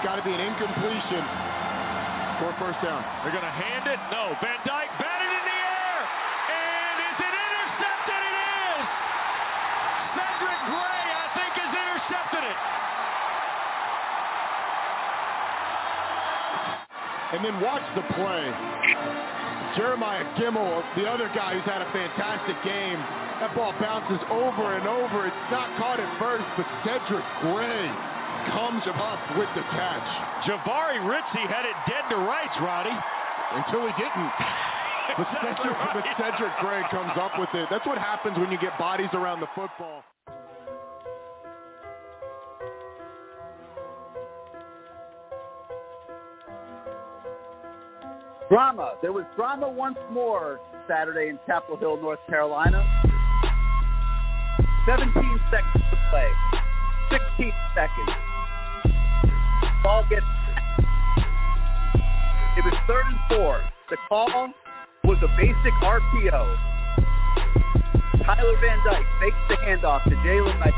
got to be an incompletion for a first down. They're going to hand it. No. Van Dyke batted in the air. And is it intercepted? It is. Cedric Gray, I think, has intercepted it. And then watch the play. Jeremiah Gimmel, the other guy who's had a fantastic game, that ball bounces over and over. It's not caught at first, but Cedric Gray comes up with the catch. Jabari Ritchie had it dead to rights, Roddy. Until he didn't. But Cedric Gray comes up with it. That's what happens when you get bodies around the football. Drama. There was drama once more Saturday in Chapel Hill, North Carolina. 17 seconds to play. 16 seconds. Ball gets. It was 3rd and 4. The call was a basic RPO. Tyler Van Dyke makes the handoff to Jalen Knight.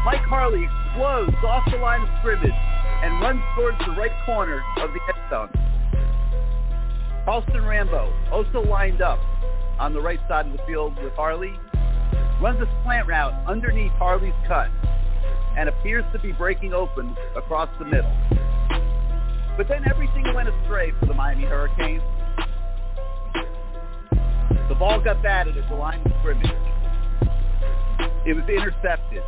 Mike Harley explodes off the line of scrimmage and runs towards the right corner of the end zone. Charleston Rambo, also lined up on the right side of the field with Harley, runs a slant route underneath Harley's cut and appears to be breaking open across the middle. But then everything went astray for the Miami Hurricanes. The ball got batted at the line of scrimmage. It was intercepted.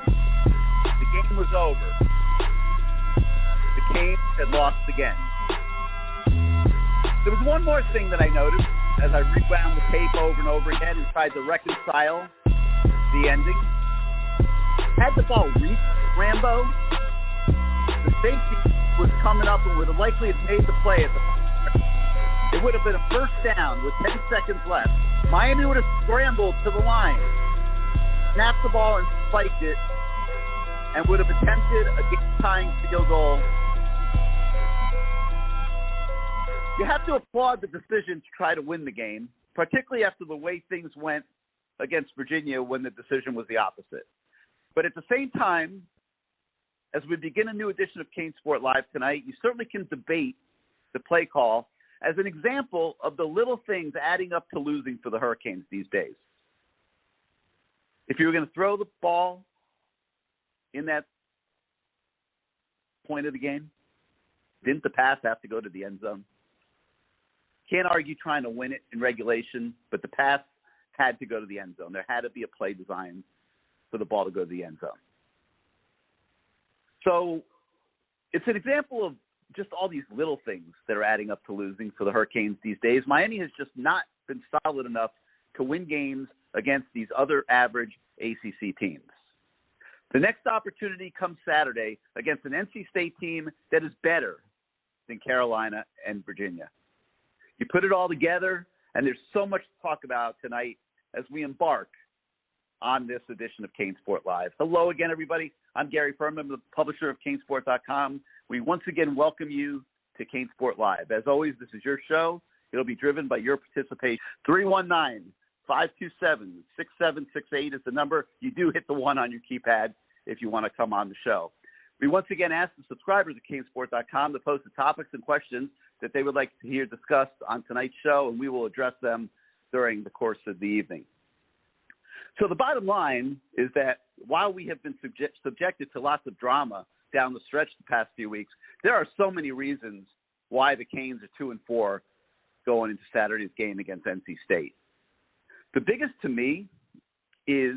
The game was over. The Canes had lost again. There was one more thing that I noticed as I rewound the tape over and over again and tried to reconcile the ending. Had the ball reached Rambo, the safety was coming up and would have likely made the play at the point. It would have been a first down with 10 seconds left. Miami would have scrambled to the line, snapped the ball and spiked it, and would have attempted a game-tying field goal. You have to applaud the decision to try to win the game, particularly after the way things went against Virginia when the decision was the opposite. But at the same time, as we begin a new edition of CaneSport Live tonight, you certainly can debate the play call as an example of the little things adding up to losing for the Hurricanes these days. If you were going to throw the ball in that point of the game, didn't the pass have to go to the end zone? Can't argue trying to win it in regulation, but the pass had to go to the end zone. There had to be a play designed for the ball to go to the end zone. So it's an example of just all these little things that are adding up to losing for the Hurricanes these days. Miami has just not been solid enough to win games against these other average ACC teams. The next opportunity comes Saturday against an NC State team that is better than Carolina and Virginia. You put it all together, and there's so much to talk about tonight as we embark on this edition of CaneSport Live. Hello again, everybody. I'm Gary Ferman, the publisher of CaneSport.com. We once again welcome you to CaneSport Live. As always, this is your show. It'll be driven by your participation. 319-527-6768 is the number. You do hit the 1 on your keypad if you want to come on the show. We once again ask the subscribers at CaneSport.com to post the topics and questions that they would like to hear discussed on tonight's show, and we will address them during the course of the evening. So the bottom line is that while we have been subjected to lots of drama down the stretch the past few weeks, there are so many reasons why the Canes are 2-4 going into Saturday's game against NC State. The biggest to me is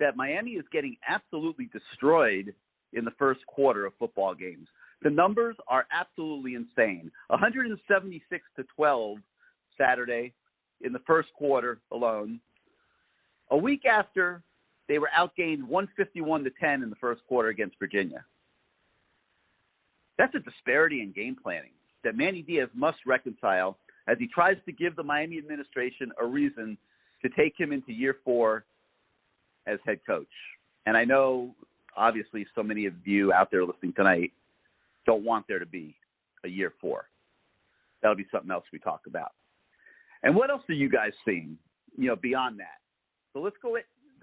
that Miami is getting absolutely destroyed in the first quarter of football games. The numbers are absolutely insane. 176-12 Saturday in the first quarter alone. A week after, they were outgained 151-10 in the first quarter against Virginia. That's a disparity in game planning that Manny Diaz must reconcile as he tries to give the Miami administration a reason to take him into year 4 as head coach. And I know, obviously, so many of you out there listening tonight don't want there to be a year 4. That'll be something else we talk about. And what else are you guys seeing, beyond that? So let's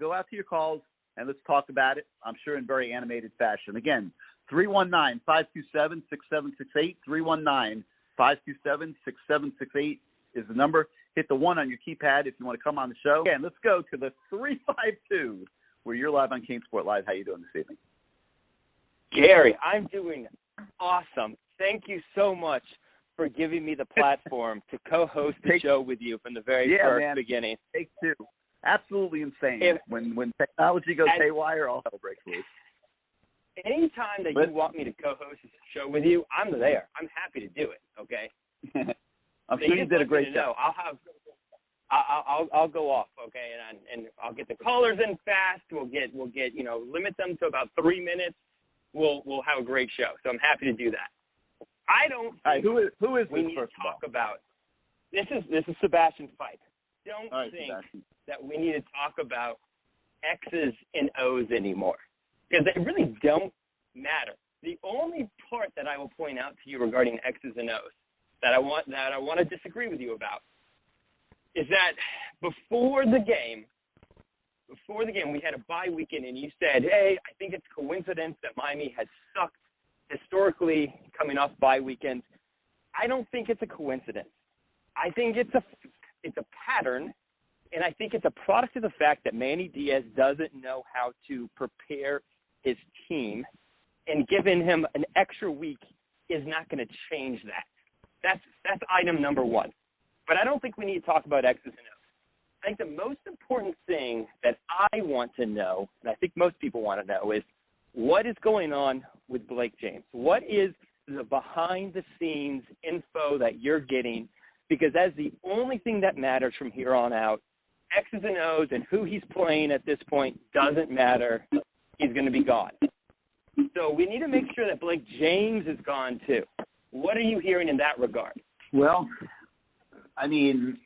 go out to your calls and let's talk about it, I'm sure in very animated fashion. Again, 319-527-6768. 319-527-6768 is the number. Hit the 1 on your keypad if you want to come on the show. And let's go to the 352, where you're live on CaneSport Live. How you doing this evening? Gary, I'm doing awesome. Thank you so much for giving me the platform to co-host the show with you from the very first beginning. Take two. Absolutely insane. When technology goes haywire, all hell breaks loose. Anytime that you want me to co-host a show with you, I'm there. I'm happy to do it. Okay. I'm sure you did a great job. I'll go off. Okay, and I'll get the callers in fast. We'll get limit them to about 3 minutes. We'll have a great show. So I'm happy to do that. I don't. All right, who is we this need first to talk of all? about this is Sebastian Fife. Don't think Sebastian. that we need to talk about X's and O's anymore, because they really don't matter. The only part that I will point out to you regarding X's and O's that I want to disagree with you about is that before the game we had a bye weekend, and you said, hey, I think it's coincidence that Miami has sucked historically coming off bye weekends. I don't think it's a coincidence. I think it's a pattern, and I think it's a product of the fact that Manny Diaz doesn't know how to prepare his team, and giving him an extra week is not going to change that. That's item number one. But I don't think we need to talk about X's and O's. I think the most important thing that I want to know, and I think most people want to know, is what is going on with Blake James? What is the behind-the-scenes info that you're getting? Because that's the only thing that matters from here on out. X's and O's and who he's playing at this point doesn't matter. He's going to be gone. So we need to make sure that Blake James is gone too. What are you hearing in that regard? Well, I mean,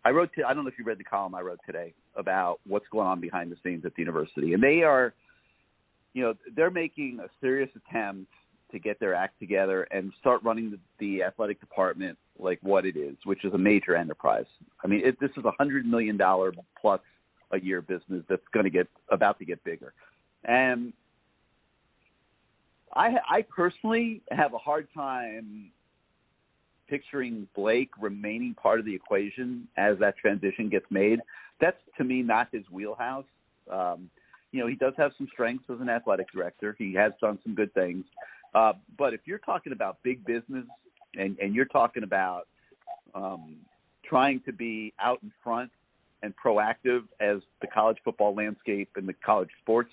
I don't know if you read the column I wrote today about what's going on behind the scenes at the university. And they are, they're making a serious attempt to get their act together and start running the athletic department like what it is, which is a major enterprise. I mean, this is a $100 million plus a year business that's about to get bigger. And I personally have a hard time picturing Blake remaining part of the equation as that transition gets made. That's, to me, not his wheelhouse. He does have some strengths as an athletic director. He has done some good things. But if you're talking about big business and you're talking about trying to be out in front and proactive as the college football landscape and the college sports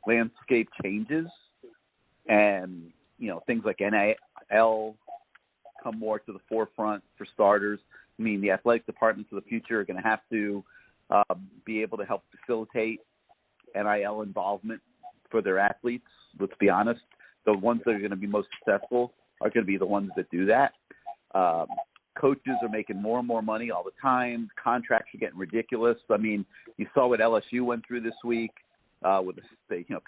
landscape changes, and things like NIL come more to the forefront for starters. I mean, the athletic departments of the future are going to have to be able to help facilitate NIL involvement for their athletes. Let's be honest. The ones that are going to be most successful are going to be the ones that do that. Coaches are making more and more money all the time. Contracts are getting ridiculous. I mean, you saw what LSU went through this week with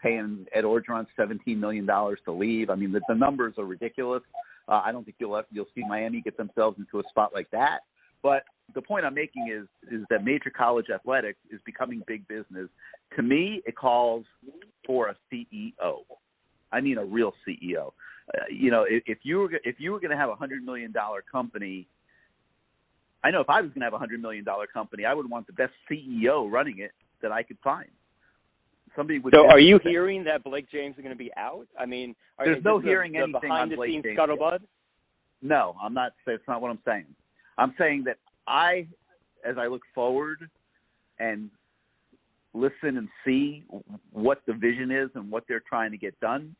paying Ed Orgeron $17 million to leave. I mean, the numbers are ridiculous. I don't think you'll see Miami get themselves into a spot like that. But the point I'm making is that major college athletics is becoming big business. To me, it calls for a CEO. I mean, a real CEO. If you were going to have a $100 million company, I know if I was going to have a $100 million company, I would want the best CEO running it that I could find. Somebody would. So, are you hearing that Blake James is going to be out? I mean, there's no hearing anything on Blake James. Behind-the-scenes scuttlebutt? No, I'm not. That's not what I'm saying. I'm saying that as I look forward and listen and see what the vision is and what they're trying to get done,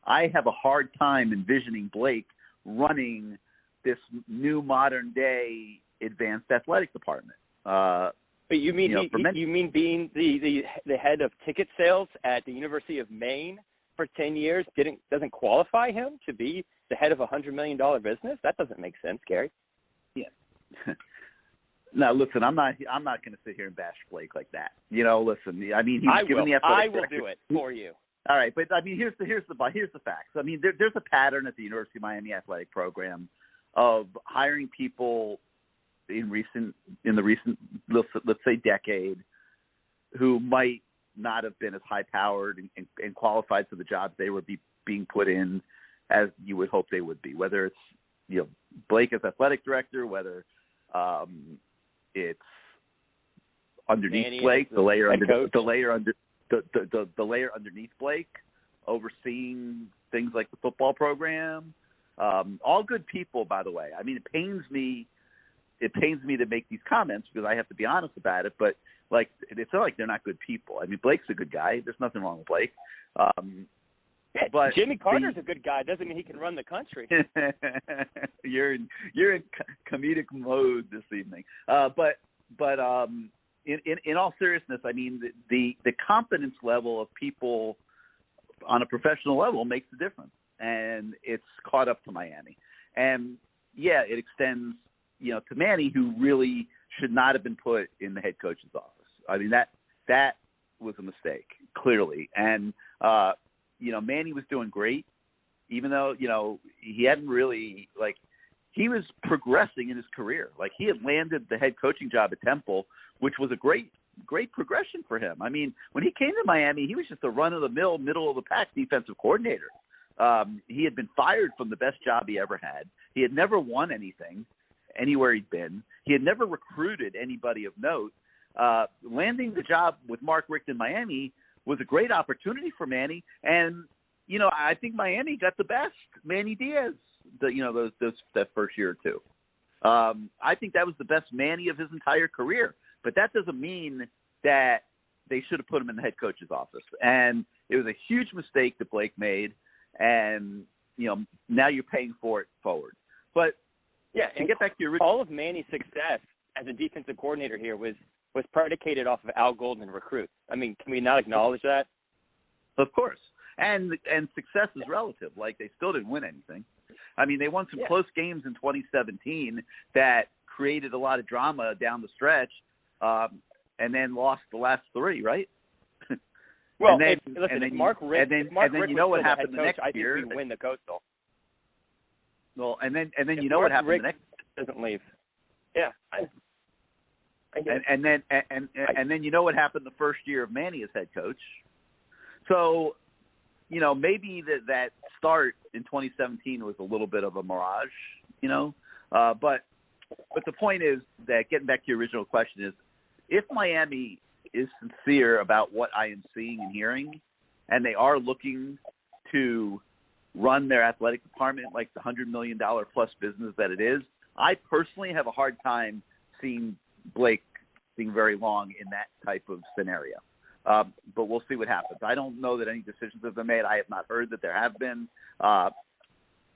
I have a hard time envisioning Blake running this new modern day advanced athletic department. But you mean you mean being the head of ticket sales at the University of Maine for 10 years doesn't qualify him to be the head of a $100 million business? That doesn't make sense, Gary. Yeah. Now, listen, I'm not going to sit here and bash Blake like that. Listen, I mean, he's given the athletic director. I will do it for you. All right, but I mean, here's the facts. I mean, there's a pattern at the University of Miami athletic program of hiring people in the recent, let's say, decade, who might not have been as high-powered and qualified for the jobs they were being put in as you would hope they would be. Whether it's Blake as athletic director, whether it's underneath Manny Blake, the layer underneath Blake, overseeing things like the football program. All good people, by the way. I mean, it pains me to make these comments because I have to be honest about it, but like, it's not like they're not good people. I mean, Blake's a good guy. There's nothing wrong with Blake. But Jimmy Carter's a good guy. Doesn't mean he can run the country. You're in comedic mode this evening. But in all seriousness, I mean, the competence level of people on a professional level makes a difference, and it's caught up to Miami. And yeah, it extends, to Manny, who really should not have been put in the head coach's office. I mean, that was a mistake, clearly. And Manny was doing great, even though, he hadn't really, he was progressing in his career. Like, he had landed the head coaching job at Temple, which was a great progression for him. I mean, when he came to Miami, he was just a run-of-the-mill, middle-of-the-pack defensive coordinator. He had been fired from the best job he ever had. He had never won anything anywhere he'd been. He had never recruited anybody of note. Landing the job with Mark Richt in Miami was a great opportunity for Manny. And, I think Miami got the best Manny Diaz, that first year or two. I think that was the best Manny of his entire career. But that doesn't mean that they should have put him in the head coach's office. And it was a huge mistake that Blake made. And, now you're paying for it forward. But, yeah, and get back to your all of Manny's success as a defensive coordinator here was predicated off of Al Golden recruits. I mean, can we not acknowledge that? Of course. And success is relative. Like, they still didn't win anything. I mean, they won some close games in 2017 that created a lot of drama down the stretch, and then lost the last three, right? Well, and if Mark Richt what happened the next year? I think we win the Coastal. Well, and then if you know Mark what happened Richt the next. Doesn't leave. Yeah. And then you know what happened the first year of Manny as head coach. So, maybe that start in 2017 was a little bit of a mirage, but the point is that, getting back to your original question, is if Miami is sincere about what I am seeing and hearing, and they are looking to run their athletic department like the $100 million plus business that it is, I personally have a hard time seeing Blake being very long in that type of scenario. But we'll see what happens. I don't know that any decisions have been made. I have not heard that there have been. I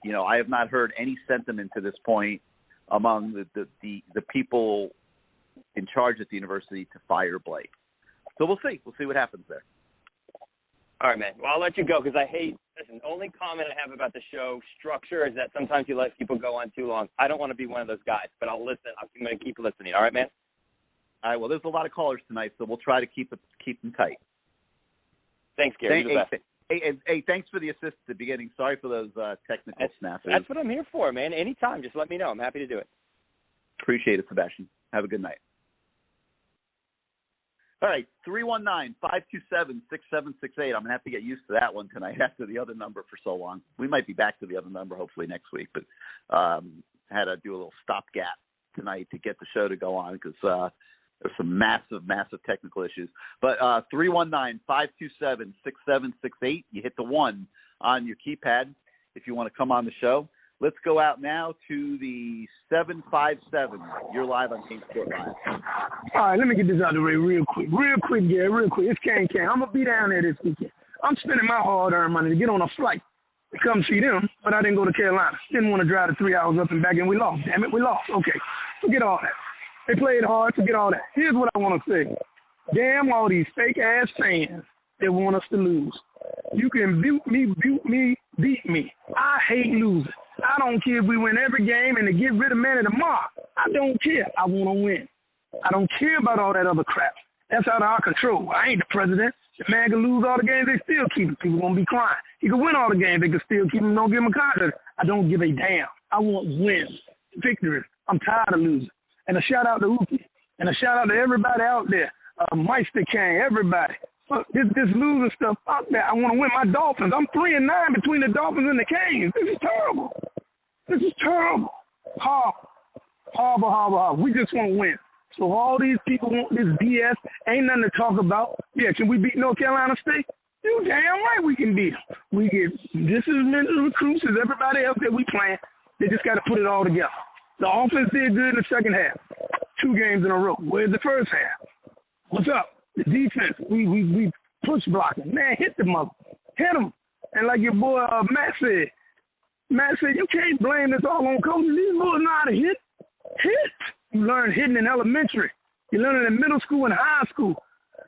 have not heard any sentiment to this point among the people in charge at the university to fire Blake. So we'll see. We'll see what happens there. All right, man. Well, I'll let you go because listen, the only comment I have about the show structure is that sometimes you let people go on too long. I don't want to be one of those guys, but I'll listen. I'm going to keep listening. All right, man? All right, well, there's a lot of callers tonight, so we'll try to keep them tight. Thanks, Gary. You're the best. Hey, thanks for the assist at the beginning. Sorry for those technical snaps. That's what I'm here for, man. Anytime, just let me know. I'm happy to do it. Appreciate it, Sebastian. Have a good night. All right, 319-527-6768. I'm going to have to get used to that one tonight after the other number for so long. We might be back to the other number hopefully next week, but had to do a little stopgap tonight to get the show to go on because there's some massive technical issues. But 319-527-6768. You hit the 1 on your keypad if you want to come on the show. Let's go out now to the 757. You're live on CaneSport Live. All right, let me get this out of the way real quick, Gary, real quick. It's Cane. I'm going to be down there this weekend. I'm spending my hard-earned money to get on a flight to come see them, but I didn't go to Carolina. Didn't want to drive the 3 hours up and back, and we lost. Damn it, we lost. Okay, forget all that. They played hard, forget all that. Here's what I want to say. Damn all these fake-ass fans that want us to lose. You can beat me. I hate losing. I don't care if we win every game and to get rid of Manny tomorrow. I don't care. I want to win. I don't care about all that other crap. That's out of our control. I ain't the president. The man can lose all the games, they still keep him. People going to be crying. He can win all the games, they can still keep him, don't give him a contract. I don't give a damn. I want wins, victories. I'm tired of losing. And a shout-out to Uki. And a shout-out to everybody out there. Meister Kane, everybody. Fuck this losing stuff. Fuck that. I want to win my Dolphins. I'm 3-9 between the Dolphins and the Canes. This is terrible. This is terrible. Horrible. We just want to win. So all these people want this BS. Ain't nothing to talk about. Yeah, can we beat North Carolina State? You damn right we can beat them. We get just as many recruits as everybody else that we playing. They just got to put it all together. The offense did good in the second half. 2 games in a row. Where's the first half? What's up? The defense. We push blocking. Man, hit the mother. Hit them. And like your boy Matt said, you can't blame this all on coaches. These boys know how to hit. Hit. You learn hitting in elementary. You learn it in middle school and high school.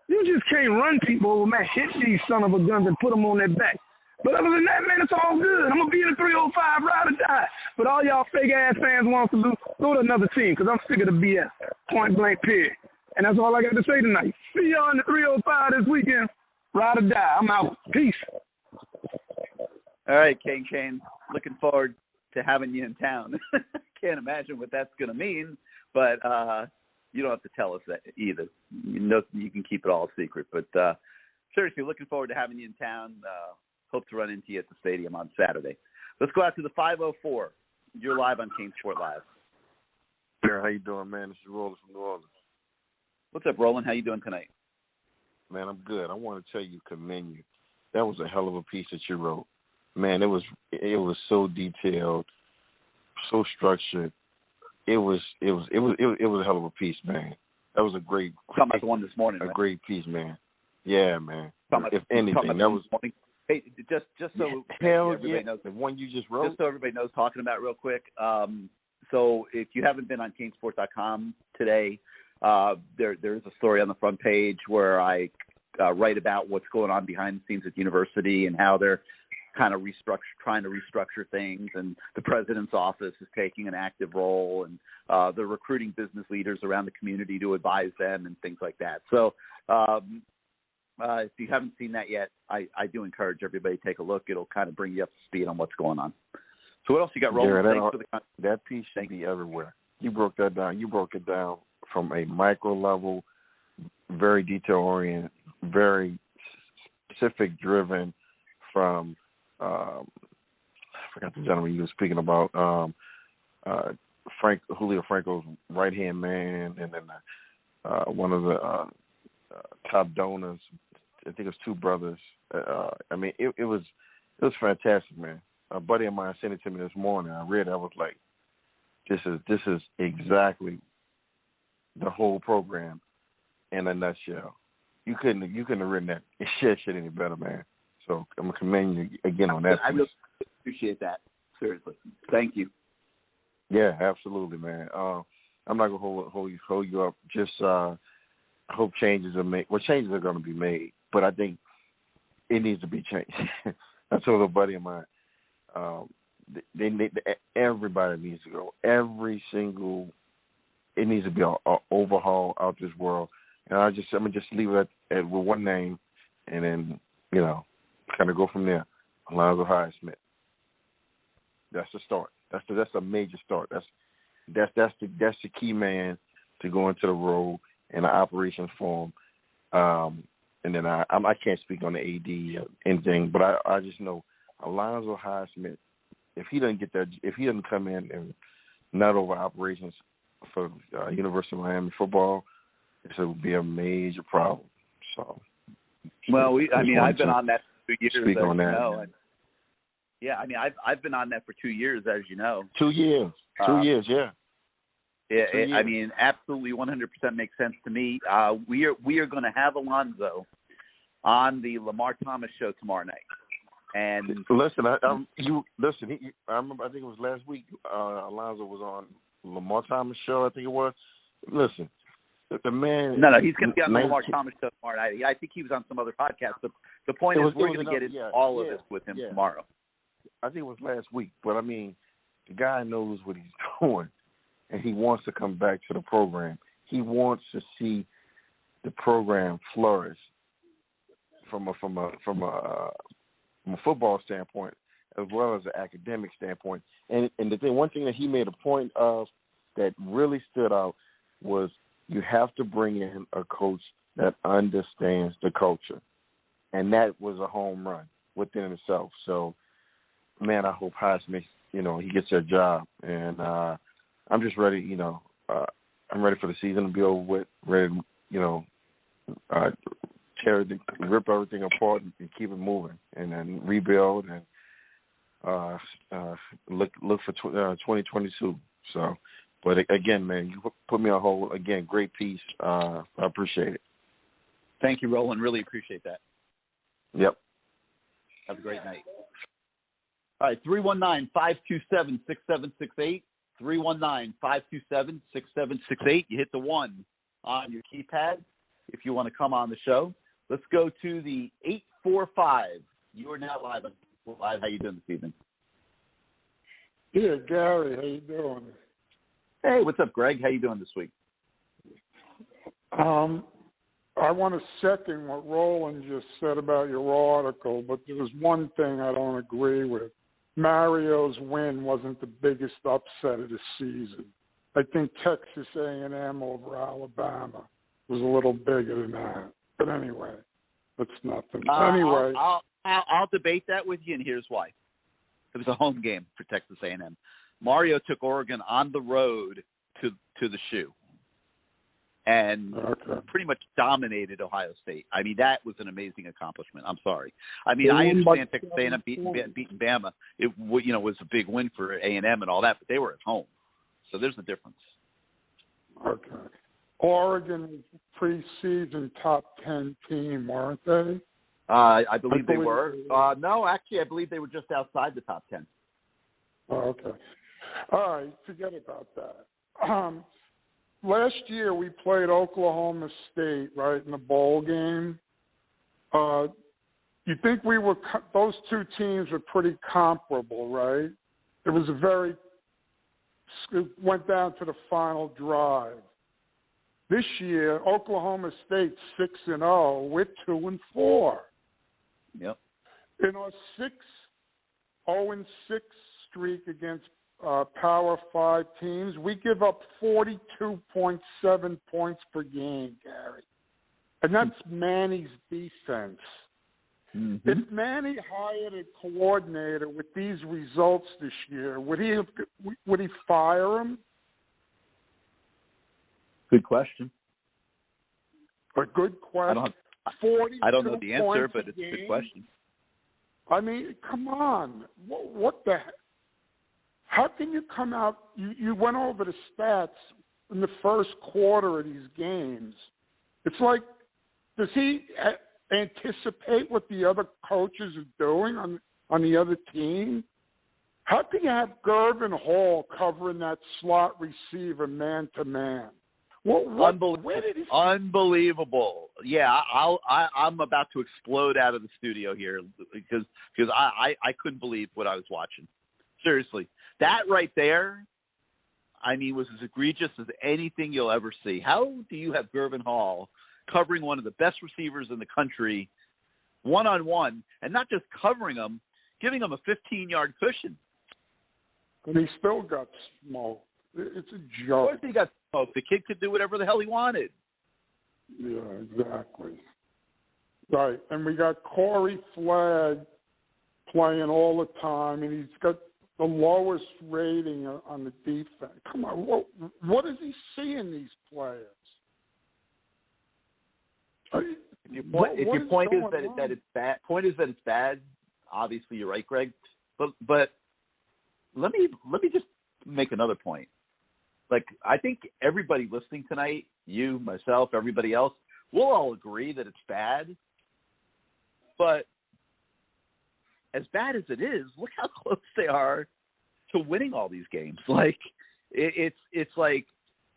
You just can't run people over, man. Hit these son of a guns and put them on their back. But other than that, man, it's all good. I'm going to be in the 305 ride or die. But all y'all fake-ass fans want to lose, go to another team because I'm sick of the BS. Point blank, period. And that's all I got to say tonight. See y'all in the 305 this weekend. Ride or die. I'm out. Peace. All right, Kane. Looking forward to having you in town. Can't imagine what that's going to mean, but you don't have to tell us that either. You can keep it all secret. But seriously, looking forward to having you in town. Hope to run into you at the stadium on Saturday. Let's go out to the 504. You're live on CaneSport Live. How you doing, man? This is Roland from New Orleans. What's up, Roland? How you doing tonight? Man, I'm good. I want to tell you, commend you. That was a hell of a piece that you wrote. Man, it was so detailed, so structured. It was a hell of a piece, man. That was a great. Talking about the one this morning. A great piece, man. Yeah, man. If anything, that was. Hey, just so everybody knows, the one you just wrote. Just so everybody knows, talking about real quick. So if you haven't been on CaneSport.com today, there is a story on the front page where I write about what's going on behind the scenes at the university and how they're kind of trying to restructure things, and the president's office is taking an active role, and they're recruiting business leaders around the community to advise them and things like that. So if you haven't seen that yet, I do encourage everybody to take a look. It'll kind of bring you up to speed on what's going on. So what else you got, Roland? That piece should be everywhere. You broke that down. You broke it down from a micro level, very detail-oriented, very specific-driven from I forgot the gentleman you were speaking about, Julio Franco's right-hand man, and then one of the top donors. I think it was 2 brothers. I mean, it was fantastic, man. A buddy of mine sent it to me this morning. I read it. I was like, this is exactly the whole program in a nutshell. You couldn't have written that shit any better, man. So I'm gonna commend you again on that. I really appreciate that. Seriously, thank you. Yeah, absolutely, man. I'm not gonna hold you up. Just I hope changes are made. Well, changes are gonna be made, but I think it needs to be changed. I told a buddy of mine. Everybody needs to go. It needs to be an overhaul out this world. And I'm gonna just leave it at with one name, and then kind of go from there. Alonzo Highsmith. That's the start. That's a major start. That's the key man to go into the role in the operations form. And then I can't speak on the AD or anything, but I just know Alonzo Highsmith. If he doesn't come in and not over operations for University of Miami football, it would be a major problem. So, well, I've been on that for 2 years. Speak on that. I've been on that for 2 years, as you know. 2 years. 2 years, yeah. Yeah, absolutely 100% makes sense to me. We are going to have Alonzo on the Lamar Thomas show tomorrow night. And listen, I remember. I think it was last week. Alonzo was on Lamar Thomas show. I think it was. Listen, the man. No, he's going to be on the Lamar Thomas show tomorrow night. I think he was on some other podcast. But the point is, we're going to get into all of this with him tomorrow. I think it was last week, but the guy knows what he's doing, and he wants to come back to the program. He wants to see the program flourish from a football standpoint as well as an academic standpoint. And one thing that he made a point of that really stood out was you have to bring in a coach that understands the culture. and that was a home run within itself. So, man, I hope Highsmith, he gets that job. And I'm just ready, I'm ready for the season to be over with, ready to, rip everything apart and keep it moving, and then rebuild and look for 2022. So, but again, man, you put me on hold. Again, great piece. I appreciate it. Thank you, Roland. Really appreciate that. Yep. Have a great night. All right, 319-527-6768. 319-527-6768. You hit the 1 on your keypad if you want to come on the show. Let's go to the 845. You are now live. How you doing this evening? Yeah, Gary, how you doing? Hey, what's up, Greg? How you doing this week? I want to second what Roland just said about your article, but there was one thing I don't agree with. Mario's win wasn't the biggest upset of the season. I think Texas A&M over Alabama was a little bigger than that. But anyway, that's nothing. Anyway, I'll debate that with you, and here's why. It was a home game for Texas A&M. Mario took Oregon on the road to the shoe and pretty much dominated Ohio State. I mean, that was an amazing accomplishment. I'm sorry. I mean, I understand Texas A&M beating Bama. It was a big win for A&M and all that, but they were at home. So there's a difference. Okay. Oregon was preseason top 10 team, weren't they? I believe they were. No, actually, I believe they were just outside the top 10. Oh, okay. All right, forget about that. Last year we played Oklahoma State, right, in the bowl game. You think those two teams were pretty comparable, right? It went down to the final drive. This year, Oklahoma State 6-0, we're 2-4. Yep. In our 0-6 streak against Power 5 teams, we give up 42.7 points per game, Gary. And that's Manny's defense. Mm-hmm. If Manny hired a coordinator with these results this year, would he fire him? Good question. A good question. I don't know the answer, but it's a good question. I mean, come on. What the heck? How can you come out? You went over the stats in the first quarter of these games. It's like, does he anticipate what the other coaches are doing on the other team? How can you have Gervin Hall covering that slot receiver man-to-man? Unbelievable. Yeah, I'm about to explode out of the studio here because I couldn't believe what I was watching. Seriously. That right there, I mean, was as egregious as anything you'll ever see. How do you have Gervin Hall covering one of the best receivers in the country one-on-one, and not just covering him, giving him a 15-yard cushion? And he still got smoked. It's a joke. Of course he got smoked. The kid could do whatever the hell he wanted. Yeah, exactly. Right, and we got Corey Flagg playing all the time, and he's got the lowest rating on the defense. Come on, what does he see in these players? If your point is that it's bad, obviously you're right, Greg. But let me just make another point. Like, I think everybody listening tonight, you, myself, everybody else, we'll all agree that it's bad. But as bad as it is, look how close they are to winning all these games. Like, it's like,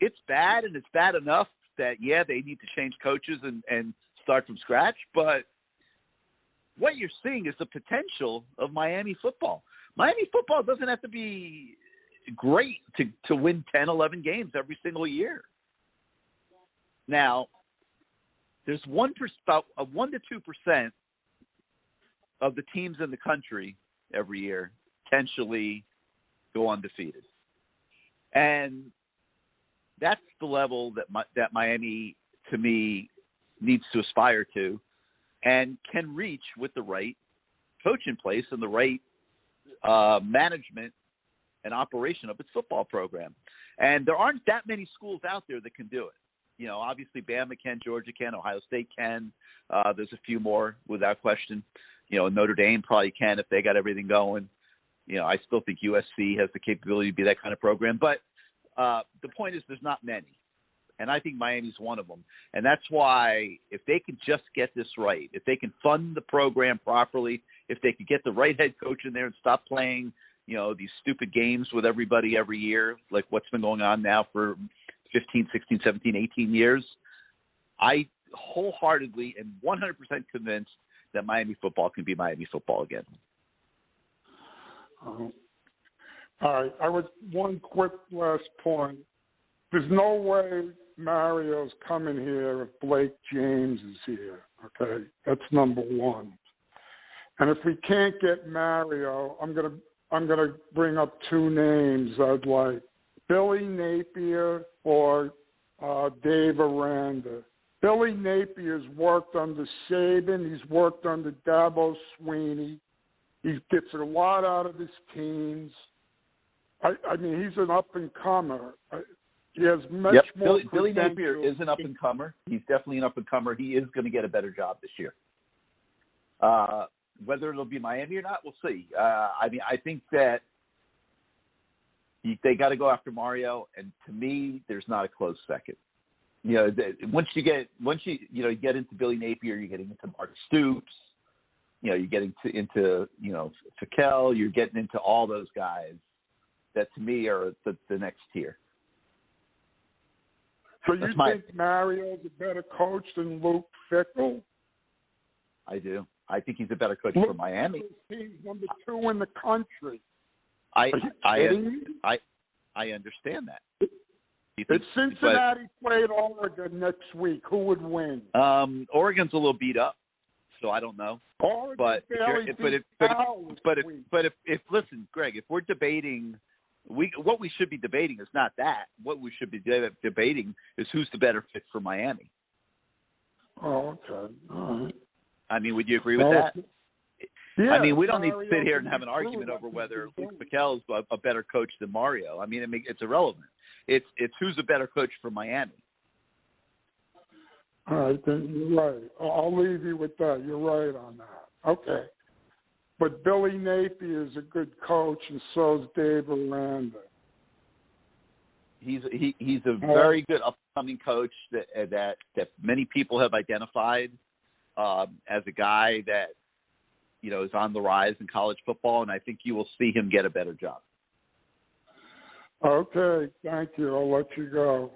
it's bad, and it's bad enough that, yeah, they need to change coaches and start from scratch. But what you're seeing is the potential of Miami football. Miami football doesn't have to be great to win 10, 11 games every single year. Now, there's about 1 to 2% of the teams in the country every year potentially go undefeated, and that's the level that Miami, to me, needs to aspire to and can reach with the right coach in place and the right management and operation of its football program. And there aren't that many schools out there that can do it. You know, obviously Bama can, Georgia can, Ohio State can. There's a few more without question. You know, Notre Dame probably can if they got everything going. You know, I still think USC has the capability to be that kind of program. But the point is there's not many. And I think Miami's one of them. And that's why if they can just get this right, if they can fund the program properly, if they could get the right head coach in there and stop playing, you know, these stupid games with everybody every year, like what's been going on now for 15, 16, 17, 18 years, I wholeheartedly and 100% convinced that Miami football can be Miami football again. All right. I would one quick last point. There's no way Mario's coming here if Blake James is here. Okay, that's number one. And if we can't get Mario, I'm gonna bring up two names I'd like: Billy Napier or Dave Aranda. Billy Napier's worked under Saban. He's worked under Dabo Swinney. He gets a lot out of his teams. I mean, he's an up-and-comer. He has much more Billy Napier is an up-and-comer. He's definitely an up-and-comer. He is going to get a better job this year. Whether it'll be Miami or not, we'll see. I mean, I think that they got to go after Mario, and to me, there's not a close second. You know, once you get into Billy Napier, you're getting into Mark Stoops. You know, you're getting into Fickell. You're getting into all those guys that to me are the next tier. So you think Mario's a better coach than Luke Fickell? I do. I think he's a better coach for Miami. He's number 2 in the country. I understand that. If Cincinnati played Oregon next week, who would win? Oregon's a little beat up, so I don't know. But if listen, Greg, if we're debating, what we should be debating is not that. What we should be debating is who's the better fit for Miami. Oh, okay. All right. I mean, would you agree with that? Yeah, I mean, we don't need to sit here and have an argument over whether Luke Fickell is a better coach than Mario. I mean, it's irrelevant. It's who's a better coach for Miami. All right, then you're right. I'll leave you with that. You're right on that. Okay. But Billy Napier is a good coach, and so is Dave Aranda. He's a very good upcoming coach that many people have identified as a guy that is on the rise in college football, and I think you will see him get a better job. Okay, thank you. I'll let you go.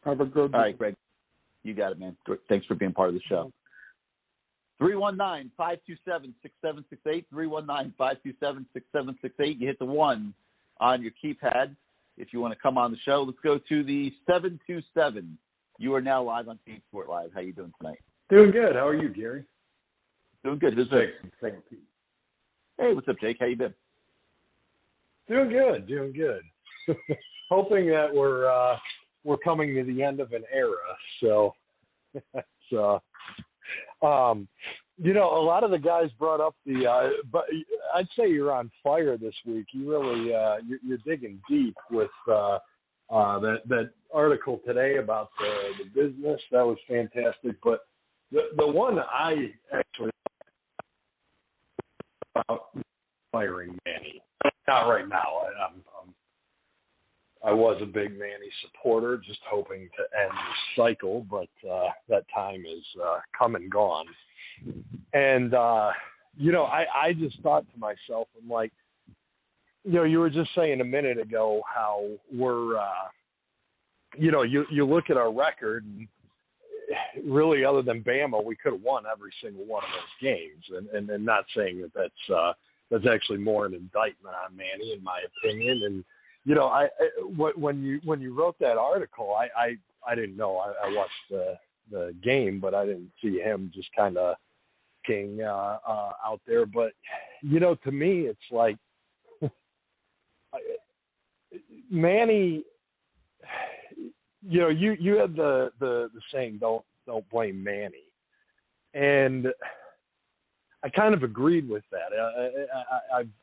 Have a good day. All right, Greg. You got it, man. Thanks for being part of the show. 319-527-6768, 319-527-6768. You hit the 1 on your keypad if you want to come on the show. Let's go to the 727. You are now live on CaneSport Live. How you doing tonight? Doing good. How are you, Gary? Doing good. Who's this? Hey, what's up, Jake? How you been? Doing good. Hoping that we're coming to the end of an era. So, a lot of the guys brought up but I'd say you're on fire this week. You really you're digging deep with that article today about the business. That was fantastic. But the one I actually about firing Manny. Not right now. I was a big Manny supporter, just hoping to end the cycle, but that time is come and gone. And, I just thought to myself, I'm like, you were just saying a minute ago how we're, you look at our record, and really other than Bama, we could have won every single one of those games. And not saying that's actually more an indictment on Manny, in my opinion. And, when you wrote that article, I didn't know. I watched the game, but I didn't see him just kind of king out there. But to me, it's like Manny. You had the saying, don't blame Manny, and I kind of agreed with that.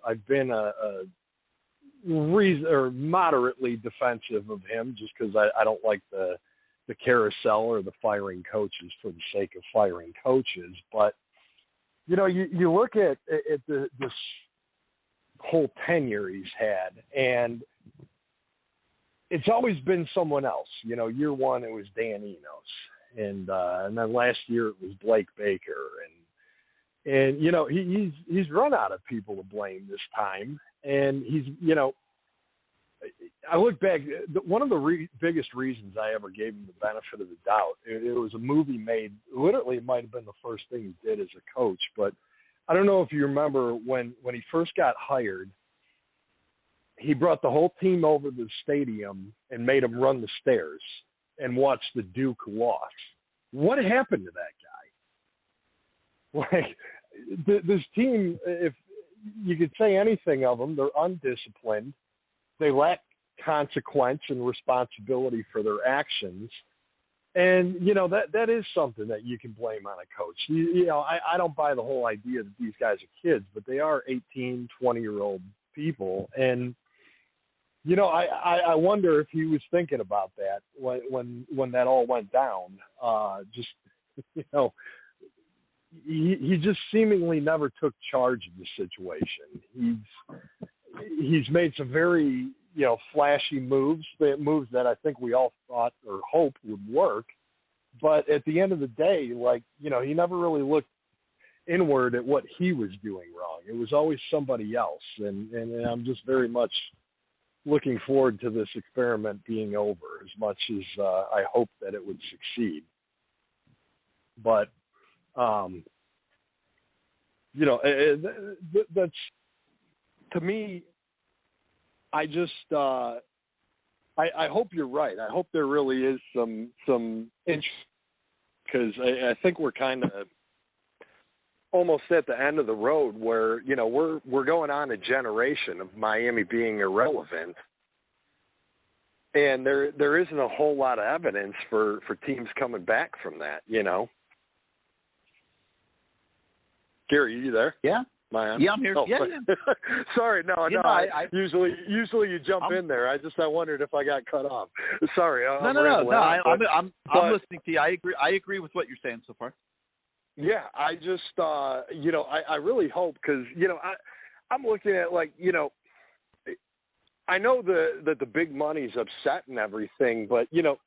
I've been a moderately defensive of him just because I don't like the carousel or the firing coaches for the sake of firing coaches. But, you know, you look at this whole tenure he's had, and it's always been someone else. You know, year one it was Dan Enos, and then last year it was Blake Baker, and you know he's run out of people to blame this time, and he's, you know, I look back, one of the biggest reasons I ever gave him the benefit of the doubt, it was a movie made, literally it might have been the first thing he did as a coach, but I don't know if you remember when he first got hired, he brought the whole team over to the stadium and made them run the stairs and watch the Duke loss. What happened to that guy? Like, this team, if you could say anything of them, they're undisciplined. They lack consequence and responsibility for their actions. And, you know, that is something that you can blame on a coach. You know, I don't buy the whole idea that these guys are kids, but they are 18, 20-year-old people. And, you know, I wonder if he was thinking about that when that all went down. Just, you know, he just seemingly never took charge of the situation. He's made some very, you know, flashy moves that I think we all thought or hoped would work. But at the end of the day, like, you know, he never really looked inward at what he was doing wrong. It was always somebody else. And I'm just very much looking forward to this experiment being over, as much as I hope that it would succeed. But, you know, that's, to me, I just I hope you're right. I hope there really is some interest, because I think we're kind of almost at the end of the road where, you know, we're going on a generation of Miami being irrelevant, and there isn't a whole lot of evidence for teams coming back from that, you know. Gary, are you there? Yeah. Yeah, I'm here. Oh, yeah. Sorry, no. I usually you jump in there. I wondered if I got cut off. Sorry. No. I'm listening to you. I agree with what you're saying so far. Yeah, I just you know, I really hope, because, you know, I'm looking at, like, you know, I know that the big money's upset and everything, but, you know,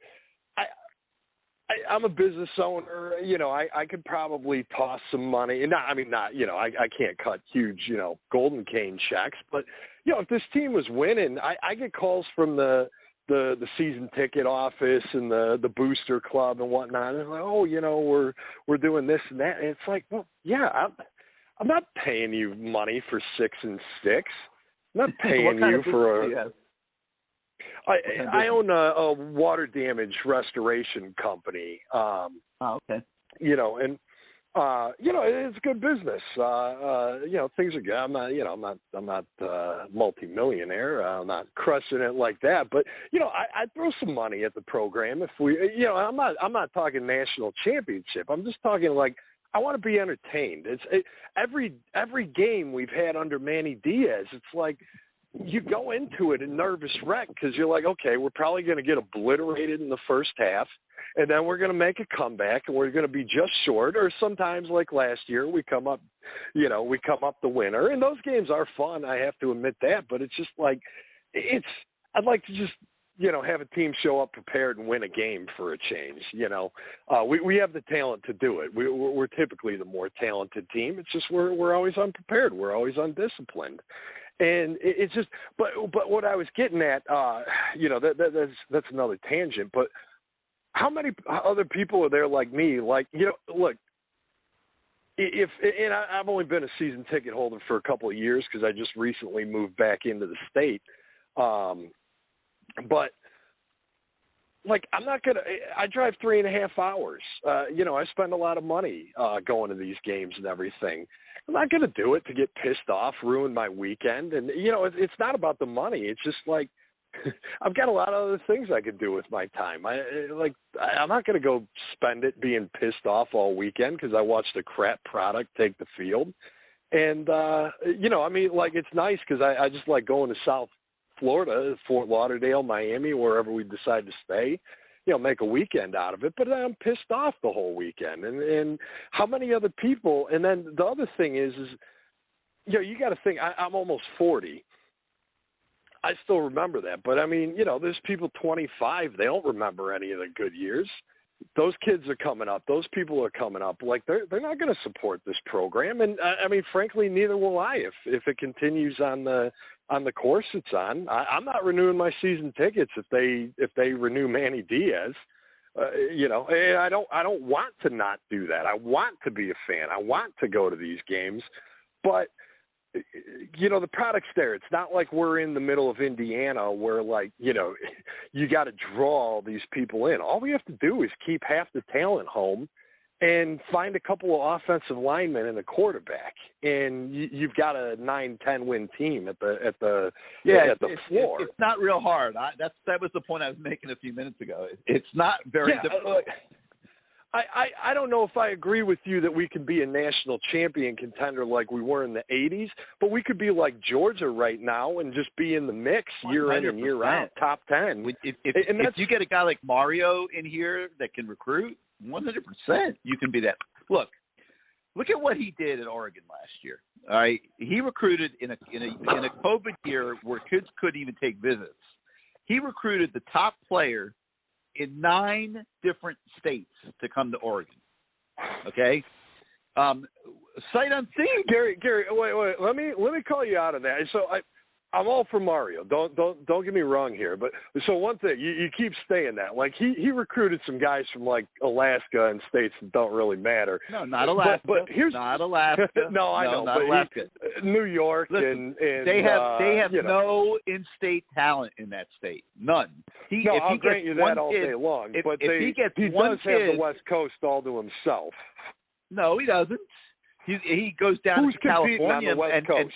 I'm a business owner. You know, I could probably toss some money. Not, you know, I can't cut huge, you know, golden cane checks. But, you know, if this team was winning, I get calls from the season ticket office and the booster club and whatnot. And like, oh, you know, we're doing this and that. And it's like, well, yeah, I'm not paying you money for 6 and 6. I'm not paying you for a. I own a water damage restoration company. Okay. You know, and you know, it's good business. You know, things are good. I'm not multi-millionaire. I'm not crushing it like that. But, you know, I throw some money at the program if we. You know, I'm not talking national championship. I'm just talking, like, I want to be entertained. Every game we've had under Manny Diaz, it's like, you go into it in nervous wreck because you're like, okay, we're probably going to get obliterated in the first half, and then we're going to make a comeback, and we're going to be just short. Or sometimes, like last year, we come up the winner. And those games are fun, I have to admit that. But it's just like, I'd like to just, you know, have a team show up prepared and win a game for a change. You know, we have the talent to do it. We're typically the more talented team. It's just we're always unprepared. We're always undisciplined. And it's just, but what I was getting at, you know, that's another tangent. But how many other people are there like me? Like, you know, look, and I've only been a season ticket holder for a couple of years because I just recently moved back into the state. But like, I drive 3.5 hours. You know, I spend a lot of money going to these games and everything. I'm not going to do it to get pissed off, ruin my weekend. And, you know, it's not about the money. It's just like, I've got a lot of other things I could do with my time. I'm not going to go spend it being pissed off all weekend because I watched a crap product take the field. And, it's nice because I just like going to South Florida, Fort Lauderdale, Miami, wherever we decide to stay, make a weekend out of it. But I'm pissed off the whole weekend. And how many other people, and then the other thing is you got to think, I'm almost 40. I still remember that. But, there's people 25, they don't remember any of the good years. Those kids are coming up. Those people are coming up. Like, they're not going to support this program. And, frankly, neither will I if it continues on the course it's on. I'm not renewing my season tickets if they renew Manny Diaz. And I don't want to not do that. I want to be a fan. I want to go to these games. But the product's there. It's not like we're in the middle of Indiana where, you got to draw all these people in. All we have to do is keep half the talent home and find a couple of offensive linemen and a quarterback, and you've got a 9-10 win team at the floor. It's not real hard. That was the point I was making a few minutes ago. It's not very difficult. I don't know if I agree with you that we could be a national champion contender like we were in the 80s, but we could be like Georgia right now and just be in the mix year in and year out, top 10. If you get a guy like Mario in here that can recruit, 100% you can be that. Look at what he did at Oregon last year. All right, he recruited in a COVID year where kids couldn't even take visits. He recruited the top player in 9 different states to come to Oregon. Okay, sight unseen. Gary, wait. Let me call you out on that. So I'm all for Mario. Don't get me wrong here. But so one thing, you keep saying that. Like he recruited some guys from like Alaska and states that don't really matter. No, not Alaska. But here's not Alaska. No, I know. Not Alaska. New York. Listen, and they have no in-state talent in that state. None. I'll grant you that all day long. But he does have the West Coast all to himself. No, he doesn't. He goes down to California on the West Coast?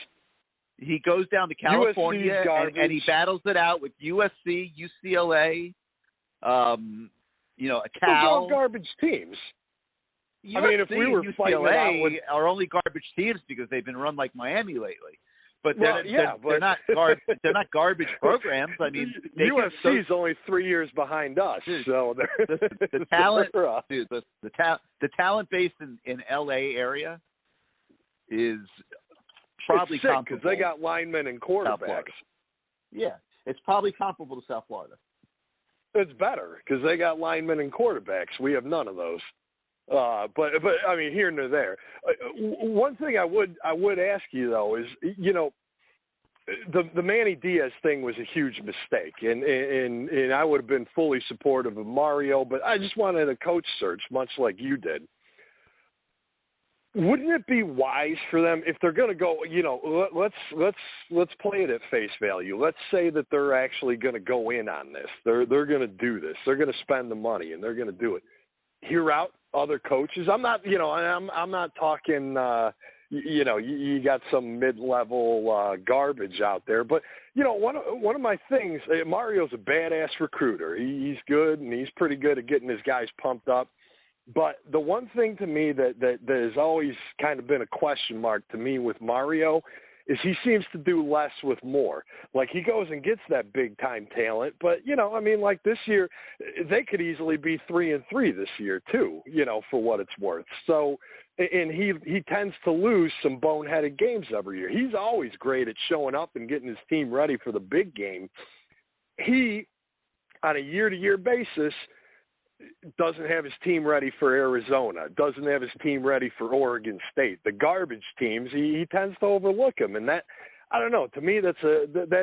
He goes down to California and he battles it out with USC, UCLA, a Cal. Those are all garbage teams. USC, if we were fighting it out with are only garbage teams because they've been run like Miami lately. But they're not garbage programs. USC is only 3 years behind us. Dude, so the talent, dude, the talent base in LA area is probably comparable because they got linemen and quarterbacks. Yeah, it's probably comparable to South Florida. It's better because they got linemen and quarterbacks. We have none of those. But here and there. One thing I would ask you though is, the Manny Diaz thing was a huge mistake, and I would have been fully supportive of Mario, but I just wanted a coach search, much like you did. Wouldn't it be wise for them if they're going to go? Let's play it at face value. Let's say that they're actually going to go in on this. They're going to do this. They're going to spend the money and they're going to do it. Hear out other coaches. I'm not, I'm not talking. You got some mid-level garbage out there, but one of my things. Mario's a badass recruiter. He's good and he's pretty good at getting his guys pumped up. But the one thing to me that has always kind of been a question mark to me with Mario is he seems to do less with more. Like he goes and gets that big time talent, but like this year they could easily be 3-3 this year too, for what it's worth. So, and he tends to lose some boneheaded games every year. He's always great at showing up and getting his team ready for the big game. He, on a year-to-year basis, doesn't have his team ready for Arizona, doesn't have his team ready for Oregon State. The garbage teams, he tends to overlook them. And that, I don't know, to me that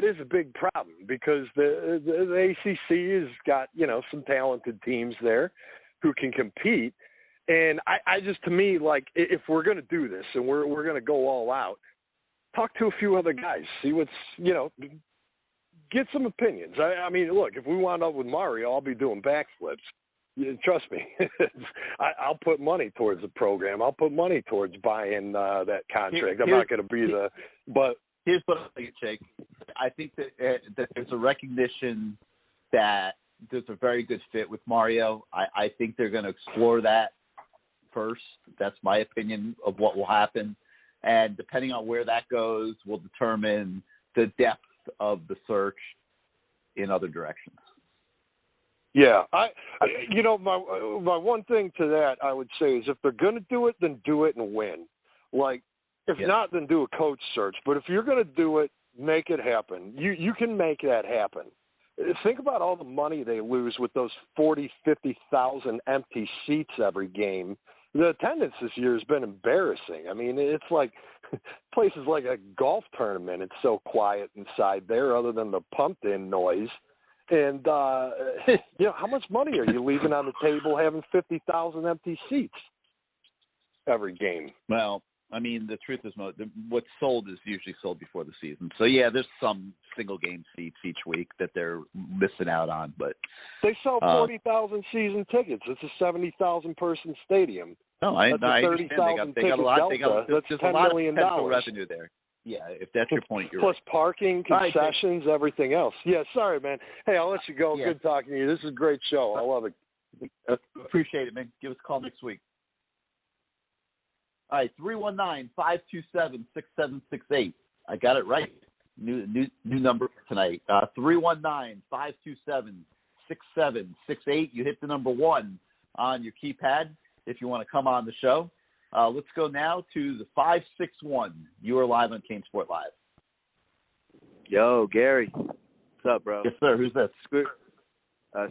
is a big problem because the ACC has got, some talented teams there who can compete. And I just, to me, like, if we're going to do this and we're going to go all out, talk to a few other guys, see what's, get some opinions. I mean, look, if we wound up with Mario, I'll be doing backflips. Trust me, I'll put money towards the program. I'll put money towards buying that contract. I'm not going to be but here's what I think, Jake. I think that there's a recognition that there's a very good fit with Mario. I think they're going to explore that first. That's my opinion of what will happen. And depending on where that goes will determine the depth of the search in other directions. Yeah, my one thing to that I would say is if they're going to do it, then do it and win. Like, if not, then do a coach search. But if you're going to do it, make it happen. You can make that happen. Think about all the money they lose with those 40, 50,000 empty seats every game. The attendance this year has been embarrassing. I mean, it's like places like a golf tournament. It's so quiet inside there other than the pumped-in noise. And, how much money are you leaving on the table having 50,000 empty seats every game? Well, I mean, the truth is what's sold is usually sold before the season. So, yeah, there's some single-game seats each week that they're missing out on. But they sell 40,000 season tickets. It's a 70,000-person stadium. No, I understand. They got a lot. That's there's $10 a lot million of potential revenue there. Yeah, if that's your point, you're Plus right. parking, concessions, everything else. Yeah, sorry, man. Hey, I'll let you go. Yeah. Good talking to you. This is a great show. I love it. Appreciate it, man. Give us a call next week. All right, 319-527-6768. I got it right. New number for tonight. 319-527-6768. You hit the number 1 on your keypad if you want to come on the show. Let's go now to the 561. You are live on CaneSport Live. Yo, Gary. What's up, bro? Yes, sir. Who's this?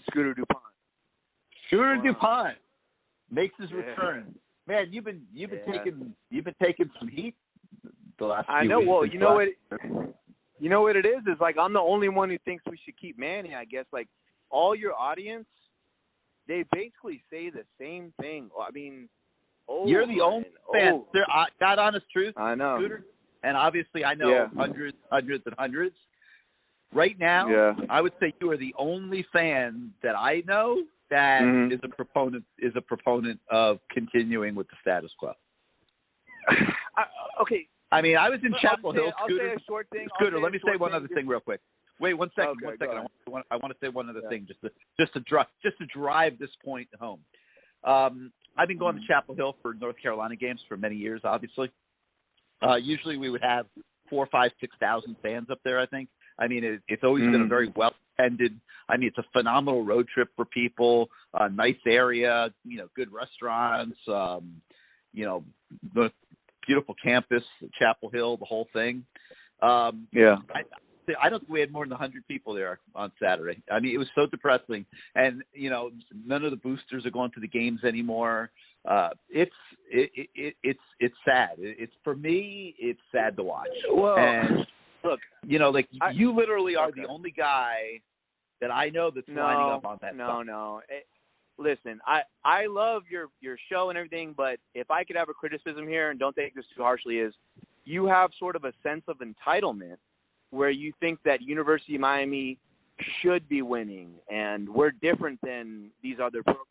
Scooter DuPont. Scooter DuPont makes his return. Man, you've been taking some heat the last few weeks. I know. Well, you know what it is like I'm the only one who thinks we should keep Manny. I guess like all your audience, they basically say the same thing. I mean, you're the only fan. Got honest truth. I know. Scooter, and obviously I know hundreds and hundreds. Right now, I would say you are the only fan that I know that is a proponent of continuing with the status quo. Okay. I mean, I was in Chapel Hill, Scooter. I'll say a short thing. Scooter, let me say one other thing real quick. Wait, one second. Okay, I want to say one other thing just to drive this point home. I've been going to Chapel Hill for North Carolina games for many years, obviously. Usually we would have 4,000, 5,000, 6,000 fans up there, I think. I mean, it's always been a very well-attended. I mean, it's a phenomenal road trip for people, a nice area, good restaurants, the beautiful campus, Chapel Hill, the whole thing. I don't think we had more than 100 people there on Saturday. I mean, it was so depressing. And, none of the boosters are going to the games anymore. It's sad. For me, it's sad to watch. Well, and look, you literally are the only guy that I know that's lining up on that stuff. No. Listen, I love your show and everything, but if I could have a criticism here, and don't take this too harshly, is you have sort of a sense of entitlement where you think that University of Miami should be winning, and we're different than these other programs.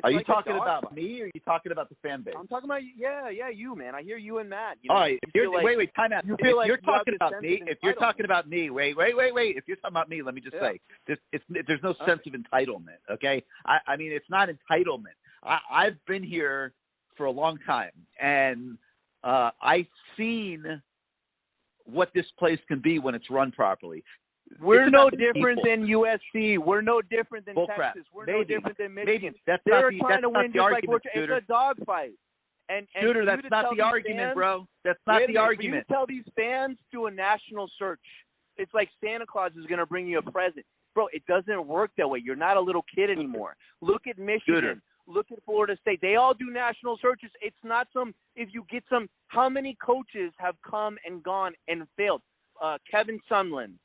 Are you talking about me, or are you talking about the fan base? I'm talking about you, man. I hear you and Matt. All right. Wait, time out. If you're talking about me, If you're talking about me, wait. If you're talking about me, let me just say, there's no sense of entitlement, okay? I mean, it's not entitlement. I've been here for a long time, and I've seen what this place can be when it's run properly. We're no different than USC. We're no different than Texas. Texas. We're no different than Michigan. That's They're not trying to win the just argument, like Scooter. it's a dogfight. And Scooter, that's not the argument, bro. That's not the argument. You tell these fans do a national search. It's like Santa Claus is going to bring you a present. Bro, it doesn't work that way. You're not a little kid anymore. Look at Michigan. Scooter. Look at Florida State. They all do national searches. It's not how many coaches have come and gone and failed? Kevin Sumlin.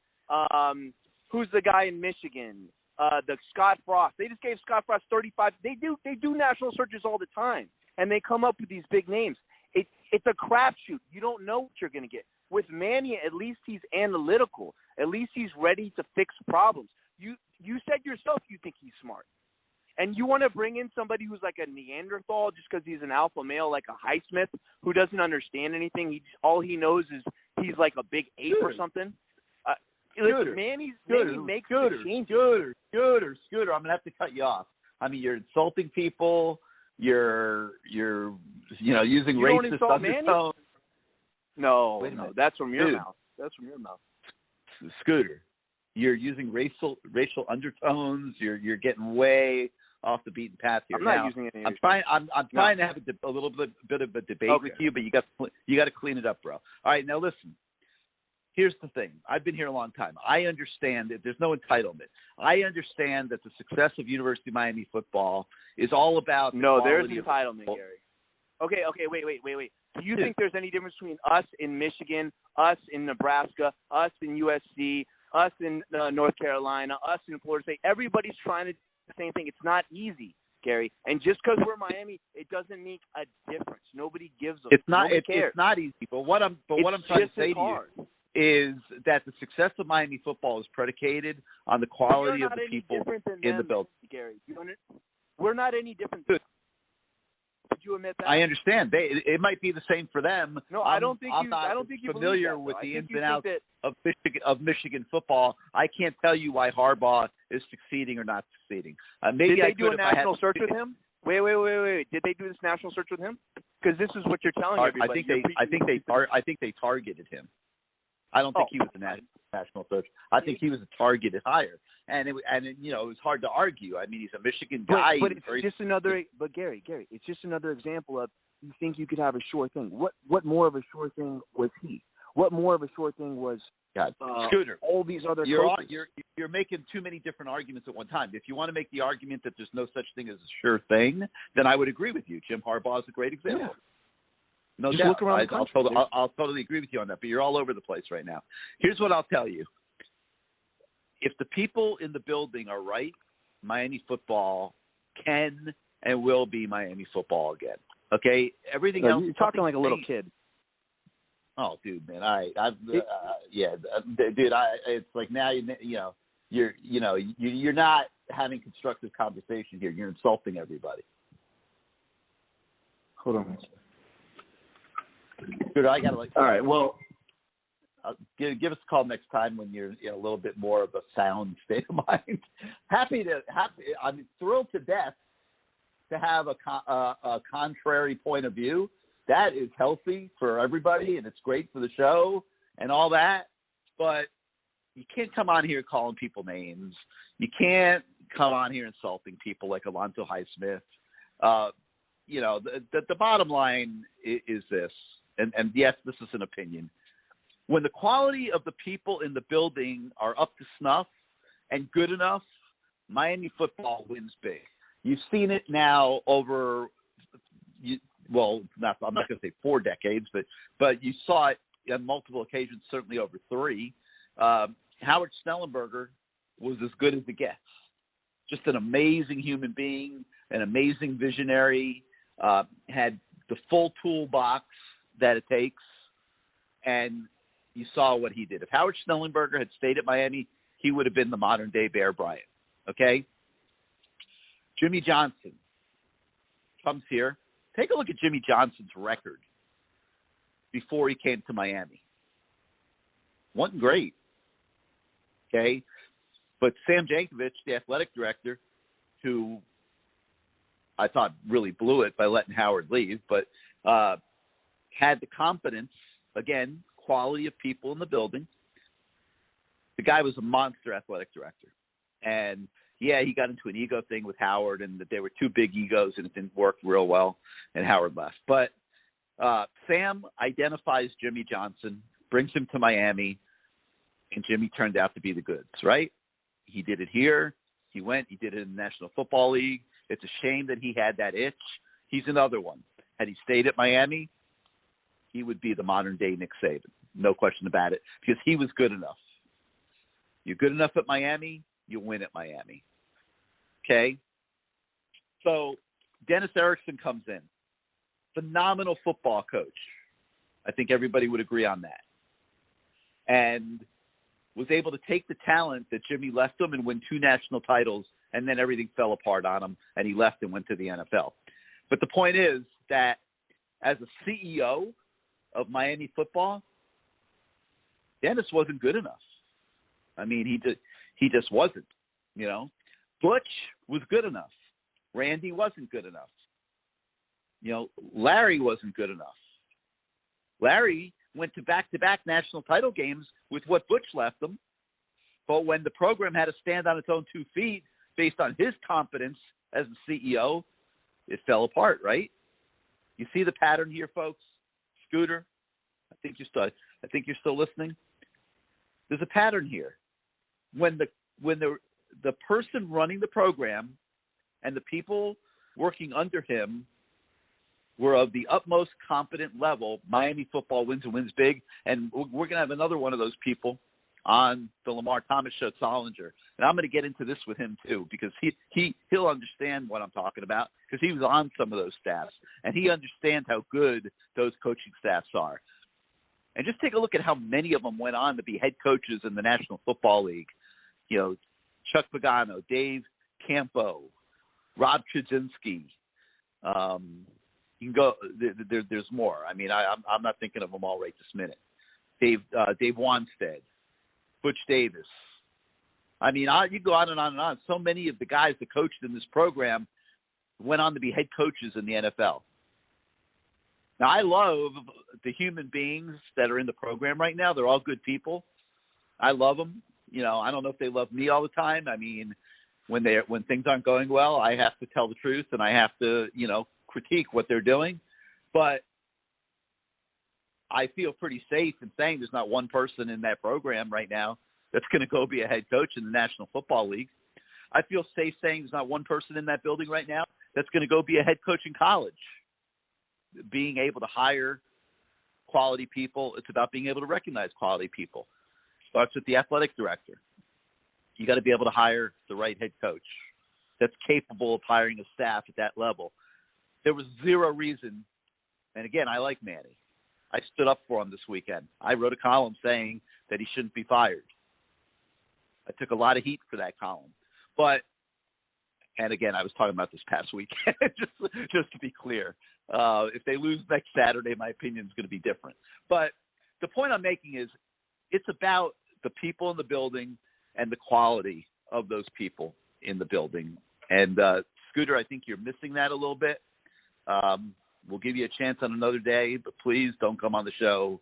Who's the guy in Michigan? The Scott Frost. They just gave Scott Frost 35. They do national searches all the time, and they come up with these big names. It's a crapshoot. You don't know what you're going to get. With Manny, at least he's analytical. At least he's ready to fix problems. You said yourself you think he's smart. And you want to bring in somebody who's like a Neanderthal just because he's an alpha male, like a Highsmith, who doesn't understand anything. All he knows is he's like a big ape or something. Scooter, Manny makes Scooter, the changes. Scooter. I'm gonna have to cut you off. I mean, you're insulting people. You're using You don't racist insult Manny? undertones. No, Wait a minute. that's from your Dude. mouth. That's from your mouth. Scooter, you're using racial undertones. You're getting way off the beaten path here. I'm not now, using any. I'm trying to have a little bit of a debate with you, but you got to clean it up, bro. All right, now listen. Here's the thing. I've been here a long time. I understand that there's no entitlement. I understand that the success of University of Miami football is all about the there's quality of entitlement, Gary. Okay, wait. Do you think there's any difference between us in Michigan, us in Nebraska, us in USC, us in North Carolina, us in Florida State? Everybody's trying to do the same thing. It's not easy, Gary. And just because we're Miami, it doesn't make a difference. Nobody gives a. It's not. Nobody cares. It's not easy. But what I'm trying to say to you is that the success of Miami football is predicated on the quality of the people in the building. Gary, we're not any different. Did you admit that? I understand. It might be the same for them. No, I don't think I'm you. not I don't think you familiar believe that, with though. the ins and outs of Michigan football. I can't tell you why Harbaugh is succeeding or not succeeding. Maybe Did they do a national search with him? Wait. Did they do this national search with him? Because this is what you're telling everybody. I think they targeted him. I don't think he was a national search. I think he was a targeted hire, and it was hard to argue. I mean, he's a Michigan guy. But it's just another. But Gary, it's just another example of you think you could have a sure thing. What more of a sure thing was he? What more of a sure thing was Scooter? All these other you're making too many different arguments at one time. If you want to make the argument that there's no such thing as a sure thing, then I would agree with you. Jim Harbaugh is a great example. Yeah. No Just doubt. look around the country, I'll totally agree with you on that, but you're all over the place right now. Here's what I'll tell you. If the people in the building are right, Miami football can and will be Miami football again. Okay? Everything else. You're talking like a little kid. Oh, dude, man. Dude, it's like now, you're not having constructive conversation here. You're insulting everybody. Hold on. Dude, I gotta all right. Well, give us a call next time when you're in a little bit more of a sound state of mind. I'm thrilled to death to have a contrary point of view. That is healthy for everybody, and it's great for the show and all that. But you can't come on here calling people names. You can't come on here insulting people like Alonzo Highsmith. The bottom line is this. And yes, this is an opinion. When the quality of the people in the building are up to snuff and good enough, Miami football wins big. You've seen it now over, I'm not going to say 4 decades, but you saw it on multiple occasions, certainly over 3. Howard Snellenberger was as good as it gets. Just an amazing human being, an amazing visionary, had the full toolbox that it takes, and you saw what he did. If Howard Snellenberger had stayed at Miami, he would have been the modern-day Bear Bryant, okay? Jimmy Johnson comes here. Take a look at Jimmy Johnson's record before he came to Miami. Wasn't great, okay? But Sam Jankovic, the athletic director, who I thought really blew it by letting Howard leave, but had the competence, again, quality of people in the building. The guy was a monster athletic director. And, yeah, he got into an ego thing with Howard, and that there were 2 big egos, and it didn't work real well, and Howard left. But Sam identifies Jimmy Johnson, brings him to Miami, and Jimmy turned out to be the goods, right? He did it here. He did it in the National Football League. It's a shame that he had that itch. He's another one. Had he stayed at Miami, he would be the modern-day Nick Saban. No question about it, because he was good enough. You're good enough at Miami, you win at Miami. Okay? So Dennis Erickson comes in. Phenomenal football coach. I think everybody would agree on that. And was able to take the talent that Jimmy left him and win 2 national titles, and then everything fell apart on him, and he left and went to the NFL. But the point is that as a CEO of Miami football, Dennis wasn't good enough. I mean, he just wasn't, Butch was good enough. Randy wasn't good enough. Larry wasn't good enough. Larry went to back-to-back national title games with what Butch left him. But when the program had to stand on its own 2 feet based on his competence as the CEO, it fell apart, right? You see the pattern here, folks? Scooter, I think you're still listening. There's a pattern here. When the person running the program and the people working under him were of the utmost competent level, Miami football wins and wins big. And we're going to have another one of those people on the Lamar Thomas show, Solinger. And I'm going to get into this with him too, because he'll understand what I'm talking about, because he was on some of those staffs, and he understands how good those coaching staffs are. And just take a look at how many of them went on to be head coaches in the National Football League. Chuck Pagano, Dave Campo, Rob Chudzinski. You can go. There's more. I mean, I'm not thinking of them all right this minute. Dave Wanstead, Butch Davis. I mean, you go on and on and on. So many of the guys that coached in this program went on to be head coaches in the NFL. Now, I love the human beings that are in the program right now. They're all good people. I love them. I don't know if they love me all the time. I mean, when things aren't going well, I have to tell the truth, and I have to, critique what they're doing. But I feel pretty safe in saying there's not one person in that program right now that's going to go be a head coach in the National Football League. I feel safe saying there's not one person in that building right now that's going to go be a head coach in college. Being able to hire quality people, it's about being able to recognize quality people. Starts with the athletic director. You got to be able to hire the right head coach that's capable of hiring a staff at that level. There was zero reason, and again, I like Manny. I stood up for him this weekend. I wrote a column saying that he shouldn't be fired. I took a lot of heat for that column. But, and again, I was talking about this past weekend, just to be clear. If they lose next Saturday, my opinion is going to be different. But the point I'm making is it's about the people in the building and the quality of those people in the building. And, Scooter, I think you're missing that a little bit. We'll give you a chance on another day, but please don't come on the show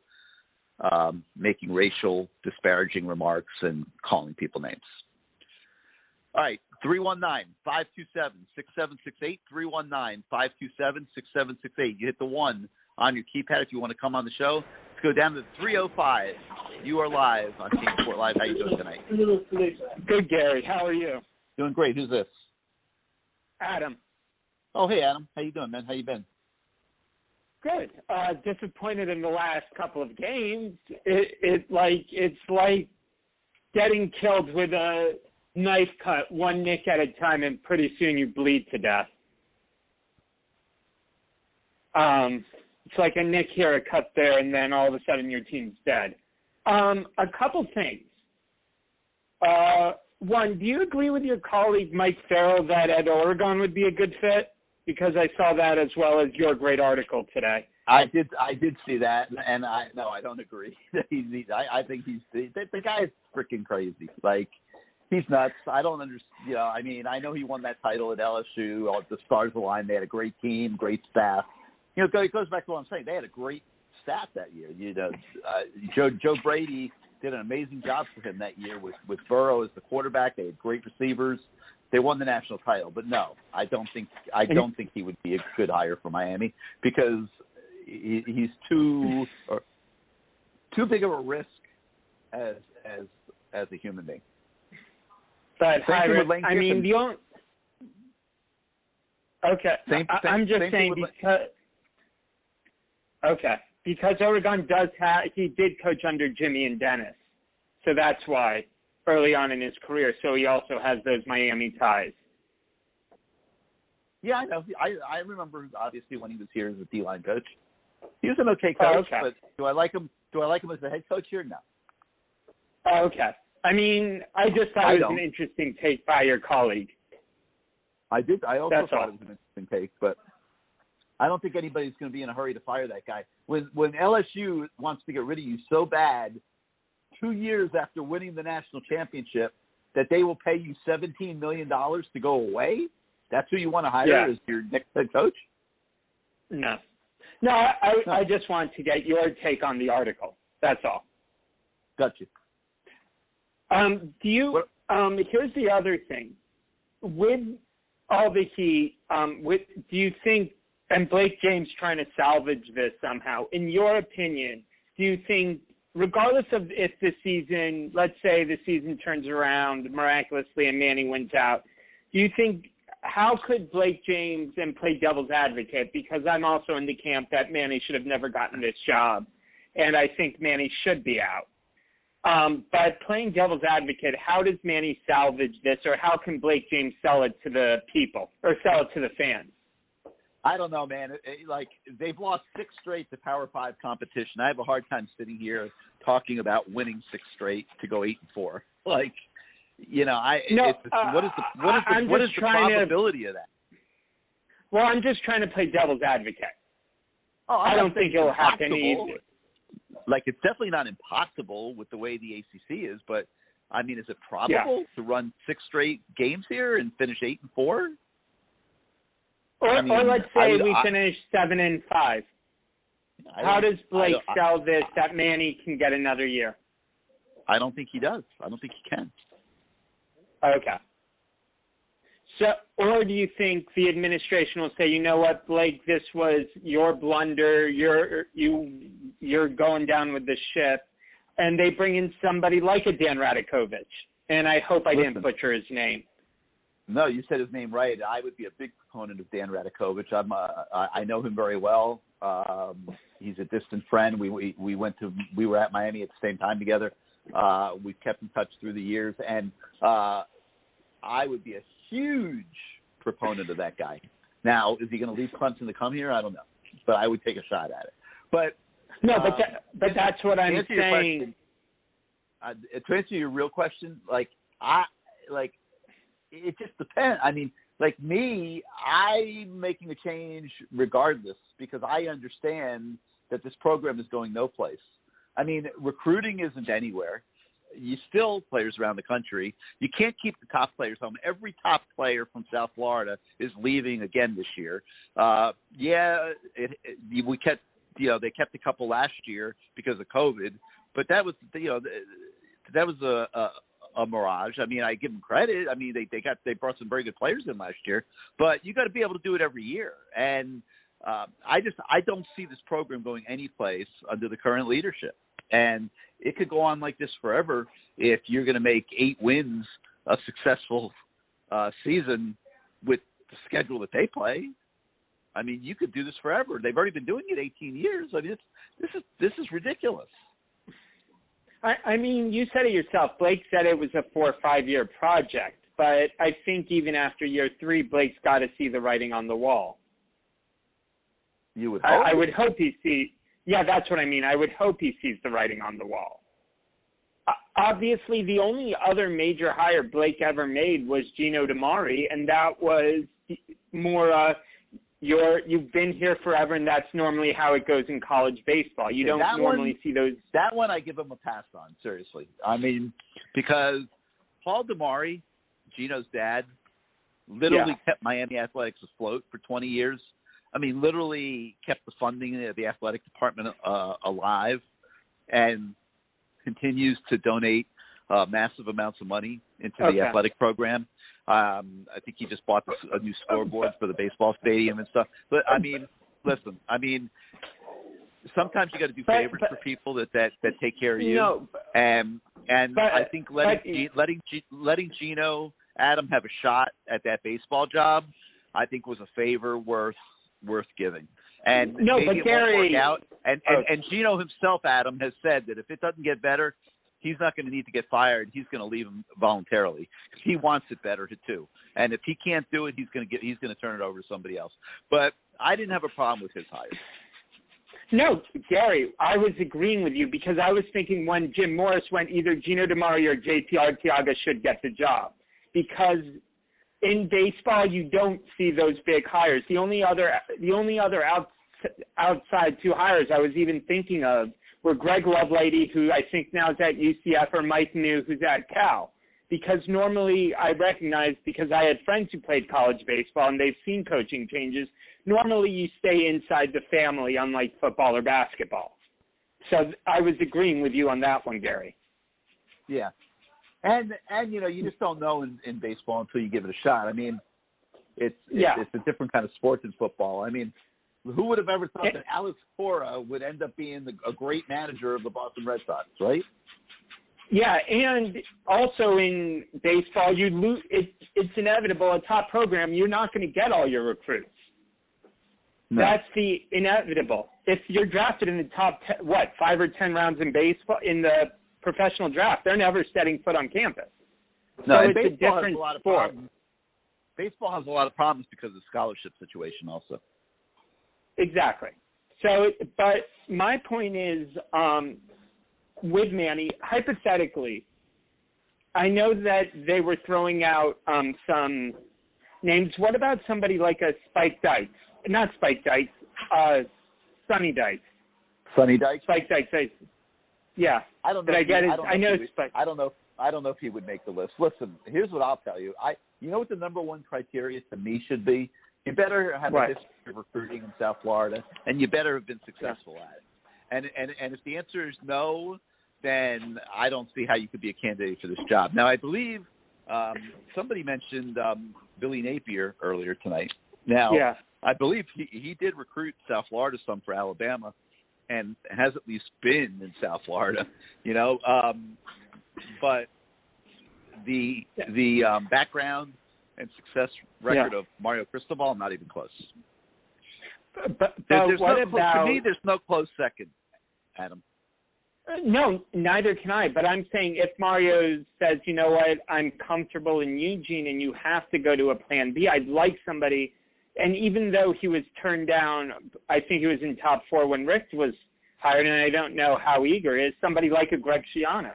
making racial disparaging remarks and calling people names. All right, 319-527-6768, 319-527-6768. You hit the 1 on your keypad if you want to come on the show. Let's go down to 305. You are live on CaneSport Live. How you doing tonight? Good, Gary. How are you? Doing great. Who's this? Adam. Oh, hey, Adam. How you doing, man? How you been? Good. Disappointed in the last couple of games. It's like getting killed with a knife cut, one nick at a time, and pretty soon you bleed to death. It's like a nick here, a cut there, and then all of a sudden your team's dead. A couple things. One, do you agree with your colleague Mike Farrell that at Oregon would be a good fit? Because I saw that as well as your great article today. I did see that, and I don't agree. I think the guy is freaking crazy. Like, he's nuts. I don't understand. I mean, I know he won that title at LSU. All the stars aligned. They had a great team, great staff. It goes back to what I'm saying. They had a great staff that year. Joe Brady did an amazing job for him that year with Burrow as the quarterback. They had great receivers. They won the national title, but no, I don't think he would be a good hire for Miami because he's too big of a risk as a human being. But I mean, the only I'm just saying because Oregon he did coach under Jimmy and Dennis, so that's why. Early on in his career, so he also has those Miami ties. Yeah, I know. I remember obviously when he was here as a D-line coach. He was an okay coach, but do I like him? Do I like him as a head coach here? No. Okay. I mean, I just thought it was an interesting take by your colleague. I did. I also thought it was an interesting take, but I don't think anybody's going to be in a hurry to fire that guy. When LSU wants to get rid of you so bad 2 years after winning the national championship that they will pay you $17 million to go away? That's who you want to hire as your next head coach? No. No, I just want to get your take on the article. That's all. Got you. Here's the other thing. With all the heat, do you think, and Blake James trying to salvage this somehow, in your opinion, do you think, regardless of if the season, let's say the season turns around miraculously and Manny wins out, do you think, how could Blake James, and play devil's advocate, because I'm also in the camp that Manny should have never gotten this job, and I think Manny should be out. But playing devil's advocate, how does Manny salvage this, or how can Blake James sell it to the people, or sell it to the fans? I don't know, man. They've lost 6 straight to Power 5 competition. I have a hard time sitting here talking about winning 6 straight to go 8-4. What is the probability of that? Well, I'm just trying to play devil's advocate. Oh, I don't think it'll happen easy. It's definitely not impossible with the way the ACC is, but I mean, is it probable to run 6 straight games here and finish 8-4? Or let's say we finish 7-5. How does Blake sell this that Manny can get another year? I don't think he does. I don't think he can. Okay. So, or do you think the administration will say, you know what, Blake, this was your blunder. You're going down with the ship, and they bring in somebody like a Dan Radakovich. And I hope I didn't butcher his name. No, you said his name right. I would be a big proponent of Dan Radakovich. I know him very well. He's a distant friend. We were at Miami at the same time together. We've kept in touch through the years, and I would be a huge proponent of that guy. Now, is he going to leave Clemson to come here? I don't know, but I would take a shot at it. But no, but that's what I'm saying. To answer your real question, it just depends. I mean, I'm making a change regardless because I understand that this program is going no place. I mean, recruiting isn't anywhere. You still players around the country. You can't keep the top players home. Every top player from South Florida is leaving again this year. We kept, they kept a couple last year because of COVID, but that was, that was a mirage. I mean, I give them credit. I mean, they brought some very good players in last year, but you got to be able to do it every year. And I don't see this program going any place under the current leadership. And it could go on like this forever if you're going to make 8 wins a successful season with the schedule that they play. I mean, you could do this forever. They've already been doing it 18 years. I mean, this is ridiculous. I mean, you said it yourself. Blake said it was a 4 or 5 year project, but I think even after year 3, Blake's got to see the writing on the wall. You would hope. I would hope he sees. Yeah, that's what I mean. I would hope he sees the writing on the wall. Obviously, the only other major hire Blake ever made was Gino DiMare, and that was more you've been here forever, and that's normally how it goes in college baseball. You don't normally see those. That one I give him a pass on, seriously. I mean, because Paul DiMare, Gino's dad, literally kept Miami Athletics afloat for 20 years. I mean, literally kept the funding of the athletic department alive and continues to donate massive amounts of money into the athletic program. I think he just bought a new scoreboard for the baseball stadium and stuff. But, I mean, listen, sometimes you got to do favors for people that take care of you. And I think letting Gino, Adam have a shot at that baseball job, I think was a favor worth giving. And maybe it won't work out. And Gino himself, Adam, has said that if it doesn't get better, he's not going to need to get fired. He's going to leave him voluntarily because he wants it better too. And if he can't do it, he's going to turn it over to somebody else. But I didn't have a problem with his hire. No, Gary, I was agreeing with you because I was thinking when Jim Morris went, either Gino DiMare or JT Arteaga should get the job because in baseball, you don't see those big hires. The only other outside 2 hires I was even thinking of were Greg Lovelady, who I think now is at UCF, or Mike New, who's at Cal. Because normally I recognize, because I had friends who played college baseball and they've seen coaching changes, normally you stay inside the family, unlike football or basketball. So I was agreeing with you on that one, Gary. Yeah. And you know, you just don't know in baseball until you give it a shot. I mean, it's a different kind of sport than football. I mean, who would have ever thought that Alex Cora would end up being a great manager of the Boston Red Sox, right? Yeah, and also in baseball, you lose. It's inevitable. A top program, you're not going to get all your recruits. No. That's the inevitable. If you're drafted in the top 5 or 10 rounds in baseball in the professional draft, they're never setting foot on campus. No, so it's baseball a different has a lot of sport. problems. Baseball has a lot of problems because of the scholarship situation, also. Exactly. So, but my point is, with Manny, hypothetically, I know that they were throwing out some names. What about somebody like a Spike Dykes? Not Spike Dykes, Sonny Dykes. Sonny Dykes? Spike Dykes. Yeah. I don't know. I don't know if he would make the list. Listen, here's what I'll tell you. You know what the number one criteria to me should be? You better have a history of recruiting in South Florida, and you better have been successful at it. And if the answer is no, then I don't see how you could be a candidate for this job. Now, I believe somebody mentioned Billy Napier earlier tonight. Now, I believe he did recruit South Florida some for Alabama, and has at least been in South Florida, you know. But the background and success record of Mario Cristobal, not even close. But to me, there's no close second, Adam. No, neither can I. But I'm saying if Mario says, you know what, I'm comfortable in Eugene and you have to go to a plan B, I'd like somebody. And even though he was turned down, I think he was in top 4 when Rick was hired, and I don't know how eager is, somebody like a Greg Schiano.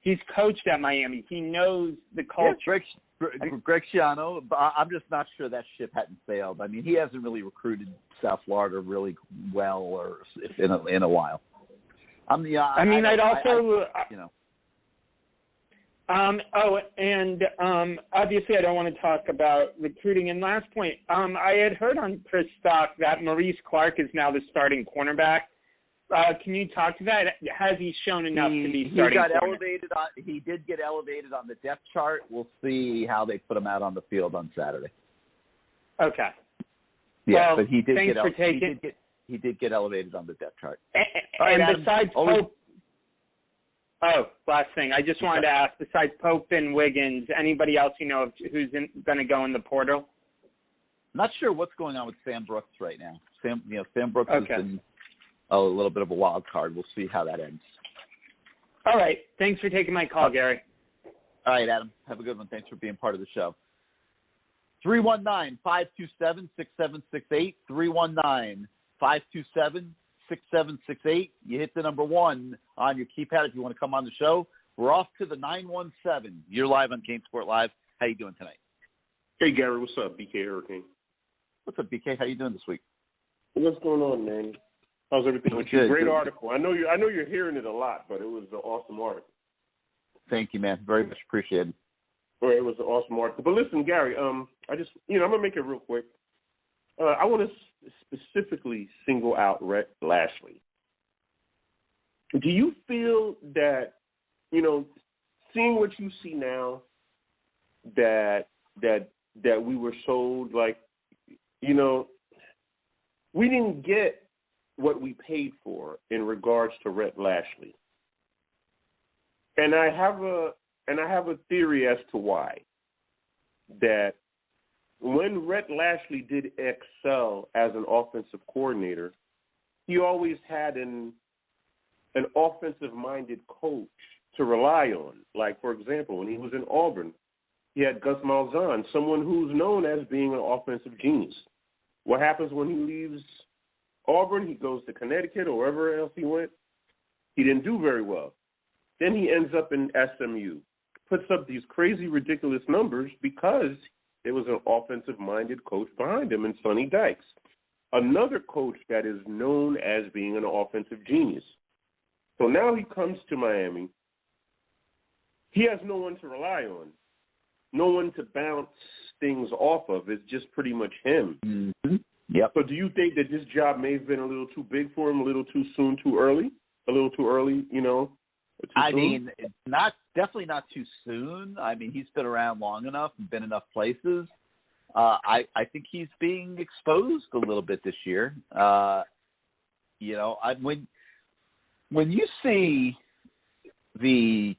He's coached at Miami. He knows the culture. Yeah, Greg Schiano, I'm just not sure that ship hadn't sailed. I mean, he hasn't really recruited South Florida really well or in a while. Obviously I don't want to talk about recruiting. And last point, I had heard on Chris Stock that Maurice Clark is now the starting cornerback. Can you talk to that? Has he shown enough to be starting? He did get elevated on the depth chart. We'll see how they put him out on the field on Saturday. Okay. Yeah, well, but he did he did get elevated on the depth chart. And besides Pope, last thing, I just wanted to ask, besides Pope and Wiggins, anybody else you know of who's going to go in the portal? Not sure what's going on with Sam Brooks right now. Sam Brooks has been a little bit of a wild card. We'll see how that ends. All right. Thanks for taking my call, Gary. All right, Adam. Have a good one. Thanks for being part of the show. 319-527-6768. 319-527-6768. You hit the number 1 on your keypad if you want to come on the show. We're off to the 917. You're live on CaneSport Live. How you doing tonight? Hey, Gary. What's up? BK Hurricane. What's up, BK? How you doing this week? What's going on, man? How's everything with you? Great article. I know you're hearing it a lot, but it was an awesome article. Thank you, man. Very much appreciated. Well, it was an awesome article. But listen, Gary, I'm gonna make it real quick. I want to specifically single out Rhett Lashley. Do you feel that, seeing what you see now, that we were sold, like, we didn't get what we paid for in regards to Rhett Lashley? And I have a theory as to why. That when Rhett Lashley did excel as an offensive coordinator, he always had an offensive-minded coach to rely on. Like, for example, when he was in Auburn, he had Gus Malzahn, someone who's known as being an offensive genius. What happens when he leaves Auburn? He goes to Connecticut or wherever else he went. He didn't do very well. Then he ends up in SMU, puts up these crazy, ridiculous numbers because there was an offensive-minded coach behind him in Sonny Dykes, another coach that is known as being an offensive genius. So now he comes to Miami. He has no one to rely on, no one to bounce things off of. It's just pretty much him. Mm-hmm. Yep. So do you think that this job may have been a little too big for him, a little too soon, too early? A little too early, you know? I mean, definitely not too soon. I mean, he's been around long enough and been enough places. I think he's being exposed a little bit this year. You know, when you see the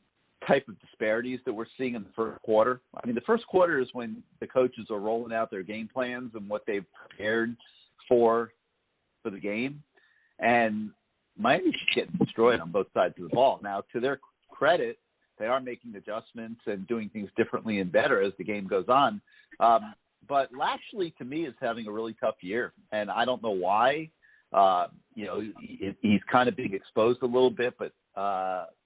type of disparities that we're seeing in the first quarter, I mean, the first quarter is when the coaches are rolling out their game plans and what they've prepared for the game, and Miami's getting destroyed on both sides of the ball. Now, to their credit, they are making adjustments and doing things differently and better as the game goes on. But Lashley, to me, is having a really tough year, and I don't know why. You know, he's kind of being exposed a little bit, but,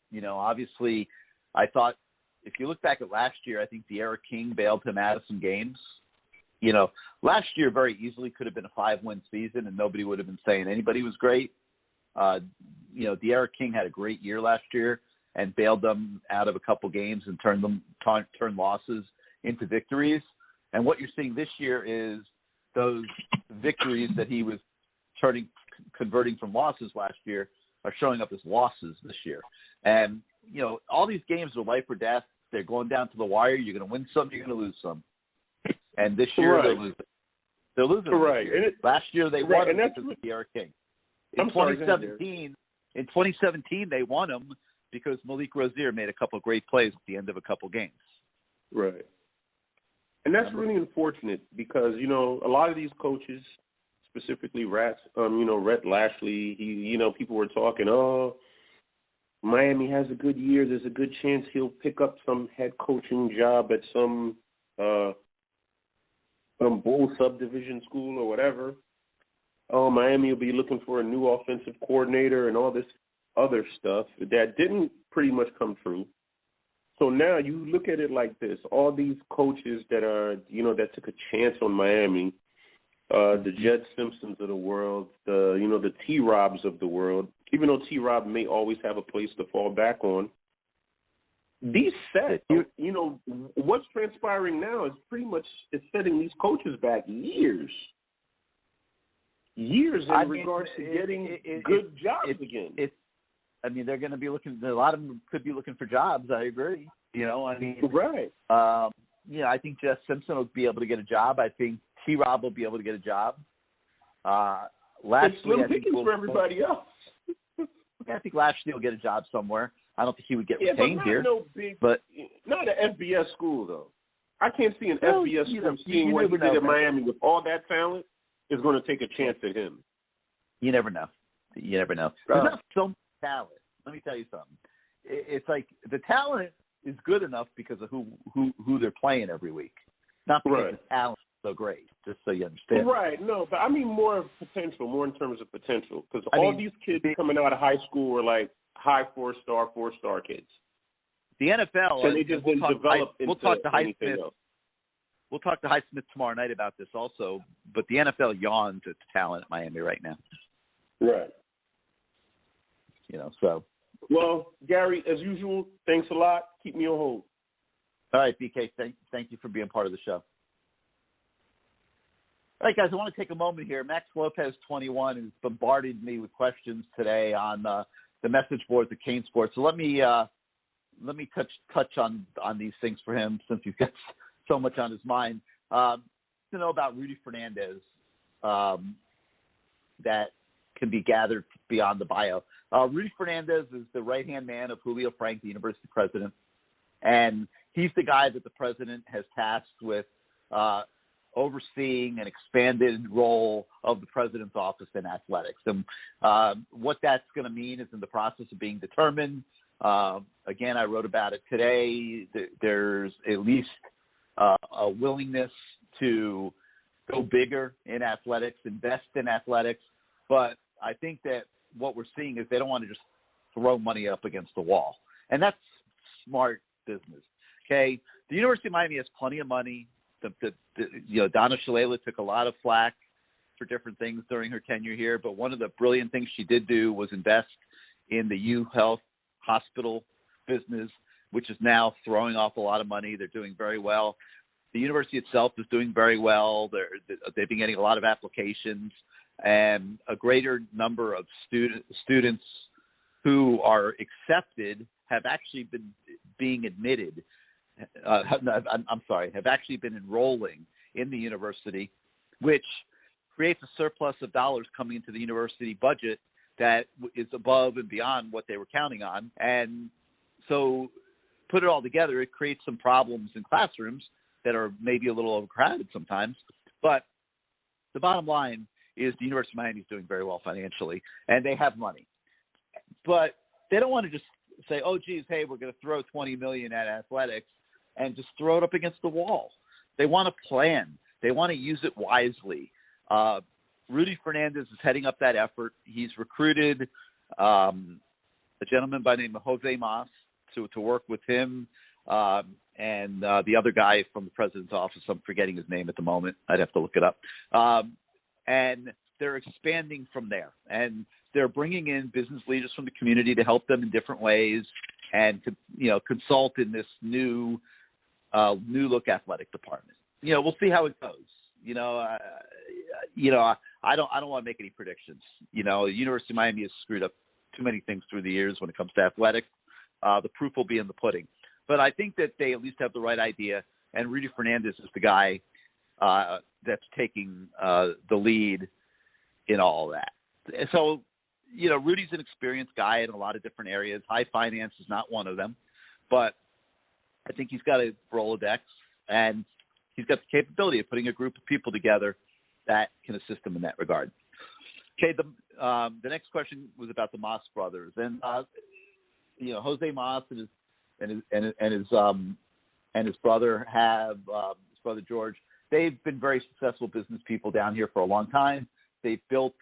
you know, obviously I thought if you look back at last year, I think De'Ara King bailed him out of some games. You know, last year very easily could have been a 5-win season, and nobody would have been saying anybody was great. You know, De'Ara King had a great year last year and bailed them out of a couple games and turned losses into victories. And what you're seeing this year is those victories that he was converting from losses last year are showing up as losses this year. And, you know, all these games are life or death. They're going down to the wire. You're going to win some, you're going to lose some. And this year they're losing. Right. Last year they won and because of De'Ara King. In 2017, they won them because Malik Rozier made a couple of great plays at the end of a couple games. Right. And that's really unfortunate because, you know, a lot of these coaches, specifically Rhett Lashley, people were talking, oh, Miami has a good year. There's a good chance he'll pick up some head coaching job at some Bull subdivision school or whatever. Oh, Miami will be looking for a new offensive coordinator and all this other stuff. That didn't pretty much come true. So now you look at it like this. All these coaches that are, you know, that took a chance on Miami, the Jed Simpsons of the world, the T-Robs of the world, even though T-Rob may always have a place to fall back on, these sets, you know, what's transpiring now is pretty much it's setting these coaches back years in regards to getting good jobs again. I mean, they're going to be looking. A lot of them could be looking for jobs. I agree. You know, I mean, right. You know, I think Jeff Simpson will be able to get a job. I think T-Rob will be able to get a job. Lashley, slim pickings for everybody else. I think Lashley will get a job somewhere. I don't think he would get retained here. But not an FBS school though. I can't see an FBS school seeing what he did at Miami with all that talent is going to take a chance at him. You never know. There's not so much talent. Let me tell you something. It's like the talent is good enough because of who they're playing every week, not because the talent is so great. Just so you understand. Right. No, but I mean more of potential, more in terms of potential, because all these kids coming out of high school were like high four-star kids. The NFL. So they just didn't develop into anything else. We'll talk to Highsmith tomorrow night about this also, but the NFL yawns at talent at Miami right now. Right. You know, so. Well, Gary, as usual, thanks a lot. Keep me on hold. All right, BK, thank you for being part of the show. All right, guys, I want to take a moment here. Max Lopez, 21, has bombarded me with questions today on the message boards at CaneSport. So let me touch on these things for him since he's got so much on his mind. To know about Rudy Fernandez that can be gathered beyond the bio. Rudy Fernandez is the right-hand man of Julio Frank, the university president, and he's the guy that the president has tasked with overseeing an expanded role of the president's office in athletics. And what that's going to mean is in the process of being determined. Again, I wrote about it today. There's at least a willingness to go bigger in athletics, invest in athletics. But I think that what we're seeing is they don't want to just throw money up against the wall. And that's smart business. Okay. The University of Miami has plenty of money. Donna Shalala took a lot of flack for different things during her tenure here, but one of the brilliant things she did do was invest in the U-Health hospital business, which is now throwing off a lot of money. They're doing very well. The university itself is doing very well. They've been getting a lot of applications, and a greater number of students who are accepted have actually been being admitted. Have actually been enrolling in the university, which creates a surplus of dollars coming into the university budget that is above and beyond what they were counting on. And so put it all together, it creates some problems in classrooms that are maybe a little overcrowded sometimes. But the bottom line is the University of Miami is doing very well financially, and they have money. But they don't want to just say, oh, geez, hey, we're going to throw $20 million at athletics and just throw it up against the wall. They want to plan. They want to use it wisely. Rudy Fernandez is heading up that effort. He's recruited a gentleman by the name of Jose Mas to work with him and the other guy from the president's office. I'm forgetting his name at the moment. I'd have to look it up. And they're expanding from there. And they're bringing in business leaders from the community to help them in different ways and to, consult in this new look athletic department. We'll see how it goes. I don't want to make any predictions. The University of Miami has screwed up too many things through the years when it comes to athletics. The proof will be in the pudding. But I think that they at least have the right idea, and Rudy Fernandez is the guy that's taking the lead in all of that. So, Rudy's an experienced guy in a lot of different areas. High finance is not one of them. But I think he's got a Rolodex, and he's got the capability of putting a group of people together that can assist him in that regard. Okay, the next question was about the Mas brothers, and Jose Mas and his brother his brother George. They've been very successful business people down here for a long time. They've built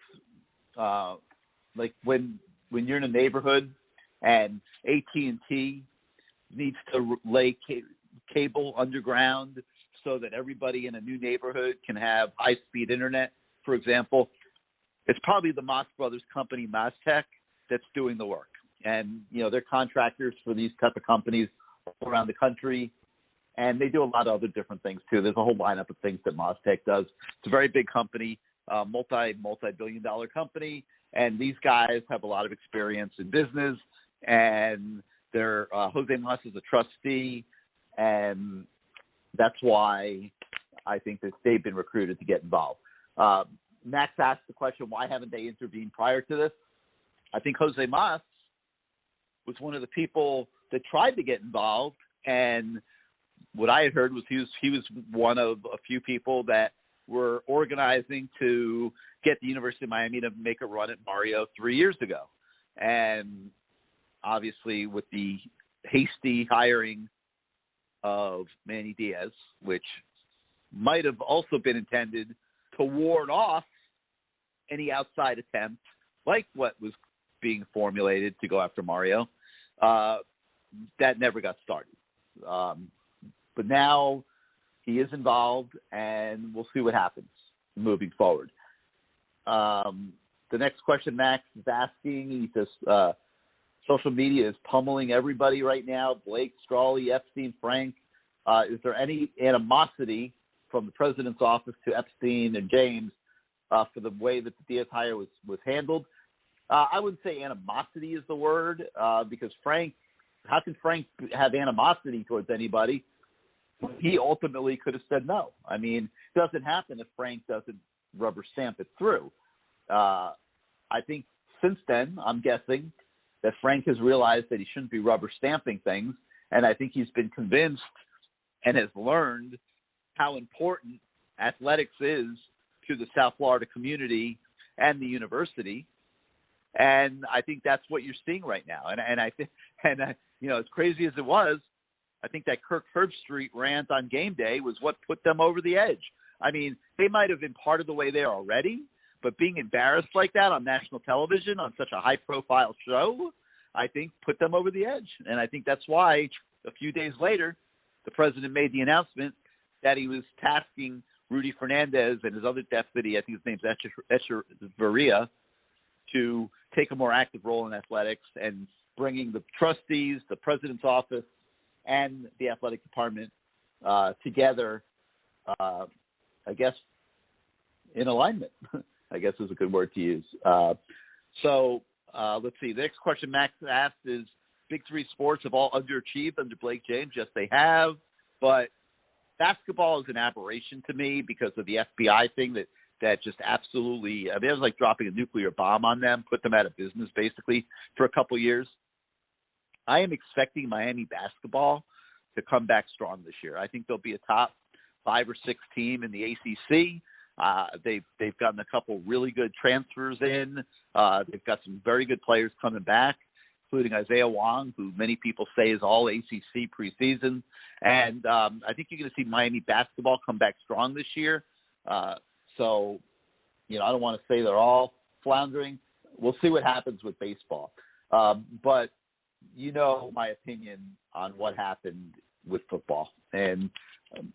like when you're in a neighborhood and AT&T needs to lay cable underground so that everybody in a new neighborhood can have high-speed internet, for example, it's probably the Mas Brothers company, Mastech, that's doing the work. And, they're contractors for these type of companies all around the country, and they do a lot of other different things, too. There's a whole lineup of things that Mastech does. It's a very big company, multi-billion-dollar company, and these guys have a lot of experience in business, and they're Jose Mas is a trustee, and that's why I think that they've been recruited to get involved. Max asked the question, why haven't they intervened prior to this? I think Jose Mas was one of the people that tried to get involved, and what I had heard was he was one of a few people that were organizing to get the University of Miami to make a run at Mario 3 years ago. And obviously with the hasty hiring of Manny Diaz, which might have also been intended to ward off any outside attempt like what was being formulated to go after Mario, that never got started. But now he is involved, and we'll see what happens moving forward. The next question Max is asking, he says, social media is pummeling everybody right now. Blake, Strawley, Epstein, Frank. Is there any animosity from the president's office to Epstein and James for the way that the Diaz hire was handled? I wouldn't say animosity is the word because how can Frank have animosity towards anybody? He ultimately could have said no. I mean, it doesn't happen if Frank doesn't rubber stamp it through. I think since then, I'm guessing that Frank has realized that he shouldn't be rubber stamping things, and I think he's been convinced and has learned how important athletics is to the South Florida community and the university. And I think that's what you're seeing right now. And I think, as crazy as it was, I think that Kirk Herbstreit rant on game day was what put them over the edge. I mean, they might have been part of the way there already, but being embarrassed like that on national television on such a high-profile show, I think put them over the edge. And I think that's why a few days later, the president made the announcement that he was tasking Rudy Fernandez and his other deputy, I think his name's Echeverria, to take a more active role in athletics and bringing the trustees, the president's office, and the athletic department together, I guess, in alignment, I guess is a good word to use. So let's see. The next question Max asked is, Big Three sports have all underachieved under Blake James. Yes, they have. But basketball is an aberration to me because of the FBI thing that just absolutely – I mean, it was like dropping a nuclear bomb on them, put them out of business basically for a couple years. I am expecting Miami basketball to come back strong this year. I think they'll be a top 5 or 6 team in the ACC. They've gotten a couple really good transfers in. They've got some very good players coming back, including Isaiah Wong, who many people say is all ACC preseason. And I think you're going to see Miami basketball come back strong this year. So, I don't want to say they're all floundering. We'll see what happens with baseball. But my opinion on what happened with football. And,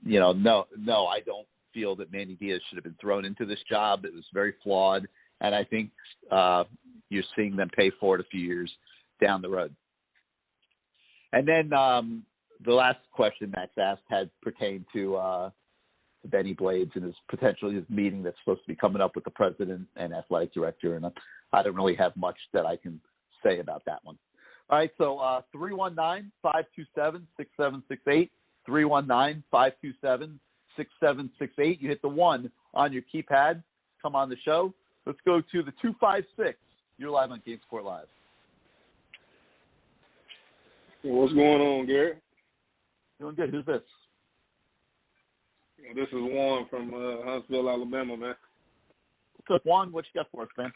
no, I don't feel that Manny Diaz should have been thrown into this job. It was very flawed. And I think you're seeing them pay for it a few years down the road. And then the last question Max asked had pertained to Benny Blades and his meeting that's supposed to be coming up with the president and athletic director. And I don't really have much that I can say about that one. All right, so 319-527-6768, 319-527-6768. You hit the 1 on your keypad. Come on the show. Let's go to the 256. You're live on CaneSport Live. What's going on, Gary? Doing good. Who's this? This is Juan from Huntsville, Alabama, man. What's up, Juan? What you got for us, man?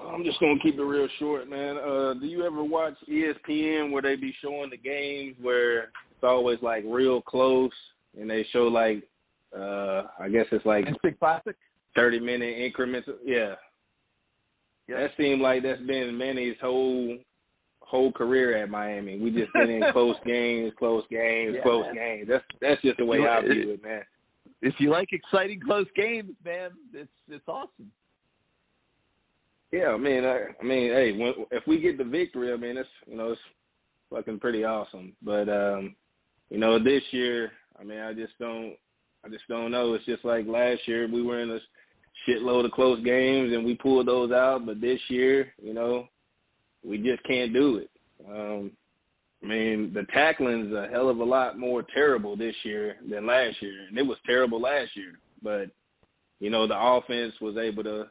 I'm just going to keep it real short, man. Do you ever watch ESPN where they be showing the games where it's always, like, real close and they show, like, I guess it's like Big Classic? 30-minute increments? Yeah. Yep. That seemed like that's been Manny's whole career at Miami. We just been in close games. games. That's just the way I view it, man. If you like exciting close games, man, it's awesome. Yeah, I mean, hey, if we get the victory, I mean, it's fucking pretty awesome. But this year, I mean, I just don't know. It's just like last year, we were in a shitload of close games and we pulled those out. But this year, we just can't do it. I mean, the tackling's a hell of a lot more terrible this year than last year, and it was terrible last year. But the offense was able to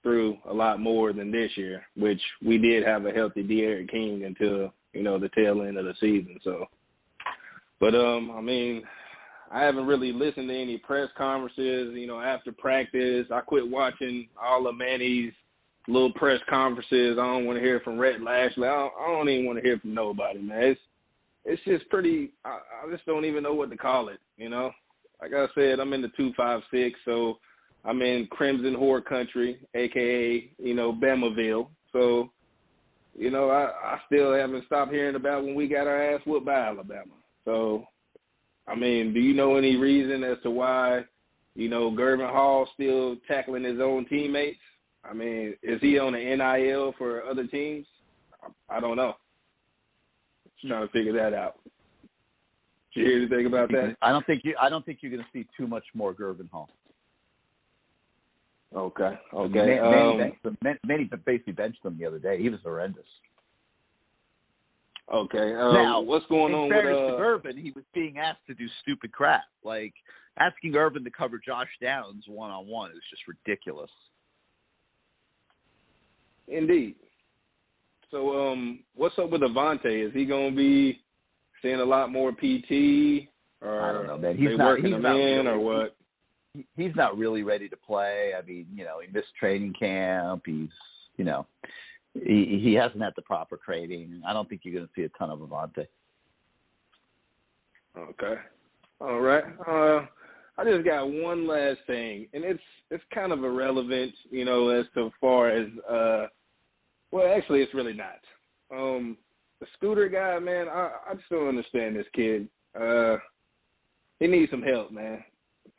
through a lot more than this year, which we did have a healthy De'Aaron King until, the tail end of the season. So, but, I mean, I haven't really listened to any press conferences, after practice. I quit watching all of Manny's little press conferences. I don't want to hear from Rhett Lashley. I don't even want to hear from nobody, man. It's just pretty, I just don't even know what to call it, Like I said, I'm in the 256, so I'm in Crimson Horde country, a.k.a., Bamaville. So, I still haven't stopped hearing about when we got our ass whooped by Alabama. So, I mean, do you know any reason as to why, Gervin Hall still tackling his own teammates? I mean, is he on the NIL for other teams? I don't know. Just trying to figure that out. Did you hear anything about that? I don't think you're going to see too much more Gervin Hall. Okay. Manny basically benched him the other day. He was horrendous. Okay. Now, what's going on with Gervin? He was being asked to do stupid crap. Like, asking Gervin to cover Josh Downs one-on-one is just ridiculous. Indeed. So, what's up with Avante? Is he going to be seeing a lot more PT? Or I don't know, man. He's not in, or what? He's not really ready to play. I mean, he missed training camp. He's, he hasn't had the proper training. I don't think you're going to see a ton of Avante. Okay. All right. I just got one last thing, and it's kind of irrelevant, as to far as well, actually, it's really not. The scooter guy, man, I just don't understand this kid. He needs some help, man.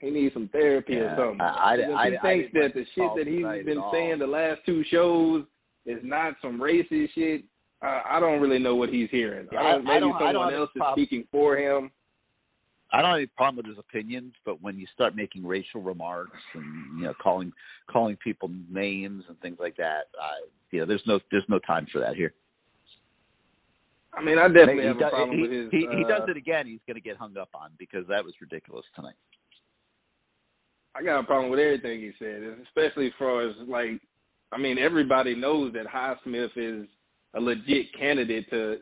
He needs some therapy or something. He thinks that the shit that he's been saying the last 2 shows is not some racist shit. I don't really know what he's hearing. Maybe someone else is speaking for him. I don't have any problem with his opinions, but when you start making racial remarks and calling people names and things like that, there's no time for that here. I mean, I definitely have a problem with his. He does it again. He's going to get hung up on because that was ridiculous tonight. I got a problem with everything he said, especially as far as everybody knows that Highsmith is a legit candidate to,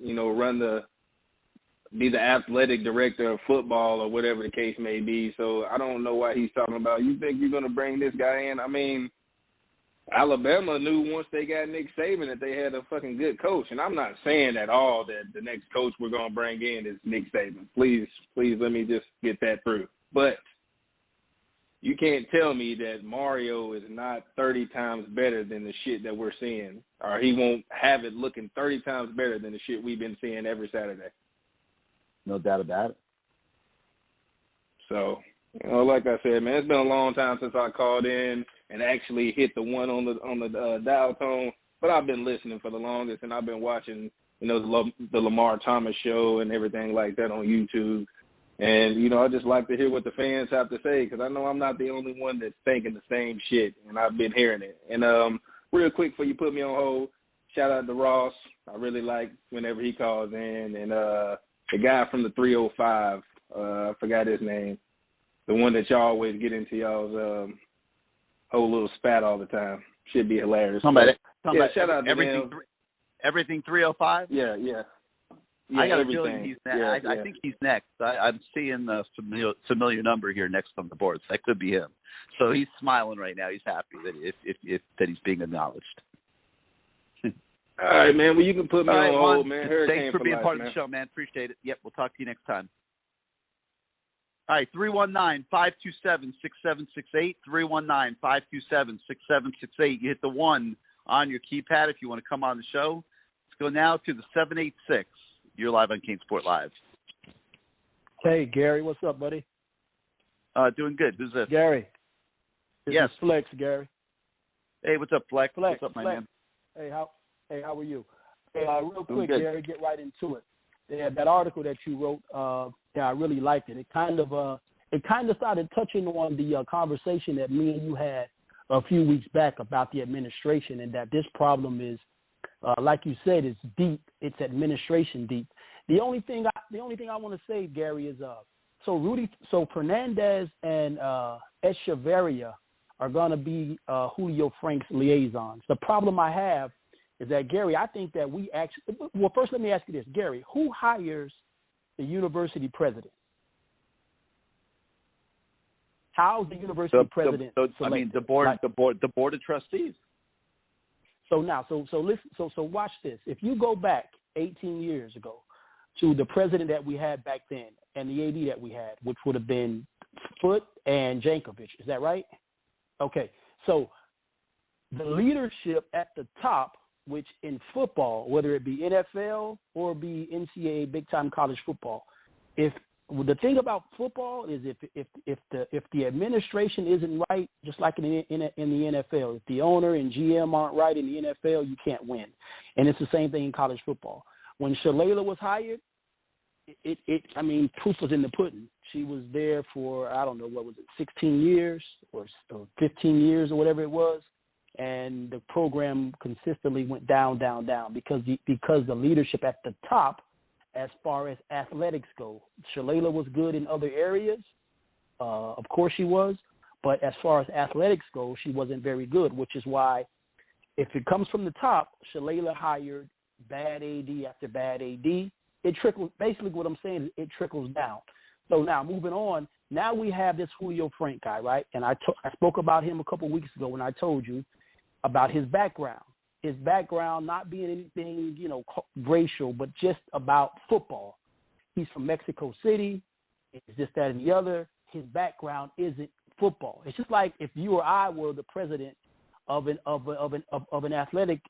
be the athletic director of football or whatever the case may be. So I don't know why he's talking about, you think you're going to bring this guy in? I mean, Alabama knew once they got Nick Saban that they had a fucking good coach. And I'm not saying at all that the next coach we're going to bring in is Nick Saban. Please let me just get that through. But you can't tell me that Mario is not 30 times better than the shit that we're seeing, or he won't have it looking 30 times better than the shit we've been seeing every Saturday. No doubt about it. So, like I said, man, it's been a long time since I called in and actually hit the one on the dial tone, but I've been listening for the longest, and I've been watching, the Lamar Thomas show and everything like that on YouTube. And, I just like to hear what the fans have to say because I know I'm not the only one that's thinking the same shit, and I've been hearing it. And real quick before you put me on hold, shout out to Ross. I really like whenever he calls in. And the guy from the 305, I forgot his name, the one that y'all always get into y'all's whole little spat all the time. Should be hilarious. Shout out to him. Everything 305? Yeah. I got a feeling he's next. I think he's next. I'm seeing a familiar number here next on the board, so that could be him. So he's smiling right now. He's happy that he's being acknowledged. All right, man. Well, you can put me on hold, man. Thanks for being part of the show, man. Appreciate it. Yep, we'll talk to you next time. All right, 319-527-6768, 319-527-6768. You hit the 1 on your keypad if you want to come on the show. Let's go now to the 786. You're live on CaneSport Live. Hey, Gary. What's up, buddy? Doing good. Who's this? Gary. This is Flex, Gary. Hey, what's up, Flex? What's up, my man? Hey, how are you? Hey, real quick, Gary, get right into it. Yeah, that article that you wrote, I really liked it. It kind of started touching on the conversation that me and you had a few weeks back about the administration, and that this problem is, like you said, it's deep. It's administration deep. The only thing I want to say, Gary, is so Fernandez and Echeverria are going to be Julio Frank's liaisons. The problem I have is that, Gary, I think that we actually – well, first let me ask you this. Gary, who hires the university president? How's the university president selected? The board of trustees. So now, so watch this. If you go back 18 years ago to the president that we had back then and the AD that we had, which would have been Foote and Jankovic, is that right? Okay. So the leadership at the top, which in football, whether it be NFL or be NCAA big-time college football, the thing about football is if the administration isn't right, just like in the NFL, if the owner and GM aren't right in the NFL, you can't win. And it's the same thing in college football. When Shalala was hired, proof was in the pudding. She was there for, 16 years or 15 years or whatever it was. And the program consistently went down because the leadership at the top, as far as athletics go, Shalala was good in other areas. Of course she was. But as far as athletics go, she wasn't very good, which is why if it comes from the top, Shalala hired bad AD after bad AD. It trickles. Basically what I'm saying is it trickles down. So now moving on, now we have this Julio Frank guy, right? And I spoke about him a couple of weeks ago when I told you about his background. His background not being anything, racial, but just about football. He's from Mexico City. It's this, that, and the other. His background isn't football. It's just like if you or I were the president of an athletic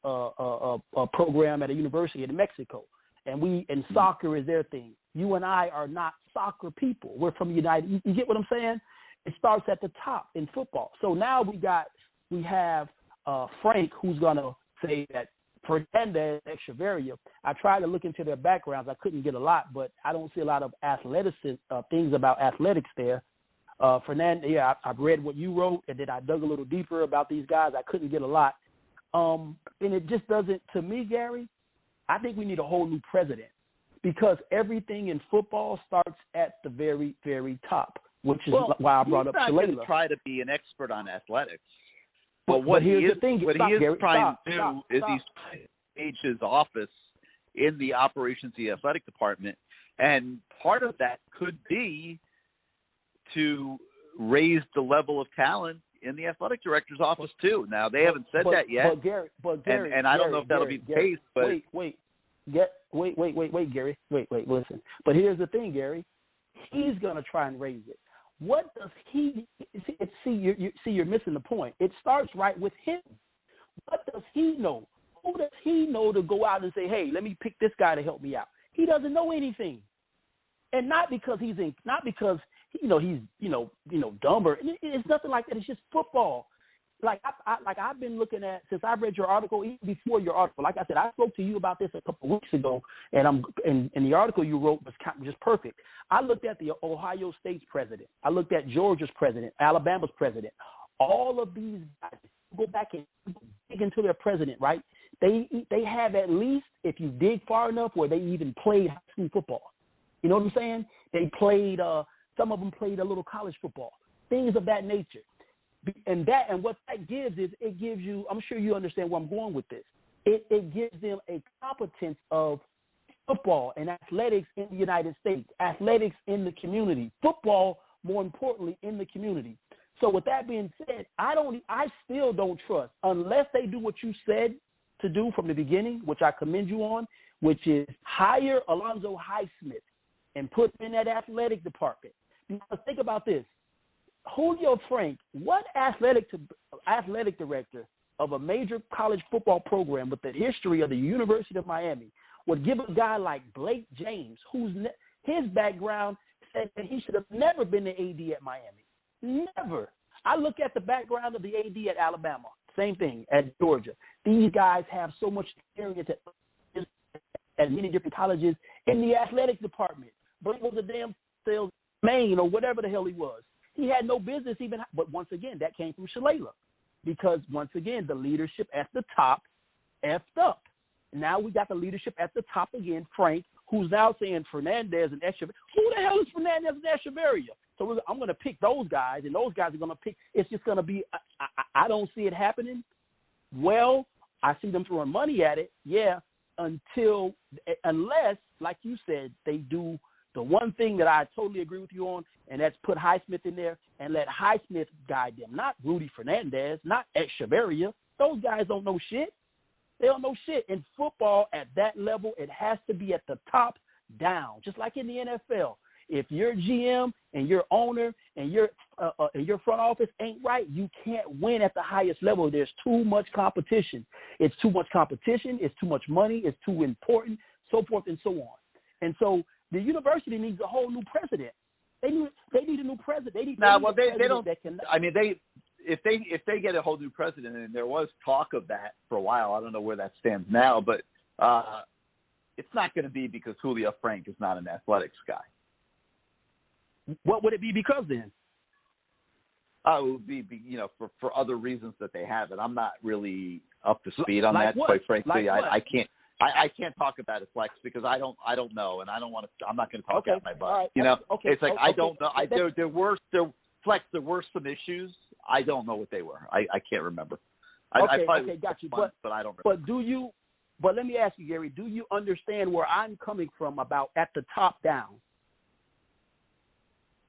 program at a university in Mexico, and soccer is their thing. You and I are not soccer people. We're from the United. You get what I'm saying? It starts at the top in football. So now we have Frank, who's going to say that Fernandez, Echeverria. I tried to look into their backgrounds. I couldn't get a lot, but I don't see a lot of things about athletics there. Fernandez, yeah, I've read what you wrote, and then I dug a little deeper about these guys. I couldn't get a lot. And it just doesn't, to me, Gary, I think we need a whole new president because everything in football starts at the very, very top, which is why I brought up Shalala. He's not going to try to be an expert on athletics. But what he is trying to do is he's engaged his office in the operations of the athletic department, and part of that could be to raise the level of talent in the athletic director's office too. Now they haven't said that yet, but Gary, and I don't know if that'll be the case. But wait, Gary, listen. But here's the thing, Gary. He's going to try and raise it. What does he see? You're missing the point. It starts right with him. What does he know? Who does he know to go out and say, "Hey, let me pick this guy to help me out"? He doesn't know anything, and not because he's dumb or it's nothing like that. It's just football. I've been looking at since I read your article, even before your article. Like I said, I spoke to you about this a couple of weeks ago, and the article you wrote was just perfect. I looked at the Ohio State's president. I looked at Georgia's president, Alabama's president. All of these guys, go back and dig into their president, right? They have at least, if you dig far enough, where they even played high school football. You know what I'm saying? They played. Some of them played a little college football. Things of that nature. And what that gives is it gives you, I'm sure you understand where I'm going with this. It gives them a competence of football and athletics in the United States, athletics in the community, football, more importantly, in the community. So with that being said, I still don't trust, unless they do what you said to do from the beginning, which I commend you on, which is hire Alonzo Highsmith and put him in that athletic department. Because think about this. Julio Frank, what athletic director of a major college football program with the history of the University of Miami would give a guy like Blake James, his background said that he should have never been the AD at Miami? Never. I look at the background of the AD at Alabama. Same thing at Georgia. These guys have so much experience at many different colleges in the athletic department. Blake was a damn sales Maine or whatever the hell he was. He had no business even, but once again, that came from Shalala. Because once again, the leadership at the top effed up. Now we got the leadership at the top again, Frank, who's now saying Fernandez and Echeverria. Who the hell is Fernandez and Echeverria? So I'm going to pick those guys, and those guys are going to pick. It's just going to be, I don't see it happening. Well, I see them throwing money at it, yeah, unless, like you said, they do the one thing that I totally agree with you on, and that's put Highsmith in there and let Highsmith guide them, not Rudy Fernandez, not Echeverria. Those guys don't know shit. They don't know shit. In football, at that level, it has to be at the top down, just like in the NFL. If your GM and your owner and your front office ain't right, you can't win at the highest level. There's too much competition. It's too much competition. It's too much money. It's too important, so forth and so on. And so the university needs a whole new president. They need a new president. They don't. I mean, if they get a whole new president, and there was talk of that for a while. I don't know where that stands now, but it's not going to be because Julio Frank is not an athletics guy. What would it be because then? It would be for other reasons that they have it. I'm not really up to speed on that, what? quite frankly. Like I can't. I can't talk about it, Flex, because I don't know, and I don't want to. I'm not going to talk out my butt. Right. Okay. It's like I don't know. There were some issues. I don't know what they were. I can't remember. Okay, got you. But I don't remember. But let me ask you, Gary. Do you understand where I'm coming from about at the top down?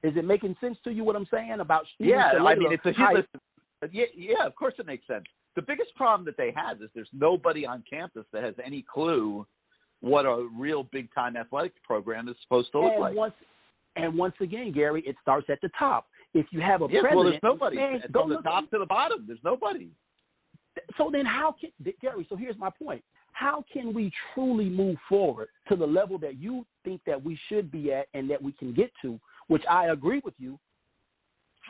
Is it making sense to you what I'm saying about? Yeah, I mean it's a huge. Yeah, of course it makes sense. The biggest problem that they have is there's nobody on campus that has any clue what a real big-time athletic program is supposed to look like. Once again, Gary, it starts at the top. If you have a president, well, there's nobody. From the top to the bottom, there's nobody. So then how can – Gary, so here's my point. How can we truly move forward to the level that you think that we should be at and that we can get to, which I agree with you?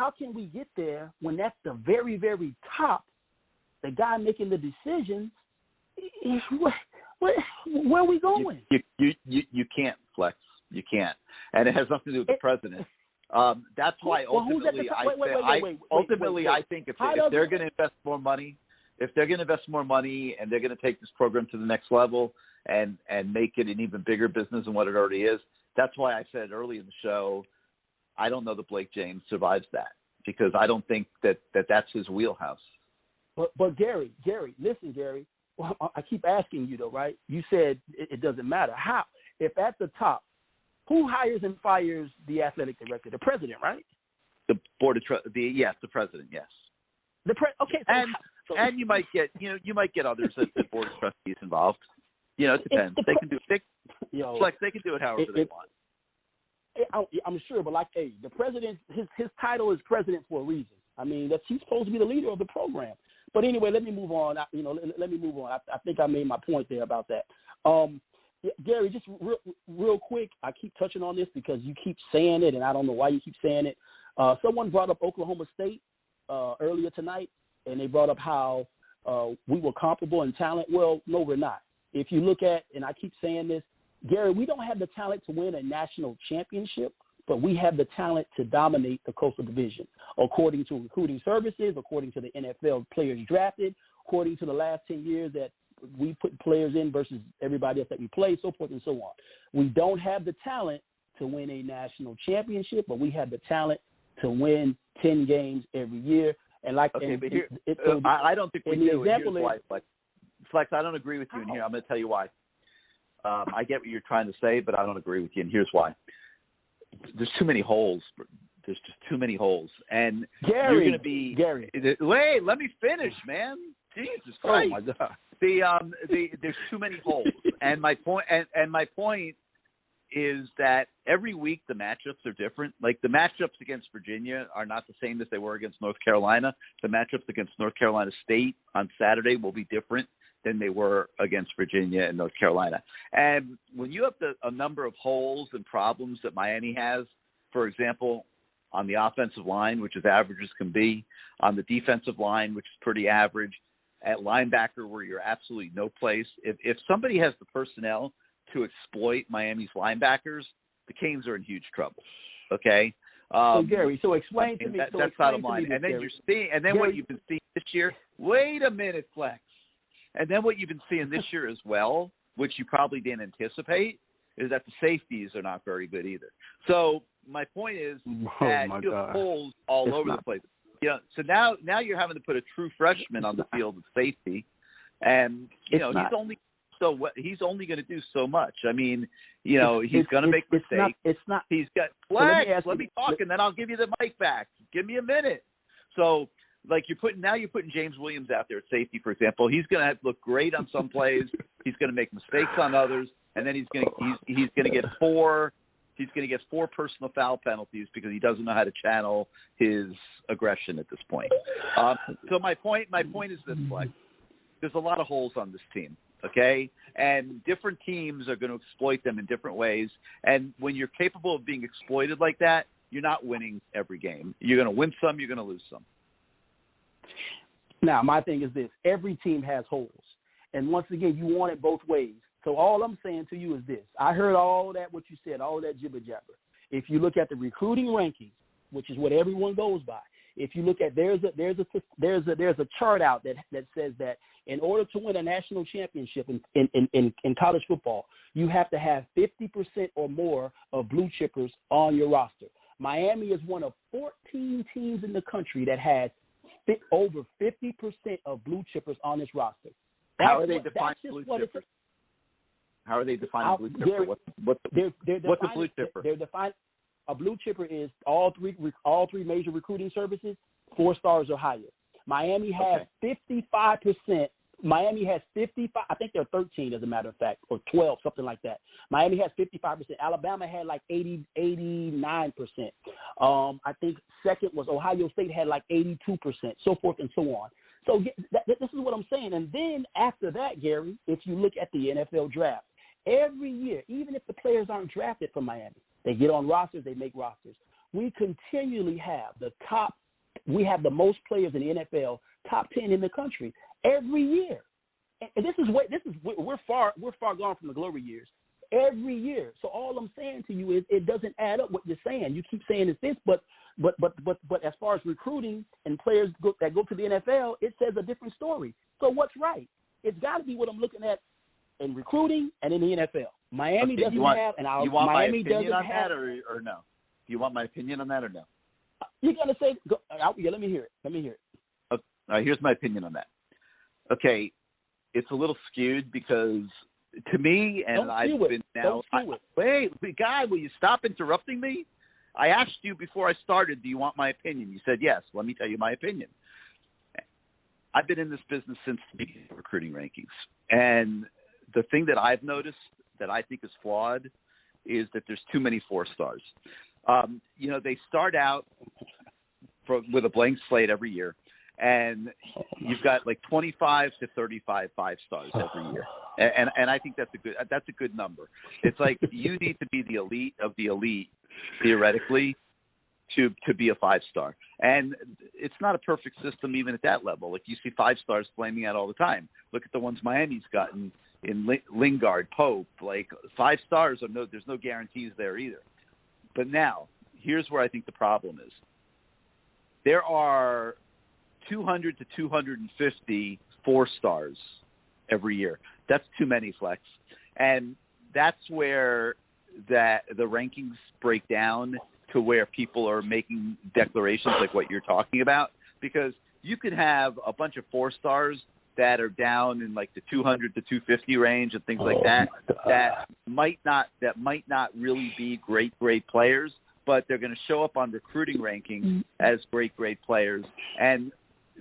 how can we get there when that's the very, very top, the guy making the decisions? Where are we going? You can't, Flex. You can't. And it has nothing to do with the president. That's why ultimately I think if they're going to invest more money, and they're going to take this program to the next level and make it an even bigger business than what it already is, that's why I said early in the show, I don't know that Blake James survives that, because I don't think that that's his wheelhouse. But Gary, listen, Gary. Well, I keep asking you though, right? You said it doesn't matter. How? If at the top, who hires and fires the athletic director? The president, right? The board of the president, yes. Okay. And you might get others at the board of trustees involved. It depends. They can do it however they want. I'm sure, but the president, his title is president for a reason. I mean, he's supposed to be the leader of the program. But anyway, let me move on. Let me move on. I think I made my point there about that. Gary, just real quick, I keep touching on this because you keep saying it, and I don't know why you keep saying it. Someone brought up Oklahoma State earlier tonight, and they brought up how we were comparable in talent. Well, no, we're not. If you look at, and I keep saying this, Gary, we don't have the talent to win a national championship, but we have the talent to dominate the Coastal Division, according to recruiting services, according to the NFL players drafted, according to the last 10 years that we put players in versus everybody else that we play, so forth and so on. We don't have the talent to win a national championship, but we have the talent to win 10 games every year. And I don't think we do. Here's why, Flex, I don't agree with you in here. I'm going to tell you why. I get what you're trying to say, but I don't agree with you, and here's why. There's too many holes. There's just too many holes. And Gary, you're going to be – Gary. Wait, let me finish, man. Jesus Christ. Oh, my God. There's too many holes. And my point is that every week the matchups are different. Like the matchups against Virginia are not the same as they were against North Carolina. The matchups against North Carolina State on Saturday will be different than they were against Virginia and North Carolina. And when you have a number of holes and problems that Miami has, for example, on the offensive line, which is average as can be, on the defensive line, which is pretty average, at linebacker where you're absolutely no place, if somebody has the personnel to exploit Miami's linebackers, the Canes are in huge trouble. Okay? So Gary, so explain to me. That's bottom line. And then Gary, what you've been seeing this year. Wait a minute, Flex. And then what you've been seeing this year as well, which you probably didn't anticipate, is that the safeties are not very good either. So my point is that you have holes all over the place. So now you're having to put a true freshman on the field of safety, and he's only going to do so much. I mean, he's going to make mistakes. He's got Flex. Let me talk, and then I'll give you the mic back. Give me a minute. So. Like you're putting James Williams out there at safety, for example. He's going to look great on some plays. He's going to make mistakes on others, and then he's going to get four personal foul penalties because he doesn't know how to channel his aggression at this point. So my point is this: like, there's a lot of holes on this team, okay? And different teams are going to exploit them in different ways. And when you're capable of being exploited like that, you're not winning every game. You're going to win some. You're going to lose some. Now, my thing is this. Every team has holes. And once again, you want it both ways. So all I'm saying to you is this. I heard all that, what you said, all that jibber-jabber. If you look at the recruiting rankings, which is what everyone goes by, if you look at there's a chart out that says that in order to win a national championship in college football, you have to have 50% or more of blue chippers on your roster. Miami is one of 14 teams in the country that has over 50% of blue chippers on this roster. How are they defining blue chippers? How are they defining blue chipper? What's a blue chipper? They're defining a blue chipper is all three major recruiting services, 4 stars or higher. Miami has 55%. Miami has 55. I think they're 13 as a matter of fact, or 12, something like that. Miami has 55%. Alabama had like 89%. I think second was Ohio State had like 82%, so forth and so on. So this is what I'm saying. And then after that, Gary, if you look at the NFL draft, every year, even if the players aren't drafted from Miami, they get on rosters, they make rosters. we continually have we have the most players in the NFL, top 10 in the country every year. And we're far gone from the glory years. Every year. So all I'm saying to you is it doesn't add up what you're saying. You keep saying it's this, but as far as recruiting and players that go to the NFL, it says a different story. So what's right? It's got to be what I'm looking at in recruiting and in the NFL. Miami doesn't have, and you want Miami my opinion doesn't on have. that or no? Do you want my opinion on that or no? You're gonna say, let me hear it. Okay, all right, here's my opinion on that. Okay, it's a little skewed because to me, and I've been now. Wait, God, will you stop interrupting me? I asked you before I started, do you want my opinion? You said yes. Let me tell you my opinion. I've been in this business since the beginning of recruiting rankings. And the thing that I've noticed that I think is flawed is that there's too many 4-stars. They start out with a blank slate every year. And you've got like 25 to 35 5-stars every year, and I think that's a good number. It's like you need to be the elite of the elite, theoretically, to be a 5-star. And it's not a perfect system even at that level. Like you see 5-stars flaming out all the time. Look at the ones Miami's gotten in Lingard, Pope. Like 5 stars there's no guarantees there either. But now here's where I think the problem is. There are 200 to 250 4-stars every year. That's too many, Flex. And that's where the rankings break down to where people are making declarations like what you're talking about. Because you could have a bunch of 4-stars that are down in like the 200 to 250 range and things like that might not really be great players, but they're going to show up on recruiting rankings as great players. And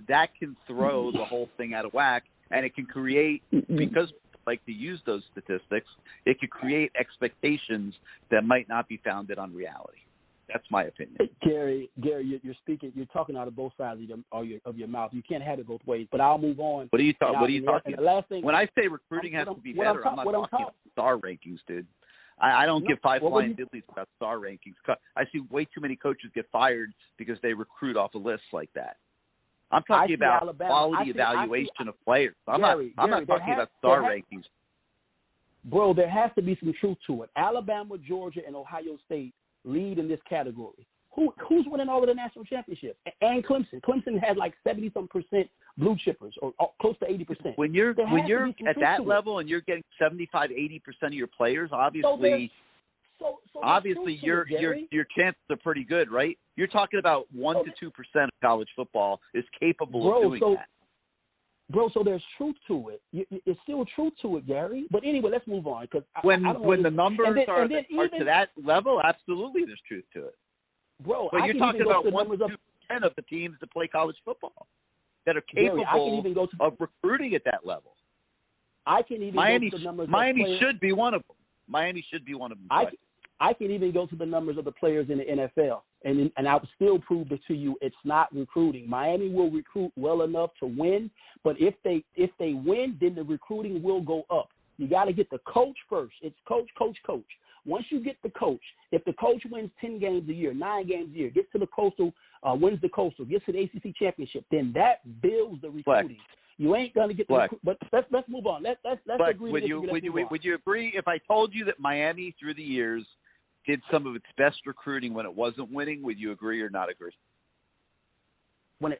that can throw the whole thing out of whack, and it can create, because I like to use those statistics, it could create expectations that might not be founded on reality. That's my opinion. Gary, you're talking out of both sides of your mouth. You can't have it both ways. But I'll move on. What are you talking about? The last thing, when I say recruiting has to be better, I'm not talking about star rankings, dude. I don't give five flying diddlies about star rankings. I see way too many coaches get fired because they recruit off a list like that. I'm talking about quality evaluation of players. I'm not talking about star rankings. Bro, there has to be some truth to it. Alabama, Georgia, and Ohio State lead in this category. Who's winning all of the national championships? And Clemson. Clemson has like 70-some% blue chippers, or close to 80%. When you're at that level and you're getting 75-80% of your players, obviously, your chances are pretty good, right? You're talking about 1 to 2% of college football is capable of doing that. Bro, so there's truth to it. It's still truth to it, Gary. But anyway, let's move on. Because when the numbers are to that level, absolutely there's truth to it. Bro, but you're talking about 1 to 2% of the teams that play college football that are capable of recruiting at that level. I can even go to the numbers. Miami should be one of them. Miami should be one of them. I can even go to the numbers of the players in the NFL, and I will still prove it to you. It's not recruiting. Miami will recruit well enough to win, but if they win, then the recruiting will go up. You got to get the coach first. It's coach. Once you get the coach, if the coach wins 10 games a year, 9 games a year, gets to the Coastal, wins the Coastal, gets to the ACC championship, then that builds the recruiting. You ain't gonna get the but let's move on. Let's agree. Would you agree if I told you that Miami through the years did some of its best recruiting when it wasn't winning? Would you agree or not agree?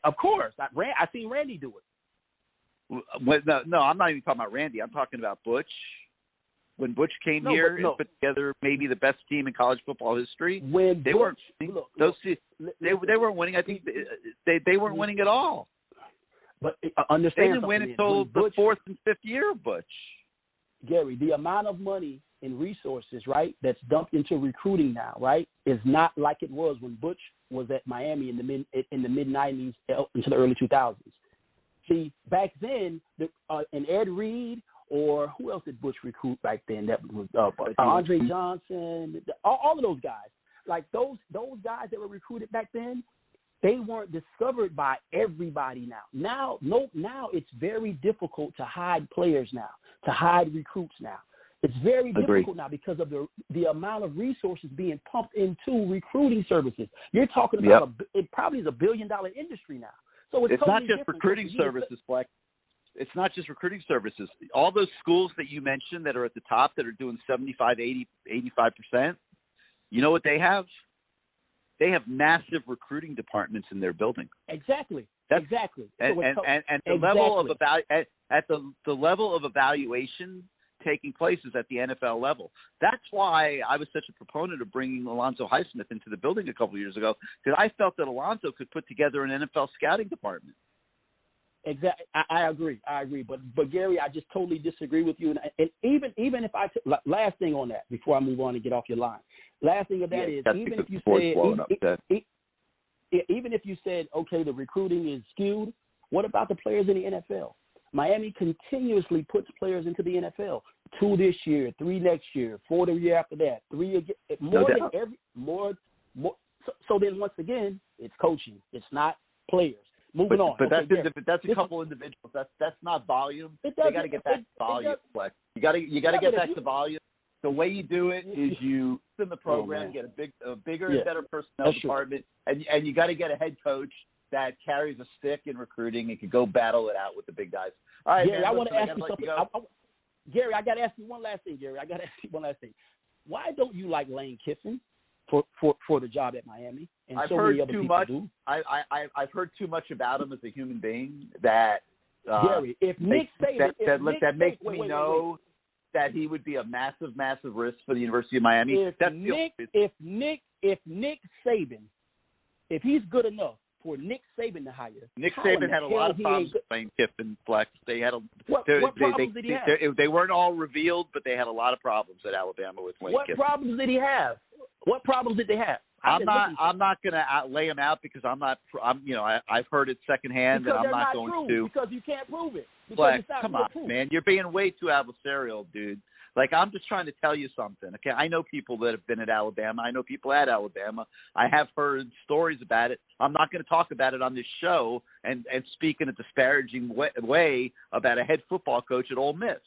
Of course, I seen Randy do it. No, I'm not even talking about Randy. I'm talking about Butch. When Butch came here and put together maybe the best team in college football history, they weren't winning. I think they weren't winning at all. But understand, they didn't win until the 4th and 5th year of Butch. Gary, the amount of money and resources, right, that's dumped into recruiting now, right, is not like it was when Butch was at Miami in the mid 90s into the early 2000s. See, back then, and Ed Reed, or who else did Butch recruit back then? That was Andre Johnson, all of those guys. Like those guys that were recruited back then, they weren't discovered by everybody now. Now it's very difficult to hide players now, to hide recruits now. It's very difficult now because of the amount of resources being pumped into recruiting services. You're talking about it probably is $1 billion industry now. So it's totally not just recruiting services, Fleck. It's not just recruiting services. All those schools that you mentioned that are at the top that are doing 75, 80, 85%, you know what they have? They have massive recruiting departments in their building. Exactly. And the level of the level of evaluation taking place is at the NFL level. That's why I was such a proponent of bringing Alonzo Highsmith into the building a couple of years ago, because I felt that Alonzo could put together an NFL scouting department. Exactly, I agree. But Gary, I just totally disagree with you. And even if last thing on that before I move on and get off your line, last thing of that is even if you said okay, the recruiting is skewed. What about the players in the NFL? Miami continuously puts players into the NFL. 2 this year, 3 next year, 4 the year after that, 3 again. So then once again, it's coaching. It's not players. Moving on. But that's a couple individuals. That's not volume. They got to get back to volume. You got to get back to volume. The way you do it is you in the program, get a bigger and better personnel department, and you got to get a head coach that carries a stick in recruiting and can go battle it out with the big guys. All right, Gary, man, I want to ask you something. Gary, I got to ask you one last thing. Why don't you like Lane Kiffin for the job at Miami? And I've so heard many other too people much. do? I've heard too much about him as a human being that Gary, if Nick Saban that makes me know that he would be a massive, massive risk for the University of Miami. If Nick Saban, if he's good enough for Nick Saban to hire, Nick Saban had a lot of problems with Lane Kiffin, Flex. They had what problems did he have? They weren't all revealed, but they had a lot of problems at Alabama with Lane Kiffin. What problems did he have? What problems did they have? I'm not going to lay him out because I've heard it secondhand, because and I'm not true, going to. Because you can't prove it. Flex, come on, man. You're being way too adversarial, dude. Like, I'm just trying to tell you something, okay? I know people that have been at Alabama. I know people at Alabama. I have heard stories about it. I'm not going to talk about it on this show and speak in a disparaging way about a head football coach at Ole Miss.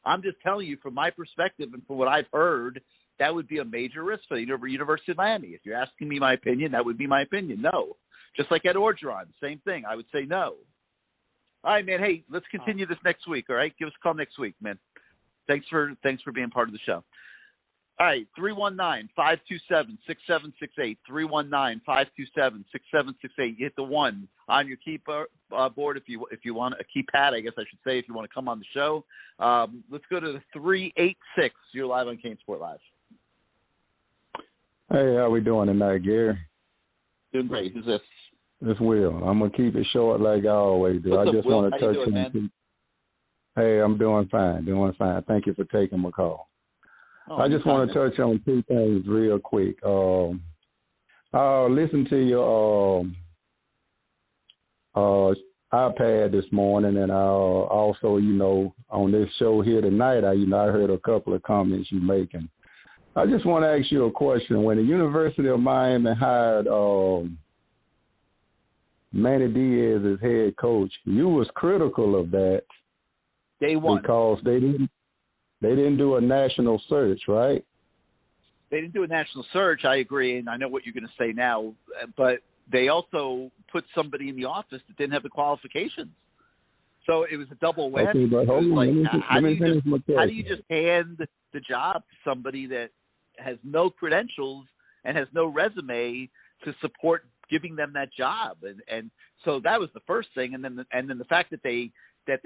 I'm just telling you from my perspective and from what I've heard, that would be a major risk for the University of Miami. If you're asking me my opinion, that would be my opinion. No. Just like Ed Orgeron, same thing. I would say no. All right, man. Hey, let's continue this next week, all right? Give us a call next week, man. Thanks for being part of the show. All right, 319-527-6768. 319-527-6768. You hit the 1 on your keyboard if you want a keypad, I guess I should say, if you want to come on the show. Let's go to the 386. You're live on CaneSport Live. Hey, how we doing tonight, Gary? Doing great. Who's this? It's Will. I'm gonna keep it short like I always do. What's I just want to touch on. Man? Hey, I'm doing fine. Thank you for taking my call. I just want to touch on 2 things real quick. Listen to your iPad this morning, and also, on this show here tonight, I heard a couple of comments you making. I just want to ask you a question. When the University of Miami hired Manny Diaz as head coach, you was critical of that. Day one. Because they didn't do a national search, right? They didn't do a national search. I agree, and I know what you're going to say now. But they also put somebody in the office that didn't have the qualifications. So it was a double whammy. Okay, but hold on. How do you just hand the job to somebody that has no credentials and has no resume to support giving them that job? And so that was the first thing. And then the fact that they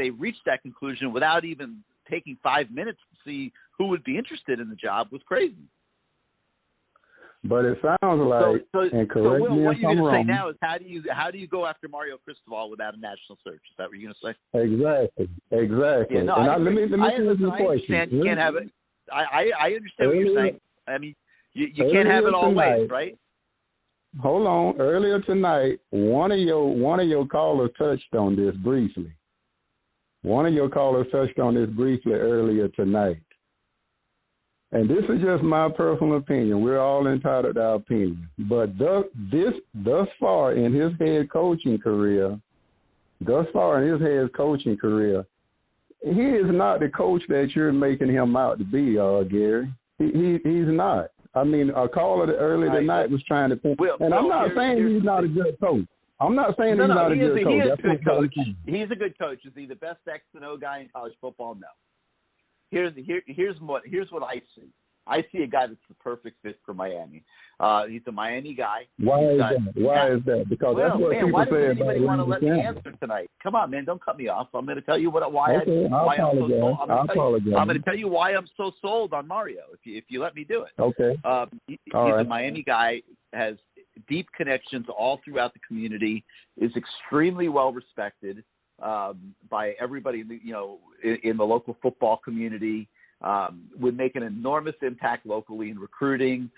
reached that conclusion without even taking 5 minutes to see who would be interested in the job was crazy. But it sounds like, and correct me what if you're I'm going to say wrong. now is how do you go after Mario Cristobal without a national search? Is that what you're going to say? Exactly. Yeah, no, and let me ask you a question. I understand you can't have it. I understand what you're saying. I mean, you can't have it all ways, right? Hold on. Earlier tonight, one of your callers touched on this briefly. Earlier tonight. And this is just my personal opinion. We're all entitled to our opinion. But thus far in his head coaching career, he is not the coach that you're making him out to be, Gary. He's not. I mean, a caller earlier tonight was trying to think, and I'm not saying he's not a good coach. I'm not saying he's not a good coach. He is a good coach. He's a good coach. Is he the best X and O guy in college football? No. Here's what I see. I see a guy that's the perfect fit for Miami. He's a Miami guy. Why is that? Because that's what people why say does anybody want to let me answer tonight? Come on, man, don't cut me off. I'm going to tell you why I'm so sold. I'm going to tell you why I'm so sold on Mario. If you let me do it. Okay. He's a Miami guy. Has deep connections all throughout the community. Is extremely well respected by everybody. In the local football community. Would make an enormous impact locally in recruiting,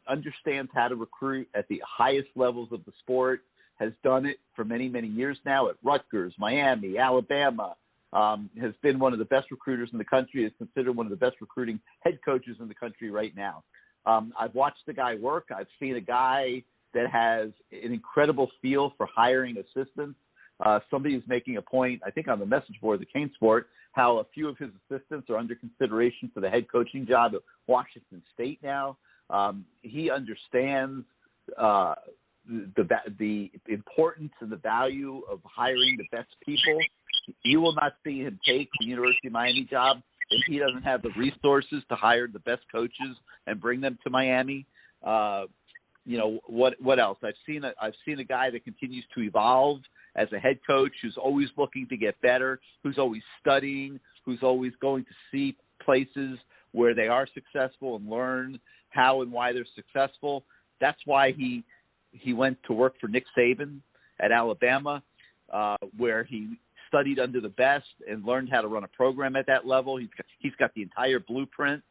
understands how to recruit at the highest levels of the sport, has done it for many, many years now at Rutgers, Miami, Alabama, has been one of the best recruiters in the country, is considered one of the best recruiting head coaches in the country right now. I've watched the guy work. I've seen a guy that has an incredible feel for hiring assistants. Somebody is making a point, I think on the message board, the CaneSport, how a few of his assistants are under consideration for the head coaching job at Washington State now. He understands the importance and the value of hiring the best people. You will not see him take the University of Miami job if he doesn't have the resources to hire the best coaches and bring them to Miami. What else? I've seen a guy that continues to evolve as a head coach, who's always looking to get better, who's always studying, who's always going to see places where they are successful and learn how and why they're successful. That's why he went to work for Nick Saban at Alabama, where he studied under the best and learned how to run a program at that level. He's got the entire blueprint.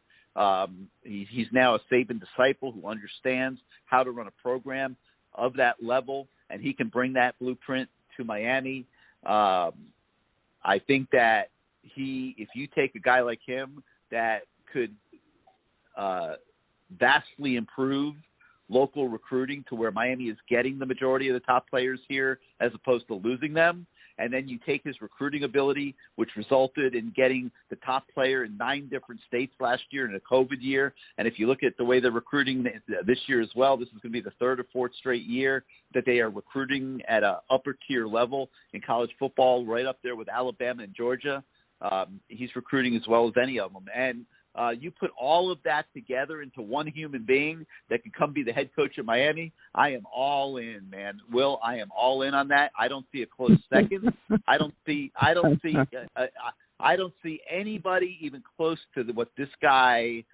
He's now a Saban disciple who understands how to run a program of that level, and he can bring that blueprint to Miami. I think that if you take a guy like him that could vastly improve local recruiting to where Miami is getting the majority of the top players here as opposed to losing them, and then you take his recruiting ability, which resulted in getting the top player in 9 different states last year in a COVID year. And if you look at the way they're recruiting this year as well, this is going to be the 3rd or 4th straight year that they are recruiting at an upper tier level in college football, right up there with Alabama and Georgia. He's recruiting as well as any of them. And you put all of that together into one human being that can come be the head coach at Miami. I am all in, man. Will, I am all in on that. I don't see a close second. I don't see anybody even close to what this guy,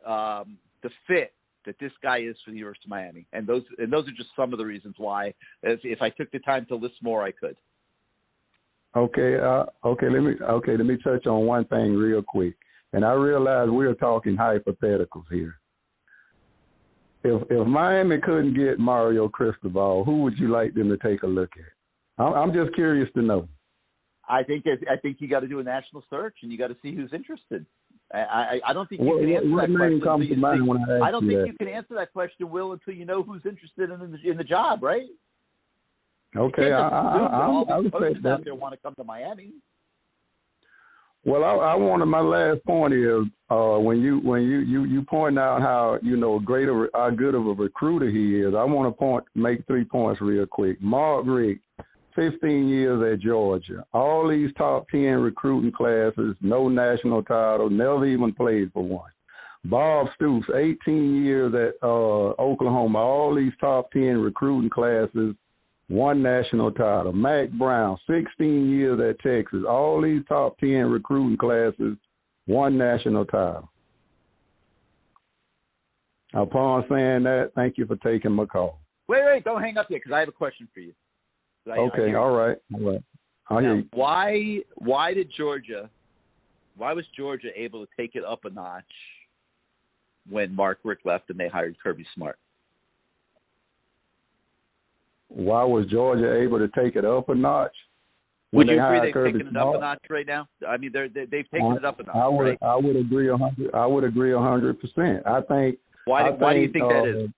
the fit that this guy is for the University of Miami. And those are just some of the reasons why. If I took the time to list more, I could. Okay. Let me touch on one thing real quick. And I realize we're talking hypotheticals here. If Miami couldn't get Mario Cristobal, who would you like them to take a look at? I'm just curious to know. I think you got to do a national search, and you got to see who's interested. I don't think you can answer that question. I don't think you can answer that question, Will, until you know who's interested in the job, right? Okay, I would say that. They want to come to Miami. Well, I wanted my last point is when you point out how how good of a recruiter he is. I want to make 3 points real quick. Mark Richt, 15 years at Georgia, all these top 10 recruiting classes, no national title, never even played for one. Bob Stoops, 18 years at Oklahoma, all these top 10 recruiting classes, 1 national title. Mac Brown, 16 years at Texas. All these top 10 recruiting classes, 1 national title. Upon saying that, thank you for taking my call. Wait, don't hang up yet, because I have a question for you. Okay, all right. Why was Georgia able to take it up a notch when Mark Richt left and they hired Kirby Smart? Why was Georgia able to take it up a notch? Would you agree they've taken it up a notch right now? I mean, they've taken it up a notch. Right? I would agree 100%. I would agree 100%. I think. Why do you think that is?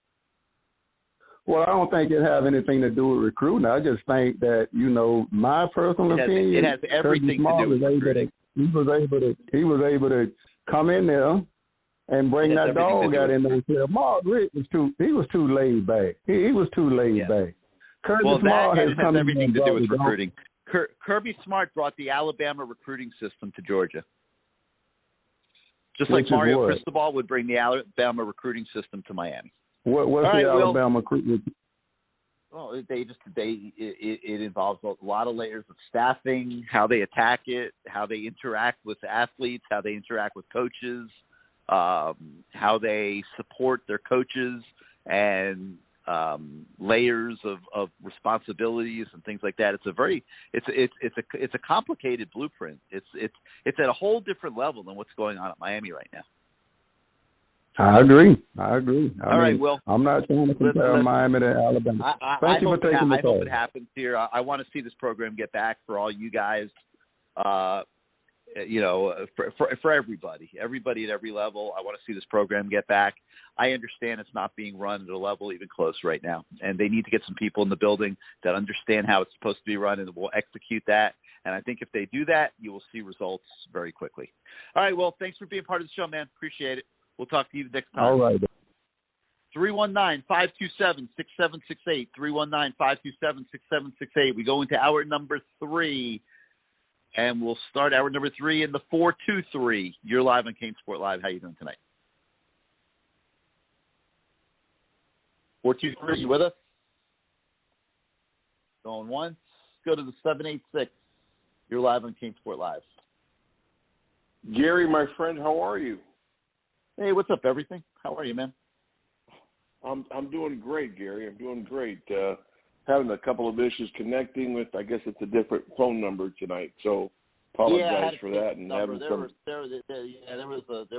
Well, I don't think it has anything to do with recruiting. I just think that my personal opinion. It has everything to do with recruiting. He was able to come in there and bring that dog out in there. Mark Richt was too laid back. He was too laid back. Well, that has everything to do with recruiting. Kirby Smart brought the Alabama recruiting system to Georgia. Just like Mario Cristobal would bring the Alabama recruiting system to Miami. What's the Alabama recruiting? Well, it involves a lot of layers of staffing, how they attack it, how they interact with athletes, how they interact with coaches, how they support their coaches, and layers of responsibilities and things like that. It's a complicated blueprint. It's at a whole different level than what's going on at Miami right now. I agree. All right, Will. I'm not trying to compare Miami to Alabama. Thank you for taking the call. I hope it happens here. I want to see this program get back for all you guys. For everybody at every level. I want to see this program get back. I understand it's not being run at a level even close right now, and they need to get some people in the building that understand how it's supposed to be run and will execute that. And I think if they do that, you will see results very quickly. All right, well, thanks for being part of the show, man. Appreciate it. We'll talk to you next time. All right. 319-527-6768. 319-527-6768. We go into hour number 3. And we'll start hour number 3 in the 423. You're live on CaneSport Live. How you doing tonight? 423, you with us? Going once. Go to the 786. You're live on CaneSport Live. Gary, my friend, how are you? Hey, what's up, everything? How are you, man? I'm doing great, Gary. I'm doing great. Having a couple of issues connecting with, I guess it's a different phone number tonight, so apologize for that. And there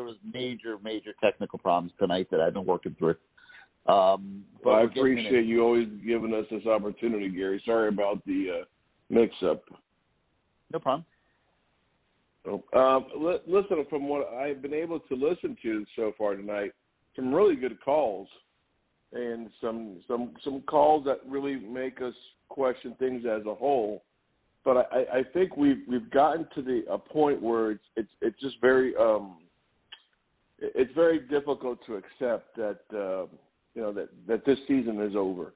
was major technical problems tonight that I've been working through. But I appreciate you always giving us this opportunity, Gary. Sorry about the mix-up. No problem. Listen, from what I've been able to listen to so far tonight, some really good calls. And some calls that really make us question things as a whole, but I think we've gotten to a point where it's just very it's very difficult to accept that that this season is over,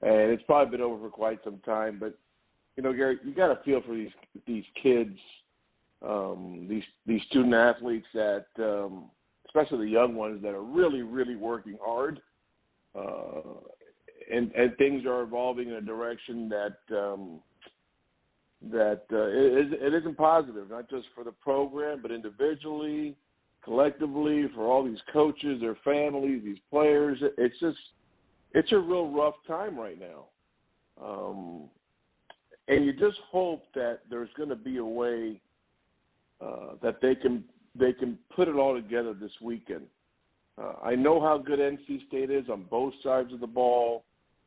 and it's probably been over for quite some time. But Gary, you got to feel for these kids, these student athletes that, especially the young ones that are really working hard. And things are evolving in a direction that it isn't positive, not just for the program, but individually, collectively, for all these coaches, their families, these players. It's a real rough time right now. And you just hope that there's going to be a way that they can put it all together this weekend. I know how good NC State is on both sides of the ball.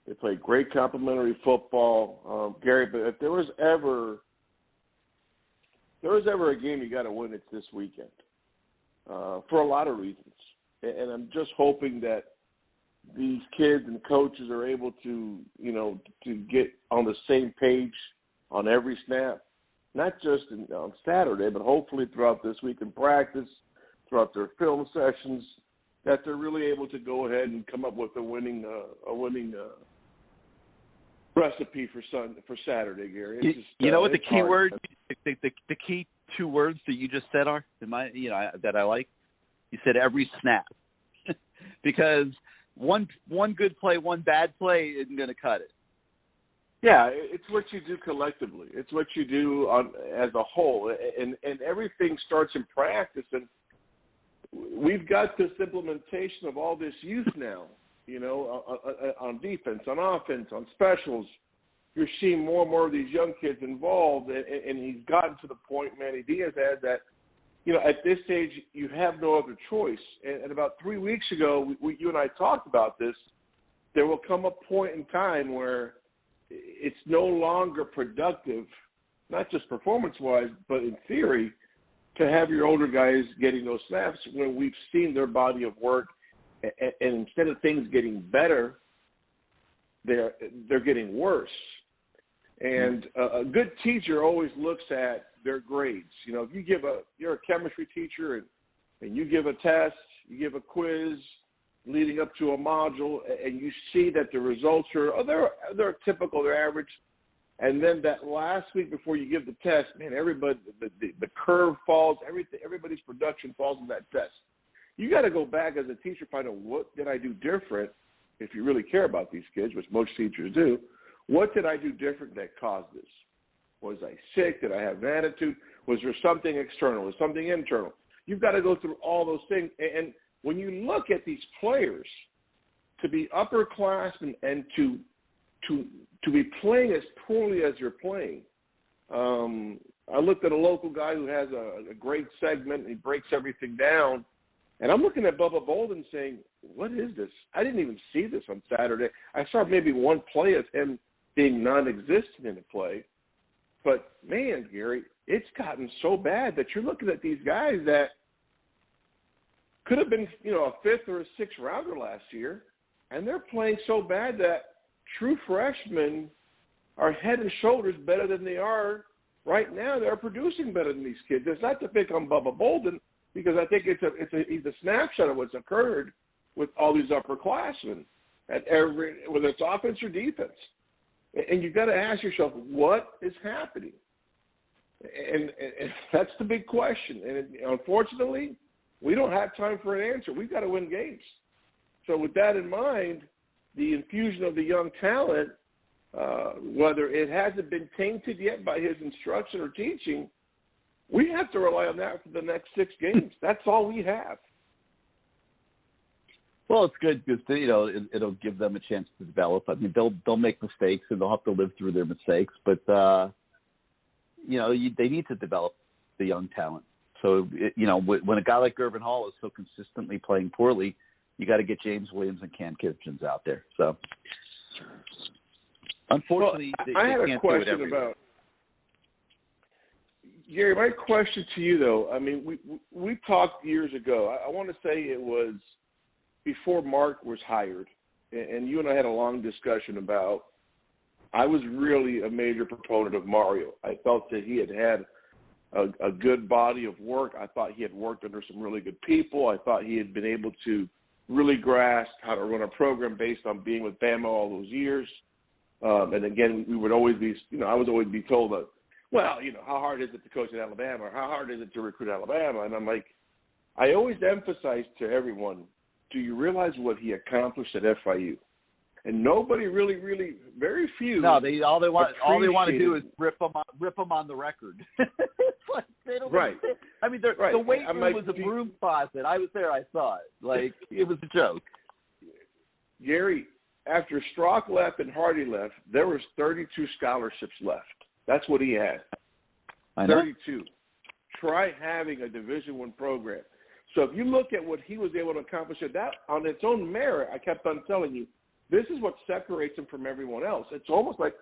They play great complementary football, Gary. But if there was ever a game you got to win, it's this weekend for a lot of reasons. And I'm just hoping that these kids and coaches are able to get on the same page on every snap, not just on Saturday, but hopefully throughout this week in practice, throughout their film sessions, that they're really able to go ahead and come up with a winning recipe for Saturday, Gary. It's just, you know what the key word, the key 2 words that you just said are, that I like? You said every snap, because one good play, one bad play isn't going to cut it. Yeah, it's what you do collectively. It's what you do as a whole, and everything starts in practice. And we've got this implementation of all this youth now, on defense, on offense, on specials. You're seeing more and more of these young kids involved, and he's gotten to the point, Manny Diaz has, that, at this stage you have no other choice. And about 3 weeks ago, you and I talked about this. There will come a point in time where it's no longer productive, not just performance-wise, but in theory, to have your older guys getting those snaps when we've seen their body of work, and instead of things getting better, they're getting worse. And a good teacher always looks at their grades. You know, if you're a chemistry teacher and you give a test, you give a quiz leading up to a module, and you see that the results they're typical, they're average, and then that last week before you give the test, man, everybody the curve falls, everybody's production falls in that test. You got to go back as a teacher, find out what did I do different. If you really care about these kids, which most teachers do, what did I do different that caused this? Was I sick? Did I have an attitude? Was there something external? Was something internal? You've got to go through all those things. And when you look at these players, to be upperclassmen and to be playing as poorly as you're playing, I looked at a local guy who has a great segment, and he breaks everything down. And I'm looking at Bubba Bolden saying, what is this? I didn't even see this on Saturday. I saw maybe one play of him being non-existent in the play. But, man, Gary, it's gotten so bad that you're looking at these guys that could have been, a fifth or a sixth rounder last year, and they're playing so bad that true freshmen are head and shoulders better than they are right now. They're producing better than these kids. It's not to pick on Bubba Bolden, because I think he's a snapshot of what's occurred with all these upperclassmen at whether it's offense or defense. And you've got to ask yourself, what is happening? And that's the big question. And unfortunately, we don't have time for an answer. We've got to win games. So with that in mind, the infusion of the young talent, whether it hasn't been tainted yet by his instruction or teaching, we have to rely on that for the next 6 games. That's all we have. Well, it's good because it'll give them a chance to develop. I mean, they'll make mistakes and they'll have to live through their mistakes, but they need to develop the young talent. So when a guy like Gervin Hall is so consistently playing poorly, you got to get James Williams and Cam Kitchens out there. So unfortunately, I had a question about. Gary, my question to you, though, I mean, we talked years ago. I want to say it was before Mark was hired, and you and I had a long discussion about I was really a major proponent of Mario. I felt that he had a good body of work. I thought he had worked under some really good people. I thought he had been able to really grasp how to run a program based on being with Bama all those years. And, again, we would always be I was always be told that, well, how hard is it to coach at Alabama, or how hard is it to recruit Alabama? And I'm like, I always emphasize to everyone, do you realize what he accomplished at FIU? And nobody really, very few. No, all they want to do is rip them on the record. They don't. Right. I mean, the weight room was a broom closet. I was there. I saw it. Like, it was a joke. Gary, after Strock left and Hardy left, there was 32 scholarships left. That's what he had. I know. 32. Try having a Division I program. So if you look at what he was able to accomplish at that on its own merit, I kept on telling you, this is what separates him from everyone else. It's almost like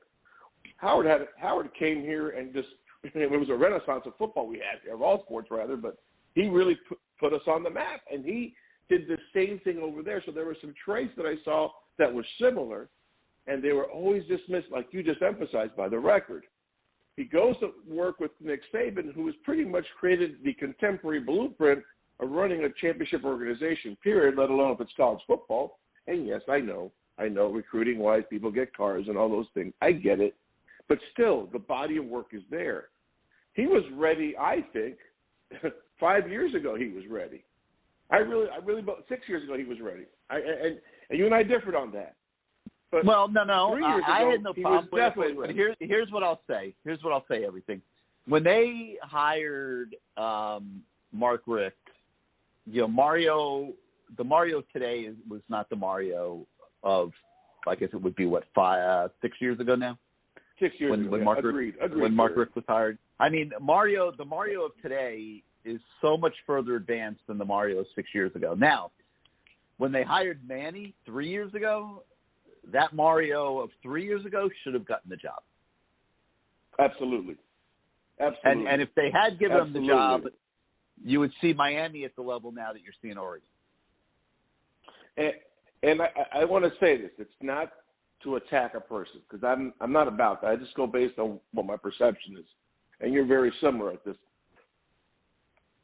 Howard came here and just it was a renaissance of football we had, of all sports rather, but he really put us on the map, and he did the same thing over there. So there were some traits that I saw that were similar, and they were always dismissed, like you just emphasized, by the record. He goes to work with Nick Saban, who has pretty much created the contemporary blueprint of running a championship organization, period, let alone if it's college football. And, yes, I know recruiting-wise, people get cars and all those things. I get it. But still, the body of work is there. He was ready, I think, 5 years ago he was ready. I really, 6 years ago he was ready. And you and I differed on that. But well, no. 3 years I ago, had no problem with it. Here's what I'll say. Everything. When they hired Mark Richt, Mario, the Mario today was not the Mario of, I guess it would be 6 years ago now. 6 years ago. When Mark Agreed. When Mark Richt was hired. I mean, the Mario of today is so much further advanced than the Mario of 6 years ago. Now, when they hired Manny 3 years ago, that Mario of 3 years ago should have gotten the job. Absolutely. And if they had given him the job, you would see Miami at the level now that you're seeing Oregon. And I want to say this. It's not to attack a person because I'm not about that. I just go based on what my perception is, and you're very similar at this.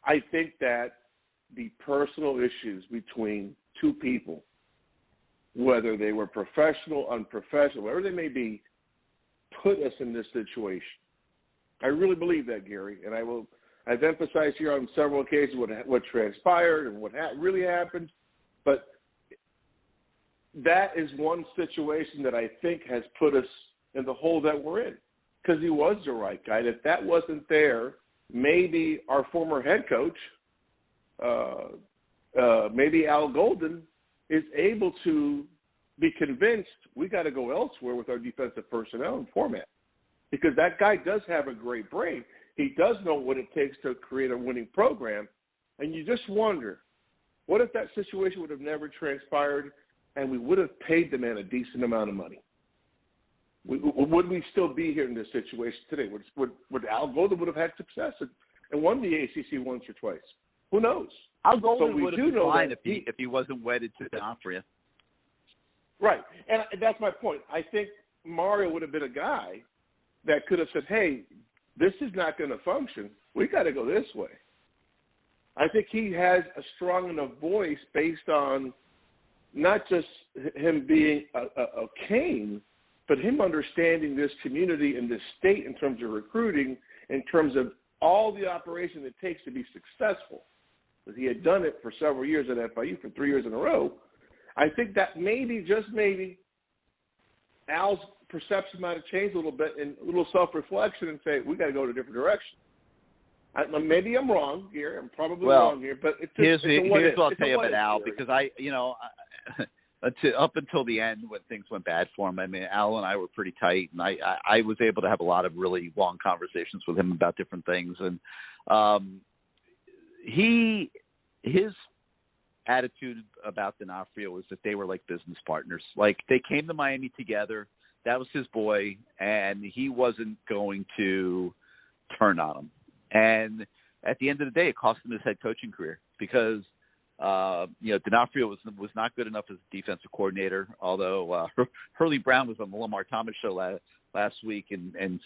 I think that the personal issues between two people, whether they were professional, unprofessional, whatever they may be, put us in this situation. I really believe that, Gary, and I've emphasized here on several occasions what transpired and what really happened, but that is one situation that I think has put us in the hole that we're in because he was the right guy. If that wasn't there, maybe our former head coach, maybe Al Golden, is able to be convinced we got to go elsewhere with our defensive personnel and format because that guy does have a great brain. He does know what it takes to create a winning program, and you just wonder, what if that situation would have never transpired and we would have paid the man a decent amount of money? Would we still be here in this situation today? Would Al Golden would have had success and won the ACC once or twice? Who knows? Al Golden would have been fine if he wasn't wedded to D'Onofrio. Right, and that's my point. I think Mario would have been a guy that could have said, hey, this is not going to function. We got to go this way. I think he has a strong enough voice based on not just him being a Cane, but him understanding this community and this state in terms of recruiting, in terms of all the operation it takes to be successful. Because he had done it for several years at FIU, for 3 years in a row. I think that maybe, just maybe, Al's perception might have changed a little bit and a little self-reflection and say, we got to go in a different direction. Maybe I'm wrong here. I'm probably wrong here. But here's what I'll tell you about Al, because up until the end when things went bad for him, I mean, Al and I were pretty tight, and I was able to have a lot of really long conversations with him about different things. And his attitude about D'Onofrio was that they were like business partners. Like, they came to Miami together. That was his boy, and he wasn't going to turn on him. And at the end of the day, it cost him his head coaching career because D'Onofrio was not good enough as a defensive coordinator. Although Hurley Brown was on the Lamar Thomas show last week and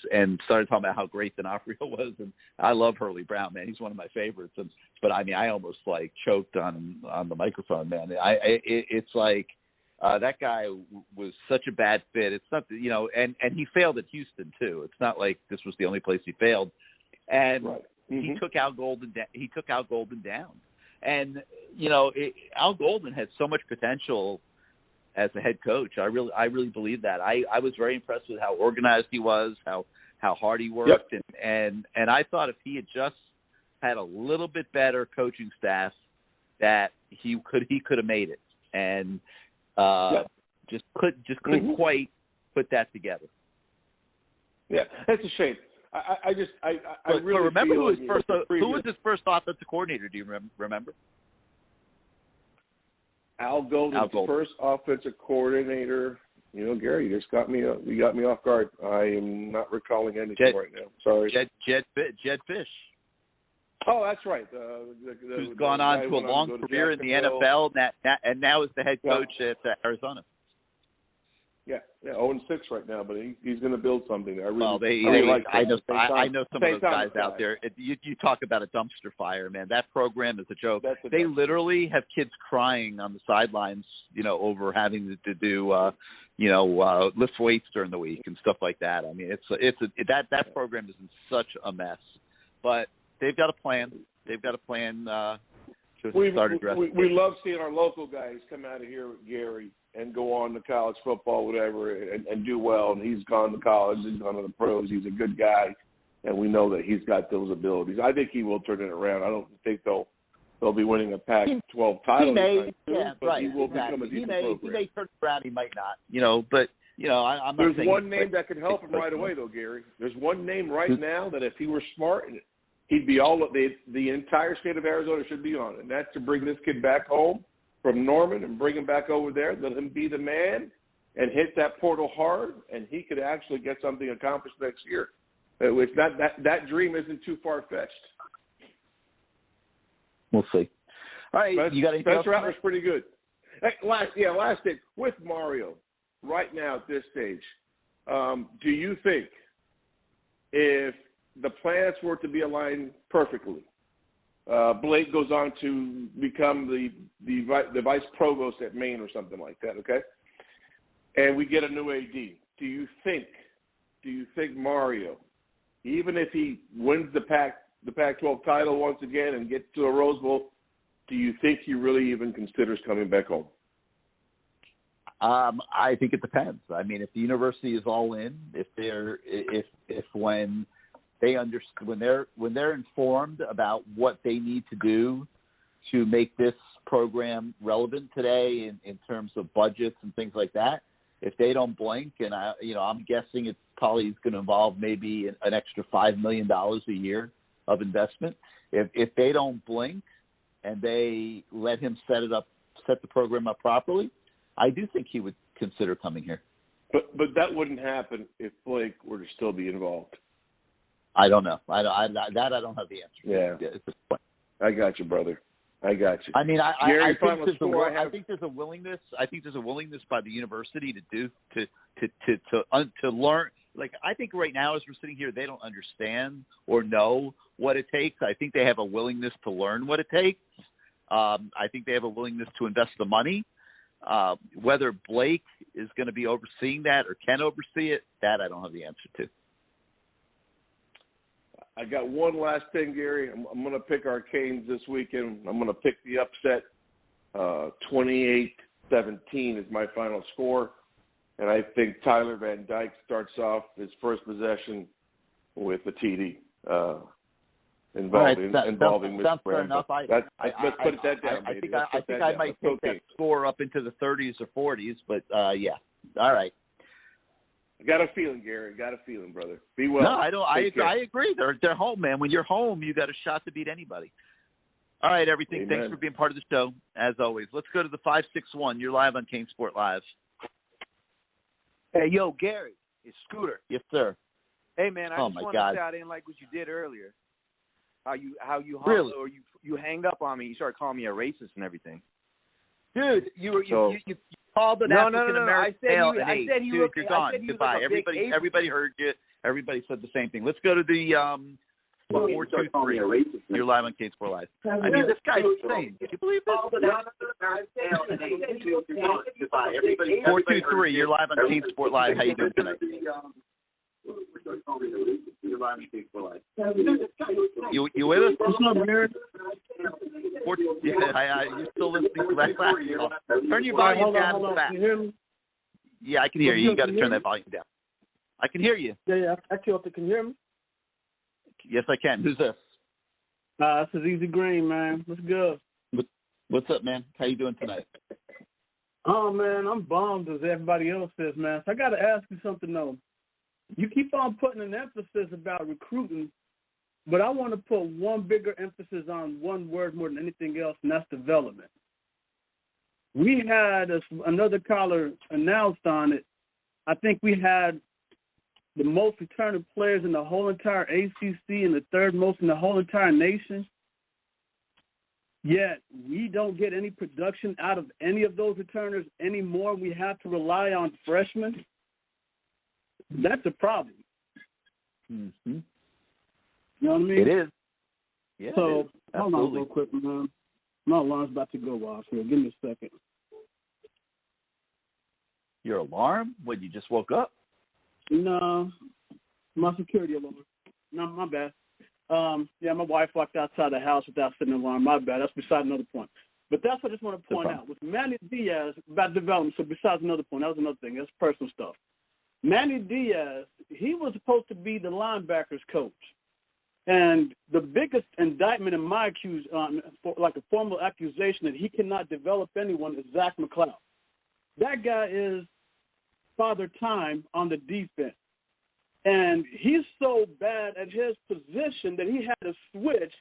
started talking about how great D'Onofrio was, and I love Hurley Brown, man. He's one of my favorites. But I mean, I almost choked on the microphone, man. It's like that guy was such a bad fit. It's not and he failed at Houston too. It's not like this was the only place he failed. And he took Al Golden. He took Al Golden down, and Al Golden had so much potential as a head coach. I really believe that. I was very impressed with how organized he was, how hard he worked, and I thought if he had just had a little bit better coaching staff, that he could have made it, and just couldn't quite put that together. Yeah, that's a shame. I really remember who was his first offensive coordinator? Do you remember? Al Golden's first offensive coordinator. Gary, you just got me off guard. I am not recalling anything right now. Sorry. Jed Fish. Oh, that's right. Who's gone on to a long career in the NFL, and now is the head coach at Arizona. Yeah, 0-6 right now, but he's going to build something. I know some of those guys out there. You talk about a dumpster fire, man. That program is a joke. They literally have kids crying on the sidelines, over having to do, lift weights during the week and stuff like that. I mean, that program is in such a mess, but they've got a plan. They've got a plan to start addressing. We love seeing our local guys come out of here, Gary, and go on to college football, whatever, and do well. And he's gone to college. He's gone to the pros. He's a good guy, and we know that he's got those abilities. I think he will turn it around. I don't think they'll be winning a Pac-12 title. He may, but he will become a decent program. He may turn it around. He might not. But I'm not There's saying one name that could help him right away, though, Gary. There's one name right now that if he were smart, he'd be all the entire state of Arizona should be on it, and that's to bring this kid back home from Norman and bring him back over there, let him be the man and hit that portal hard, and he could actually get something accomplished next year. It's not, that dream isn't too far-fetched. We'll see. All right, you got anything else? Spencer Rattler's pretty good. Hey, last thing, with Mario, right now at this stage, do you think if the planets were to be aligned perfectly, Blake goes on to become the vice provost at Maine or something like that, okay? And we get a new AD. Do you think Mario, even if he wins the Pac-12 title once again and gets to a Rose Bowl, do you think he really even considers coming back home? I think it depends. I mean, if the university is all in, if when they're informed about what they need to do to make this program relevant today in terms of budgets and things like that, if they don't blink, and I'm guessing it's probably going to involve maybe an extra $5 million a year of investment. If they don't blink and they let him set the program up properly, I do think he would consider coming here. But that wouldn't happen if Blake were to still be involved. I don't know. I don't have the answer. Yeah. At this point. I got you, brother. I got you. I mean, Gary, I think there's a willingness. I think there's a willingness by the university to learn. Like, I think right now, as we're sitting here, they don't understand or know what it takes. I think they have a willingness to learn what it takes. I think they have a willingness to invest the money. Whether Blake is going to be overseeing that or can oversee it, that I don't have the answer to. I got one last thing, Gary. I'm going to pick our Canes this weekend. I'm going to pick the upset. 28-17 is my final score. And I think Tyler Van Dyke starts off his first possession with a TD involving Mr. Fair enough. Let's put that down, I think I might take that score up into the 30s or 40s, but yeah. All right. Got a feeling, Gary. Got a feeling, brother. Be well. No, I don't. I agree. They're home, man. When you're home, you got a shot to beat anybody. All right, everything. Amen. Thanks for being part of the show, as always. Let's go to the 561. You're live on CaneSport Live. Hey, yo, Gary, it's Scooter. Yes, sir. Hey, man, I just wanted to say I didn't like what you did earlier. How you hung, really? Or you hanged up on me. You started calling me a racist and everything. Dude, you called an African American male an ape. Dude, you're gone. Goodbye. Everybody heard you. Everybody said the same thing. Let's go to the 423. You're live on CaneSport Live. I mean, this guy's insane. Can you believe this? 423. You're live on CaneSport Live. How you doing tonight? You with us? What's up, Gary? You still listening to that class? Turn your volume down fast. Can you hear me? Yeah, I can hear you. You got to turn that volume down. I can hear you. Yeah, I killed it. Can you hear me? Yes, I can. Who's this? This is Easy Green, man. What's good? What's up, man? How you doing tonight? Oh, man, I'm bummed as everybody else is, man. So I got to ask you something, though. You keep on putting an emphasis about recruiting, but I want to put one bigger emphasis on one word more than anything else, and that's development. We had another caller announced on it. I think we had the most returning players in the whole entire ACC and the third most in the whole entire nation. Yet we don't get any production out of any of those returners anymore. We have to rely on freshmen. That's a problem. Mm-hmm. You know what I mean? It is. Yeah. So, hold on real quick, man. My alarm's about to go off here. Give me a second. Your alarm? What, you just woke up? No. My security alarm. No, my bad. Yeah, my wife walked outside the house without setting an alarm. My bad. That's beside another point. But that's what I just want to point out. With Manny Diaz, about development, so besides another point, that was another thing. That's personal stuff. Manny Diaz, he was supposed to be the linebackers coach. And the biggest indictment in my like a formal accusation that he cannot develop anyone is Zach McLeod. That guy is father time on the defense. And he's so bad at his position that he had to switch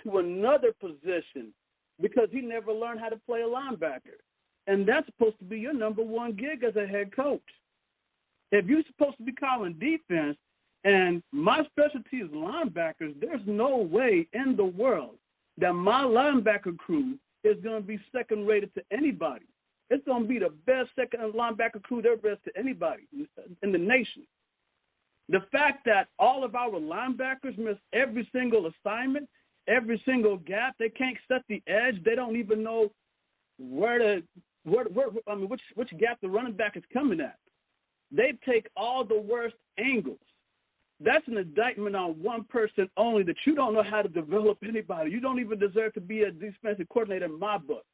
to another position because he never learned how to play a linebacker. And that's supposed to be your number one gig as a head coach. If you're supposed to be calling defense and my specialty is linebackers, there's no way in the world that my linebacker crew is going to be second-rated to anybody. It's going to be the best second linebacker crew there is to anybody in the nation. The fact that all of our linebackers miss every single assignment, every single gap, they can't set the edge. They don't even know which gap the running back is coming at. They take all the worst angles. That's an indictment on one person only, that you don't know how to develop anybody. You don't even deserve to be a defensive coordinator in my book.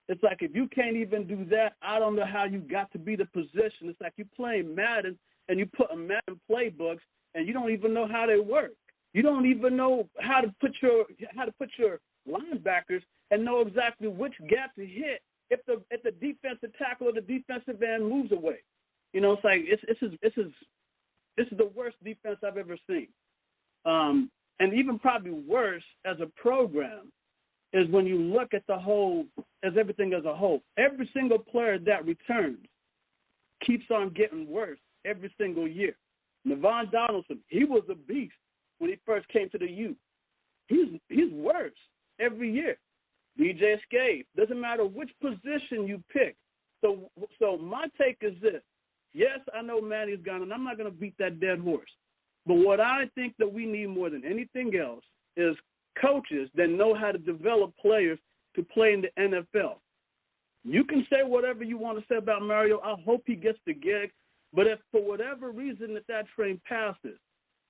It's like, if you can't even do that, I don't know how you got to be the position. It's like you playing Madden and you put in Madden playbooks and you don't even know how they work. You don't even know how to put your linebackers and know exactly which gap to hit if the defensive tackle or the defensive end moves away. You know, it's like this is the worst defense I've ever seen. And even probably worse as a program is when you look at everything as a whole. Every single player that returns keeps on getting worse every single year. Navon Donaldson, he was a beast when he first came to the U. He's worse every year. DJ Escape, doesn't matter which position you pick. So my take is this. Yes, I know Manny's gone, and I'm not going to beat that dead horse. But what I think that we need more than anything else is coaches that know how to develop players to play in the NFL. You can say whatever you want to say about Mario. I hope he gets the gig. But if for whatever reason that train passes,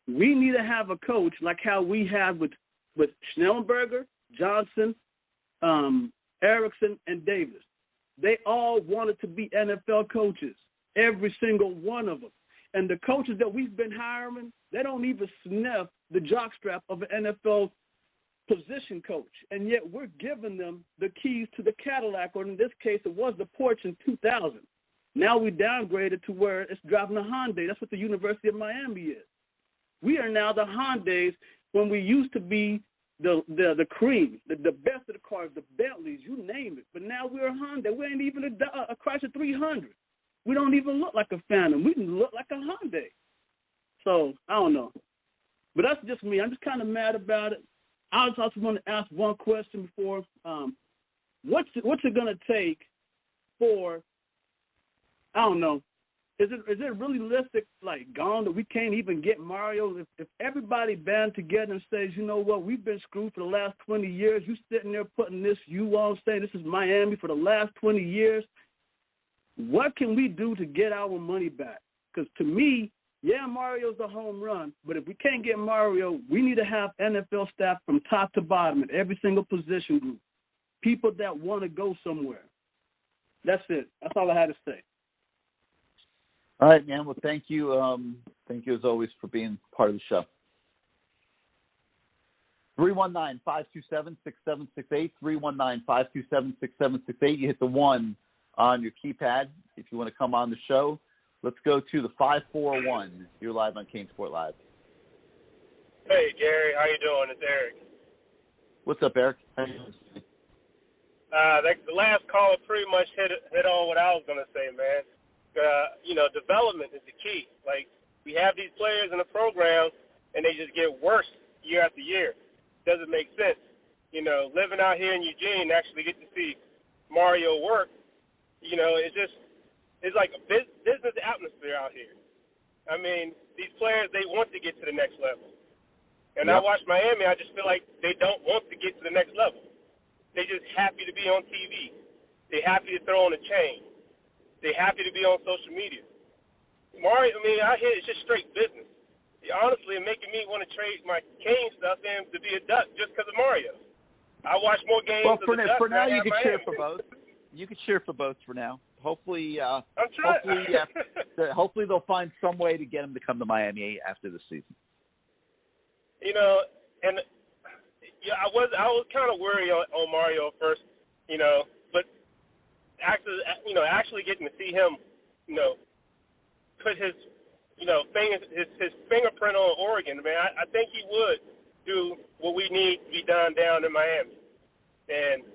we need to have a coach like how we have with Schnellenberger, Johnson, Erickson, and Davis. They all wanted to be NFL coaches, every single one of them. And the coaches that we've been hiring, they don't even sniff the jockstrap of an NFL position coach. And yet we're giving them the keys to the Cadillac, or in this case, it was the Porsche in 2000. Now we downgraded to where it's driving a Hyundai. That's what the University of Miami is. We are now the Hyundais when we used to be the cream, the best of the cars, the Bentleys, you name it. But now we're a Hyundai. We ain't even a Chrysler 300. We don't even look like a Phantom. We look like a Hyundai. So, I don't know. But that's just me. I'm just kind of mad about it. I was also going to ask one question before. What's it going to take for, I don't know, is it really realistic, like, gone that we can't even get Mario? If everybody band together and says, you know what, we've been screwed for the last 20 years. You sitting there putting this you on, saying this is Miami for the last 20 years. What can we do to get our money back? Because to me, yeah, Mario's a home run, but if we can't get Mario, we need to have NFL staff from top to bottom at every single position group, people that want to go somewhere. That's it. That's all I had to say. All right, man. Well, thank you. Thank you, as always, for being part of the show. 319-527-6768, 319-527-6768. You hit the 1 on your keypad if you want to come on the show. Let's go to the 541. You're live on CaneSport Live. Hey, Gary. How you doing? It's Eric. What's up, Eric? The last caller pretty much hit on what I was going to say, man. Development is the key. Like, we have these players in the program, and they just get worse year after year. Doesn't make sense. Living out here in Eugene, actually get to see Mario work, it's like a business atmosphere out here. I mean, these players, they want to get to the next level. And I watch Miami, I just feel like they don't want to get to the next level. They just happy to be on TV. They happy to throw on a chain. They happy to be on social media. Mario, out here it's just straight business. Honestly, it's making me want to trade my Cane stuff in to be a Duck just because of Mario. I watch more games. Well, for now, you can cheer for both. You can cheer for both for now. Hopefully, hopefully they'll find some way to get him to come to Miami after the season. I was kind of worried on Mario at first, but actually getting to see him, put his fingerprint on Oregon, man, I think he would do what we need to be done down in Miami. And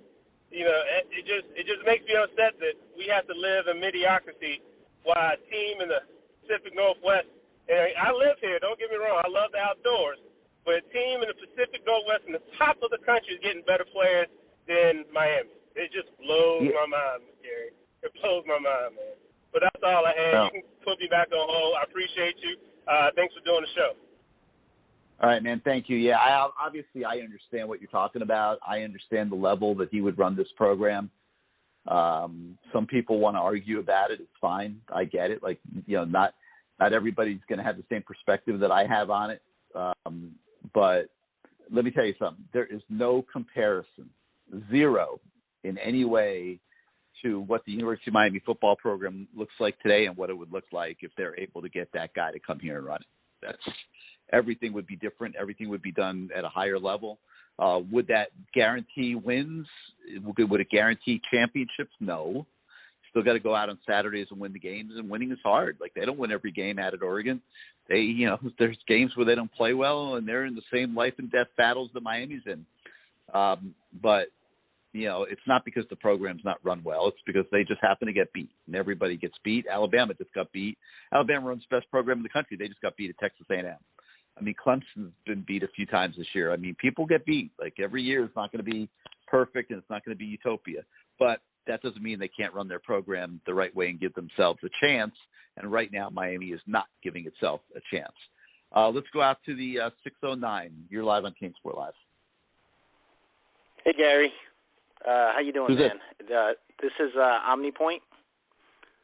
it just makes me upset that we have to live in mediocrity while a team in the Pacific Northwest, and I live here, don't get me wrong, I love the outdoors, but a team in the Pacific Northwest in the top of the country is getting better players than Miami. It just blows my mind, Gary. It blows my mind, man. But that's all I had. No. You can put me back on hold. I appreciate you. Thanks for doing the show. All right, man. Thank you. Yeah, I understand what you're talking about. I understand the level that he would run this program. Some people want to argue about it. It's fine. I get it. Like, not everybody's going to have the same perspective that I have on it. But let me tell you something. There is no comparison, zero in any way, to what the University of Miami football program looks like today and what it would look like if they're able to get that guy to come here and run it. Everything would be different. Everything would be done at a higher level. Would that guarantee wins? Would it guarantee championships? No. Still got to go out on Saturdays and win the games, and winning is hard. Like, they don't win every game out at Oregon. There's games where they don't play well, and they're in the same life and death battles that Miami's in. But it's not because the program's not run well. It's because they just happen to get beat, and everybody gets beat. Alabama just got beat. Alabama runs the best program in the country. They just got beat at Texas A&M. I mean, Clemson's been beat a few times this year. I mean, people get beat. Like, every year it's not going to be perfect and it's not going to be utopia. But that doesn't mean they can't run their program the right way and give themselves a chance. And right now, Miami is not giving itself a chance. Let's go out to the 609. You're live on CaneSport Live. Hey, Gary. How you doing, Who's man? This is OmniPoint.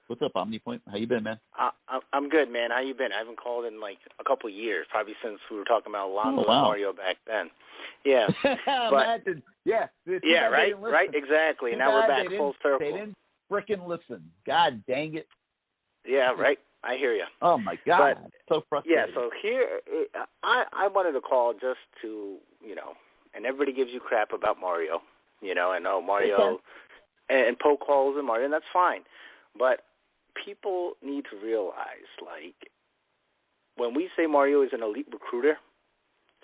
What's up, OmniPoint? How you been, man? I'm good, man. How you been? I haven't called in like a couple of years, probably since we were talking about Alonzo and Mario back then. Yeah. Imagine. Yeah. Yeah, right, exactly. Now we're back full circle. They didn't frickin' listen. God dang it. Yeah, right. I hear you. Oh, my God. So frustrating. Yeah, so here, I wanted to call just to, and everybody gives you crap about Mario. I know Mario and poke holes in Mario, and that's fine. But people need to realize, like, when we say Mario is an elite recruiter,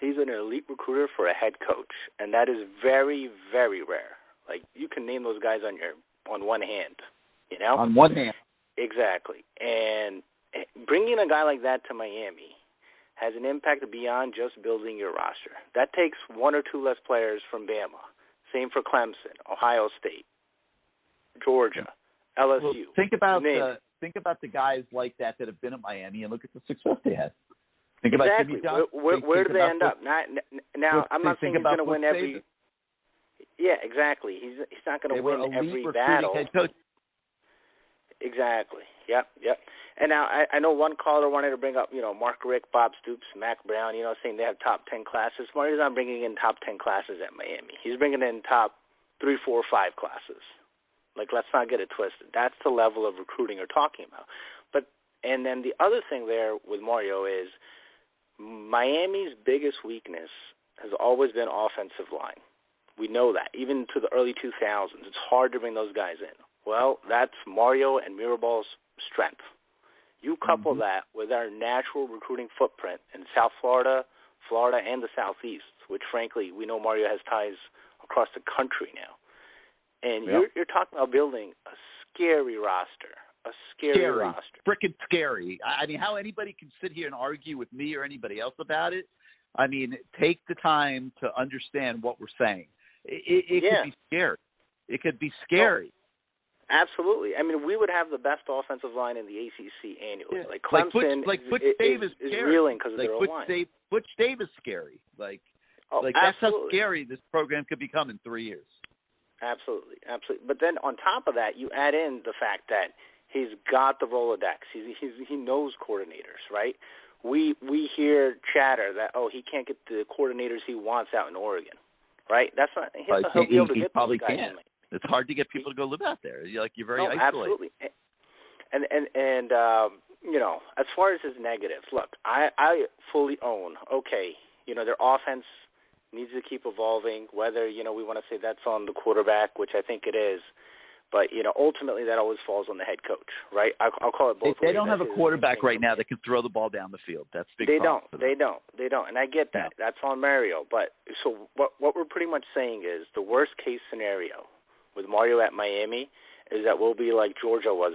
he's an elite recruiter for a head coach, and that is very, very rare. Like, you can name those guys on one hand, On one hand. Exactly. And bringing a guy like that to Miami has an impact beyond just building your roster. That takes one or two less players from Bama. Same for Clemson, Ohio State, Georgia, LSU. Well, think about the guys like that have been at Miami and look at the success they had. Think about Jimmy Johnson. Where do they end up? Now, I'm not saying he's going to win every. Yeah, exactly. He's not going to win every battle. Exactly. Yep. And now I know one caller wanted to bring up, Mark Rick, Bob Stoops, Mac Brown, saying they have top 10 classes. Mario's not bringing in top 10 classes at Miami. He's bringing in top 3, 4, 5 classes. Like, let's not get it twisted. That's the level of recruiting you're talking about. And then the other thing there with Mario is Miami's biggest weakness has always been offensive line. We know that. Even to the early 2000s, it's hard to bring those guys in. Well, that's Mario and Mirabal's strength. You couple that with our natural recruiting footprint in South Florida, and the Southeast, which, frankly, we know Mario has ties across the country now. And you're talking about building a scary roster, roster. Frickin' scary. I mean, how anybody can sit here and argue with me or anybody else about it, I mean, take the time to understand what we're saying. It could be scary. It could be scary. Absolutely. I mean, we would have the best offensive line in the ACC annually. Yeah. Like Clemson Butch Davis is reeling because of their line. Butch Davis scary. That's how scary this program could become in 3 years. Absolutely. But then on top of that, you add in the fact that he's got the Rolodex. He knows coordinators, right? We hear chatter that he can't get the coordinators he wants out in Oregon, right? That's not. He'll be able to get probably those guys can't. It's hard to get people to go live out there. You're very isolated. Absolutely. And as far as his negatives, look, I fully own. Okay, their offense needs to keep evolving. Whether we want to say that's on the quarterback, which I think it is, but ultimately that always falls on the head coach, right? I'll call it both ways. They don't have a quarterback right now that can throw the ball down the field. That's the big problem. They don't, and I get that. Yeah. That's on Mario. But so what we're pretty much saying is the worst case scenario with Mario at Miami is that we'll be like Georgia was,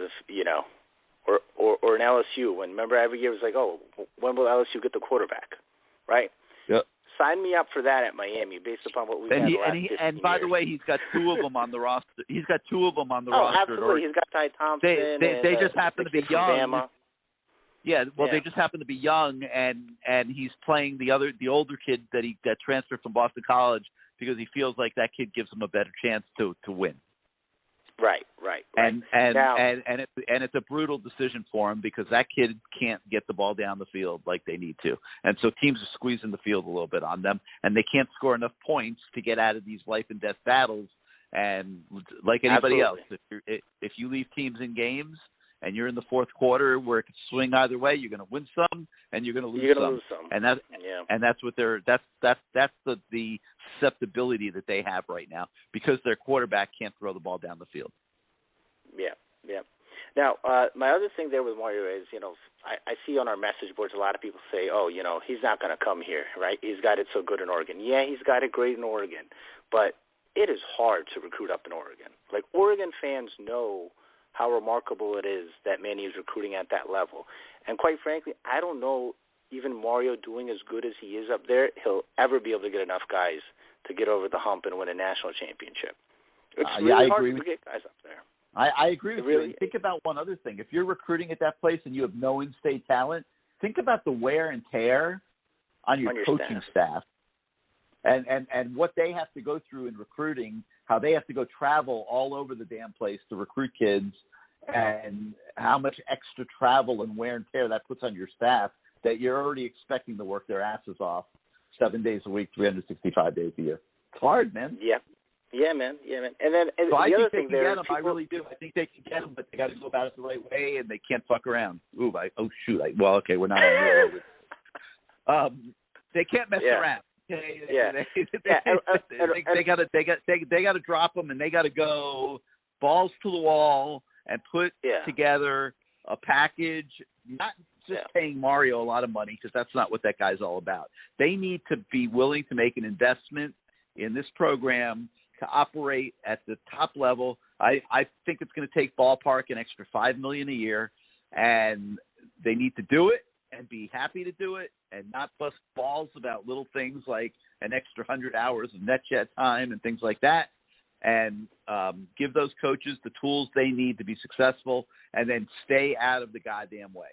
or an LSU. When remember every year it was like, when will LSU get the quarterback, right? Yep. sign me up for that at Miami, based upon what we've had the last 15 years. And by the way, he's got two of them on the roster. He's got two of them on the roster. Oh, absolutely. He's got Ty Thompson. They just happen to be young. Bama. Yeah, well, they just happen to be young, and he's playing the older kid that transferred from Boston College because he feels like that kid gives him a better chance to win. Right. And it's a brutal decision for him because that kid can't get the ball down the field like they need to, and so teams are squeezing the field a little bit on them, and they can't score enough points to get out of these life and death battles. And like anybody else, if you leave teams in games and you're in the fourth quarter where it could swing either way, you're going to win some and you're going to lose some. And that's what that's the susceptibility that they have right now because their quarterback can't throw the ball down the field. Yeah. Now, my other thing there with Mario is, I see on our message boards a lot of people say, he's not going to come here, right? He's got it so good in Oregon. Yeah, he's got it great in Oregon, but it is hard to recruit up in Oregon. Like, Oregon fans know how remarkable it is that Manny is recruiting at that level. And quite frankly, I don't know, even Mario doing as good as he is up there, he'll ever be able to get enough guys to get over the hump and win a national championship. It's really hard to get guys up there. I agree with you. Think about one other thing. If you're recruiting at that place and you have no in-state talent, think about the wear and tear on your coaching staff. And what they have to go through in recruiting, how they have to go travel all over the damn place to recruit kids, and how much extra travel and wear and tear that puts on your staff that you're already expecting to work their asses off 7 days a week, 365 days a year. It's hard, man. Yeah, man. And then so the I other think thing they can there, get them. I really do. I think they can get them, but they got to go about it the right way, and they can't fuck around. We're not on the they can't mess around. They got to drop them, and they got to go balls to the wall and put together a package. Not just paying Mario a lot of money because that's not what that guy's all about. They need to be willing to make an investment in this program to operate at the top level. I think it's going to take ballpark an extra $5 million a year, and they need to do it and be happy to do it and not bust balls about little things like an extra 100 hours of NetJet time and things like that, and give those coaches the tools they need to be successful, and then stay out of the goddamn way.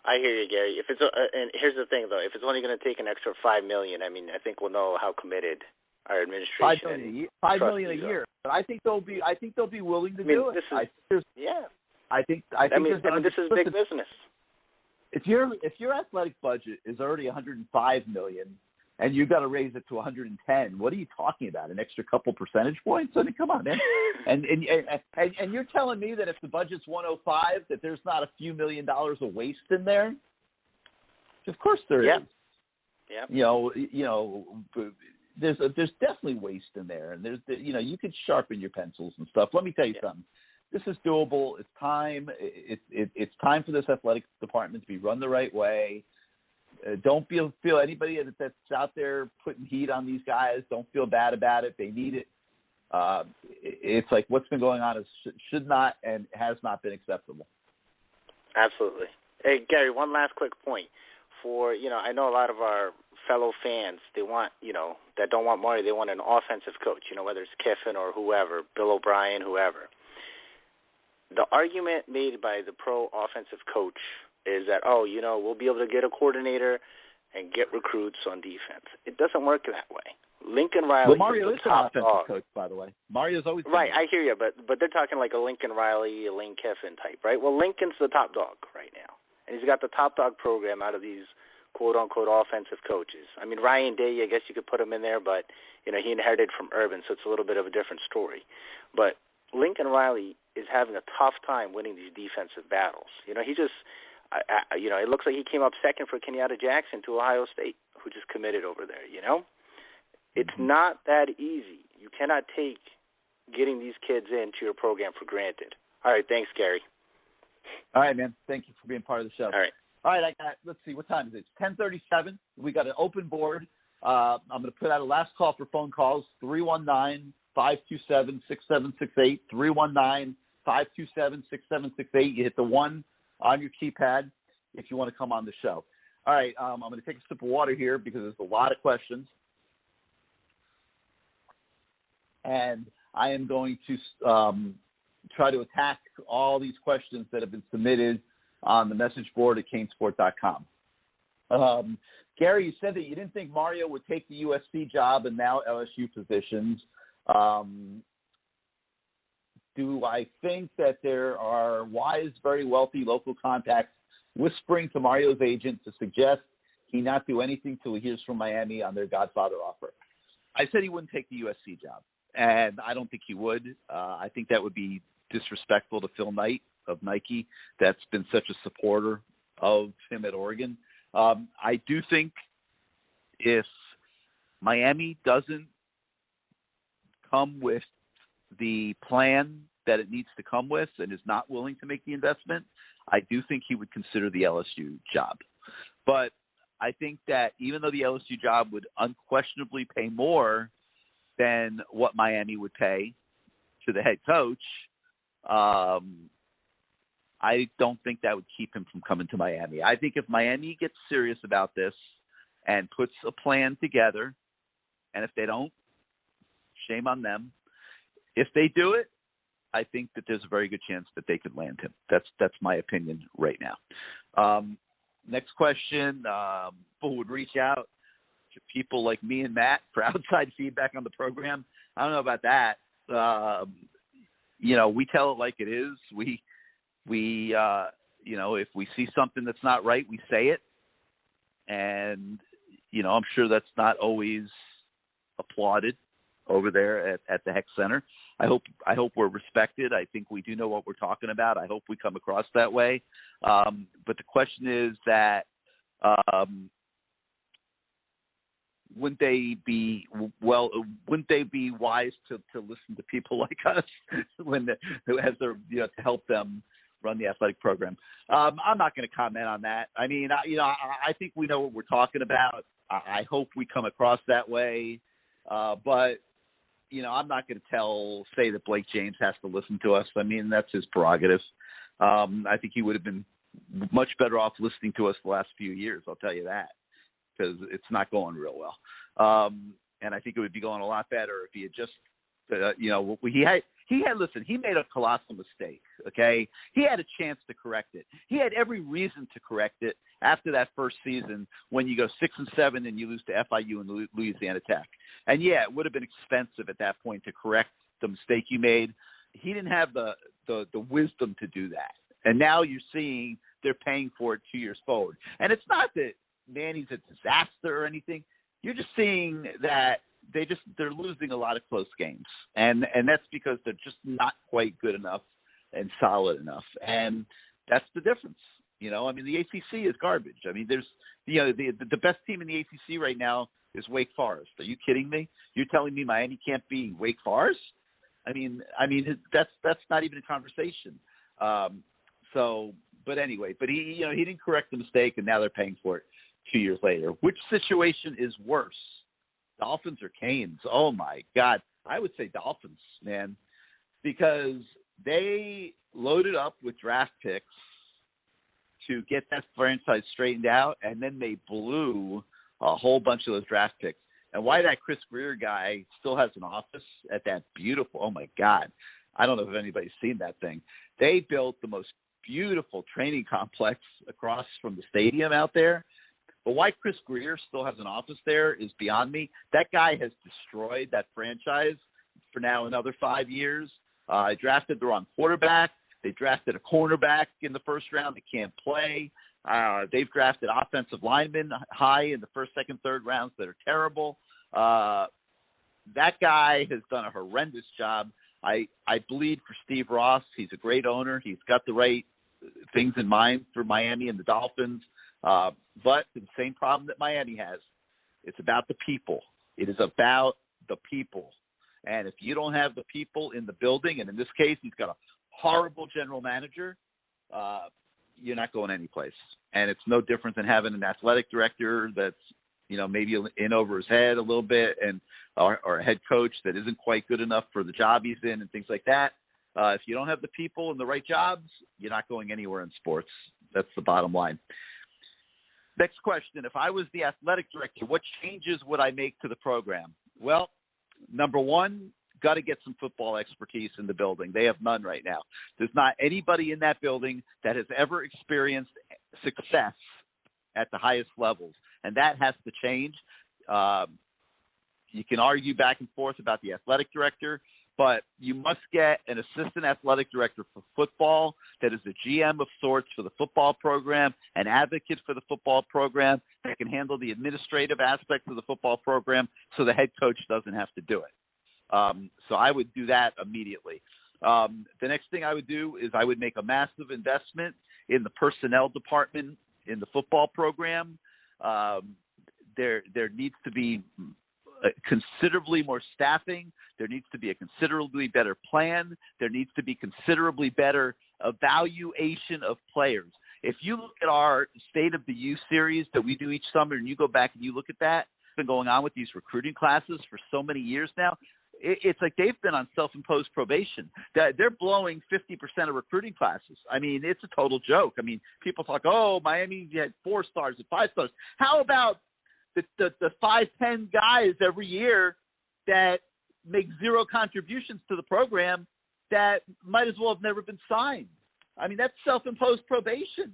I hear you, Gary. If it's and here's the thing, though. If it's only going to take an extra $5 million, I mean, I think we'll know how committed our administration. $5 million a year. But I think they'll be willing to do it. I think this is big business. If your athletic budget is already $105 million and you got to raise it to $110, what are you talking about? An extra couple percentage points? I mean, come on, man. and you're telling me that if the budget's $105, that there's not a few $1 million of waste in there? Of course there is. There's definitely waste in there, and you could sharpen your pencils and stuff. Let me tell you something. This is doable. It's time. It's time for this athletic department to be run the right way. Don't feel anybody that's out there putting heat on these guys. Don't feel bad about it. They need it. It's like what's been going on should not and has not been acceptable. Absolutely. Hey, Gary, one last quick point. I know a lot of our fellow fans, they want, that don't want Mario, they want an offensive coach, whether it's Kiffin or whoever, Bill O'Brien, whoever. The argument made by the pro offensive coach is that, we'll be able to get a coordinator and get recruits on defense. It doesn't work that way. Lincoln Riley Mario is an offensive coach, by the way. Mario's always right. I hear you, but they're talking like a Lincoln Riley, a Lane Kiffin type, right? Well, Lincoln's the top dog right now, and he's got the top dog program out of these quote-unquote offensive coaches. I mean, Ryan Day, I guess you could put him in there, but, he inherited from Urban, so it's a little bit of a different story. But Lincoln Riley is having a tough time winning these defensive battles. He just, it looks like he came up second for Kenyatta Jackson to Ohio State, who just committed over there, It's not that easy. You cannot take getting these kids into your program for granted. All right, thanks, Gary. All right, man. Thank you for being part of the show. All right. Let's see, what time is it? It's 10:37. We got an open board. I'm going to put out a last call for phone calls, 319-527-6768, 319-527-6768. You hit the 1 on your keypad if you want to come on the show. All right, I'm going to take a sip of water here because there's a lot of questions. And I am going to try to attack all these questions that have been submitted on the message board at CaneSport.com. Gary, you said that you didn't think Mario would take the USC job and now LSU positions. Do I think that there are wise, very wealthy local contacts whispering to Mario's agent to suggest he not do anything till he hears from Miami on their Godfather offer? I said he wouldn't take the USC job, and I don't think he would. I think that would be disrespectful to Phil Knight of Nike, that's been such a supporter of him at Oregon. I do think if Miami doesn't come with the plan that it needs to come with and is not willing to make the investment, I do think he would consider the LSU job. But I think that even though the LSU job would unquestionably pay more than what Miami would pay to the head coach, I don't think that would keep him from coming to Miami. I think if Miami gets serious about this and puts a plan together, and if they don't, shame on them. If they do it, I think that there's a very good chance that they could land him. That's my opinion right now. Next question, who would reach out to people like me and Matt for outside feedback on the program? I don't know about that. We tell it like it is. We if we see something that's not right, we say it. And, I'm sure that's not always applauded over there at the Heck Center. I hope we're respected. I think we do know what we're talking about. I hope we come across that way. But the question is that wouldn't they be wise to listen to people like us who has their to help them run the athletic program? I'm not going to comment on that. I mean, I think we know what we're talking about. I hope we come across that way. But I'm not going to say that Blake James has to listen to us. I mean, that's his prerogative. I think he would have been much better off listening to us the last few years. I'll tell you that, because it's not going real well. And I think it would be going a lot better if he had just, he made a colossal mistake. Okay. He had a chance to correct it. He had every reason to correct it after that first season when you go 6-7 and you lose to FIU and Louisiana Tech. And yeah, it would have been expensive at that point to correct the mistake you made. He didn't have the wisdom to do that. And now you're seeing they're paying for it 2 years forward. And it's not that Manny's a disaster or anything. You're just seeing that they're losing a lot of close games. And that's because they're just not quite good enough and solid enough. And that's the difference. I mean, the ACC is garbage. I mean, there's, the best team in the ACC right now is Wake Forest. Are you kidding me? You're telling me Miami can't be Wake Forest? I mean, that's not even a conversation. But anyway, he didn't correct the mistake, and now they're paying for it 2 years later. Which situation is worse, Dolphins or Canes? Oh my God, I would say Dolphins, man, because they loaded up with draft picks to get that franchise straightened out, and then they blew a whole bunch of those draft picks. And why that Chris Greer guy still has an office at that beautiful, oh my God, I don't know if anybody's seen that thing. They built the most beautiful training complex across from the stadium out there. But why Chris Greer still has an office there is beyond me. That guy has destroyed that franchise for now another 5 years. Drafted the wrong quarterback. They drafted a cornerback in the first round that can't play. They've drafted offensive linemen high in the first, second, third rounds that are terrible. That guy has done a horrendous job. I bleed for Steve Ross. He's a great owner. He's got the right things in mind for Miami and the Dolphins. But the same problem that Miami has, it's about the people. It is about the people. And if you don't have the people in the building, and in this case, he's got a horrible general manager, you're not going anyplace. And it's no different than having an athletic director that's, maybe in over his head a little bit, and or a head coach that isn't quite good enough for the job he's in and things like that. If you don't have the people in the right jobs, you're not going anywhere in sports. That's the bottom line. Next question. If I was the athletic director, what changes would I make to the program? Well, number one, got to get some football expertise in the building. They have none right now. There's not anybody in that building that has ever experienced success at the highest levels, and that has to change. You can argue back and forth about the athletic director, but you must get an assistant athletic director for football that is a GM of sorts for the football program, an advocate for the football program that can handle the administrative aspects of the football program so the head coach doesn't have to do it. So I would do that immediately. The next thing I would do is I would make a massive investment in the personnel department in the football program. There needs to be considerably more staffing. There needs to be a considerably better plan. There needs to be considerably better evaluation of players. If you look at our State of the U series that we do each summer and you go back and you look at that, it's been going on with these recruiting classes for so many years now. It's like they've been on self-imposed probation. They're blowing 50% of recruiting classes. I mean, it's a total joke. I mean, people talk, oh, Miami had 4 stars and 5 stars. How about the 5-10 guys every year that make zero contributions to the program that might as well have never been signed? I mean, that's self-imposed probation.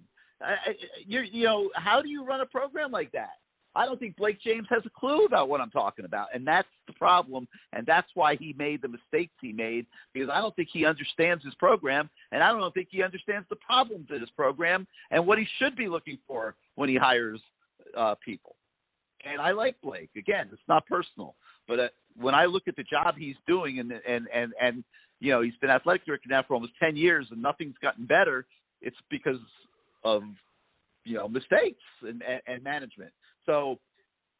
You know, how do you run a program like that? I don't think Blake James has a clue about what I'm talking about, and that's the problem, and that's why he made the mistakes he made, because I don't think he understands his program, and I don't think he understands the problems in his program and what he should be looking for when he hires people. And I like Blake. Again, it's not personal, but when I look at the job he's doing, and you know, he's been athletic director now for almost 10 years, and nothing's gotten better, it's because of, you know, mistakes and management. So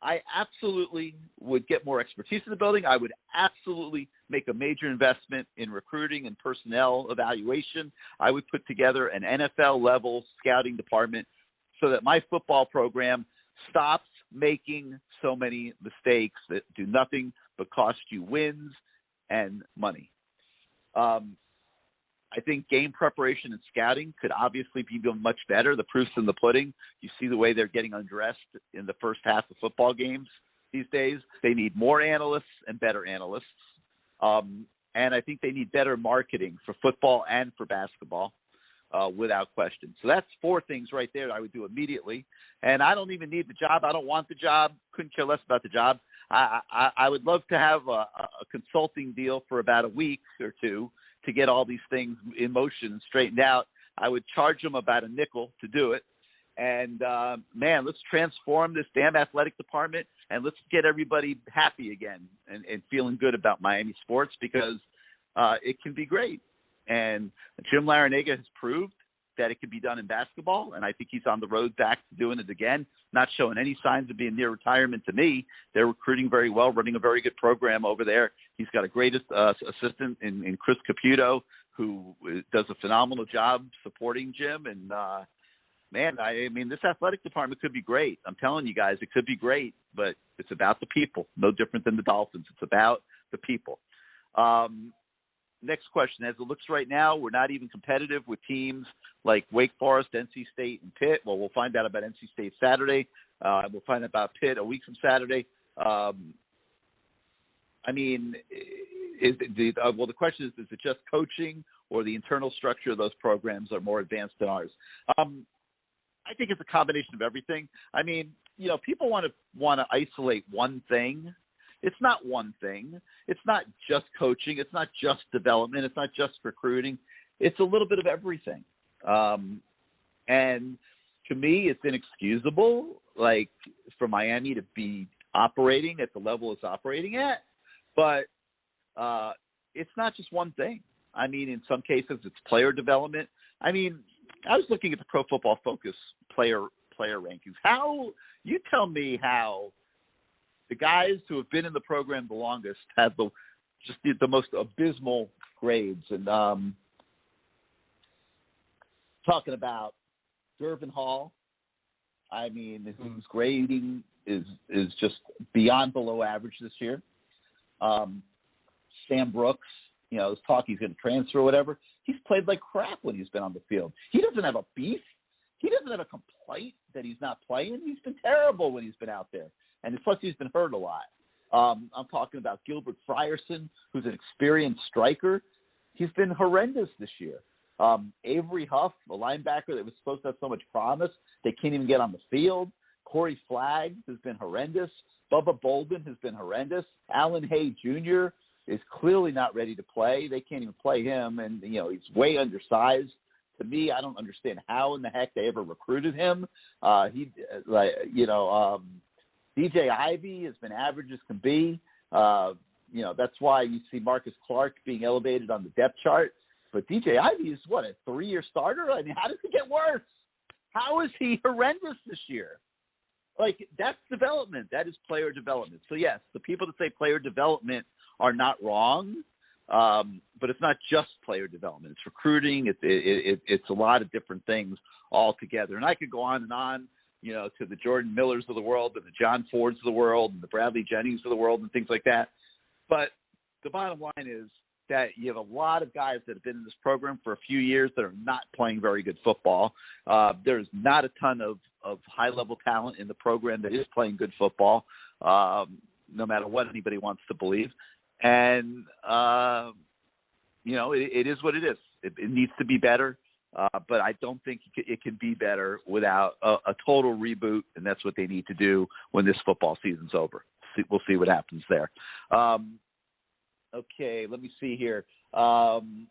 I absolutely would get more expertise in the building. I would absolutely make a major investment in recruiting and personnel evaluation. I would put together an NFL-level scouting department so that my football program stops making so many mistakes that do nothing but cost you wins and money. I think game preparation and scouting could obviously be much better. The proof's in the pudding. You see the way they're getting undressed in the first half of football games these days. They need more analysts and better analysts. And I think they need better marketing for football and for basketball, without question. So that's 4 things right there that I would do immediately. And I don't even need the job. I don't want the job. Couldn't care less about the job. I would love to have a consulting deal for about a week or 2 to get all these things in motion and straightened out. I would charge them about a nickel to do it. And, man, let's transform this damn athletic department, and let's get everybody happy again and feeling good about Miami sports, because it can be great. And Jim Larrañaga has proved that it can be done in basketball, and I think he's on the road back to doing it again, not showing any signs of being near retirement to me. They're recruiting very well, running a very good program over there. He's got a great assistant in Chris Caputo, who does a phenomenal job supporting Jim. And, man, I mean, this athletic department could be great. I'm telling you guys, it could be great, but it's about the people, no different than the Dolphins. It's about the people. Next question. As it looks right now, we're not even competitive with teams like Wake Forest, NC State, and Pitt. Well, we'll find out about NC State Saturday. We'll find out about Pitt a week from Saturday. I mean, the question is it just coaching, or the internal structure of those programs are more advanced than ours? I think it's a combination of everything. I mean, you know, people want to isolate one thing. It's not one thing. It's not just coaching. It's not just development. It's not just recruiting. It's a little bit of everything. And to me, it's inexcusable, like, for Miami to be operating at the level it's operating at. But it's not just one thing. I mean, in some cases, it's player development. I mean, I was looking at the Pro Football Focus player rankings. You tell me how the guys who have been in the program the longest have the most abysmal grades. And talking about Gervin Hall, I mean, whose grading is just beyond below average this year. Sam Brooks, you know, there's talk he's going to transfer or whatever. He's played like crap when he's been on the field. He doesn't have a beef. He doesn't have a complaint that he's not playing. He's been terrible when he's been out there. And plus he's been hurt a lot. I'm talking about Gilbert Frierson, who's an experienced striker. He's been horrendous this year. Avery Huff, a linebacker that was supposed to have so much promise, they can't even get on the field. Corey Flagg has been horrendous. Bubba Bolden has been horrendous. Alan Hay Jr. is clearly not ready to play. They can't even play him, and he's way undersized. To me, I don't understand how in the heck they ever recruited him. DJ Ivey has been average as can be. That's why you see Marcus Clark being elevated on the depth chart. But DJ Ivey is, a 3-year starter? I mean, how does it get worse? How is he horrendous this year? That's development. That is player development. So, yes, the people that say player development are not wrong, but it's not just player development. It's recruiting. It's a lot of different things all together. And I could go on and on, to the Jordan Millers of the world and the John Fords of the world and the Bradley Jennings of the world and things like that. But the bottom line is that you have a lot of guys that have been in this program for a few years that are not playing very good football. There's not a ton of high-level talent in the program that is playing good football, no matter what anybody wants to believe. And, it is what it is. It needs to be better, but I don't think it can be better without a total reboot, and that's what they need to do when this football season's over. We'll see what happens there. Okay, let me see here. An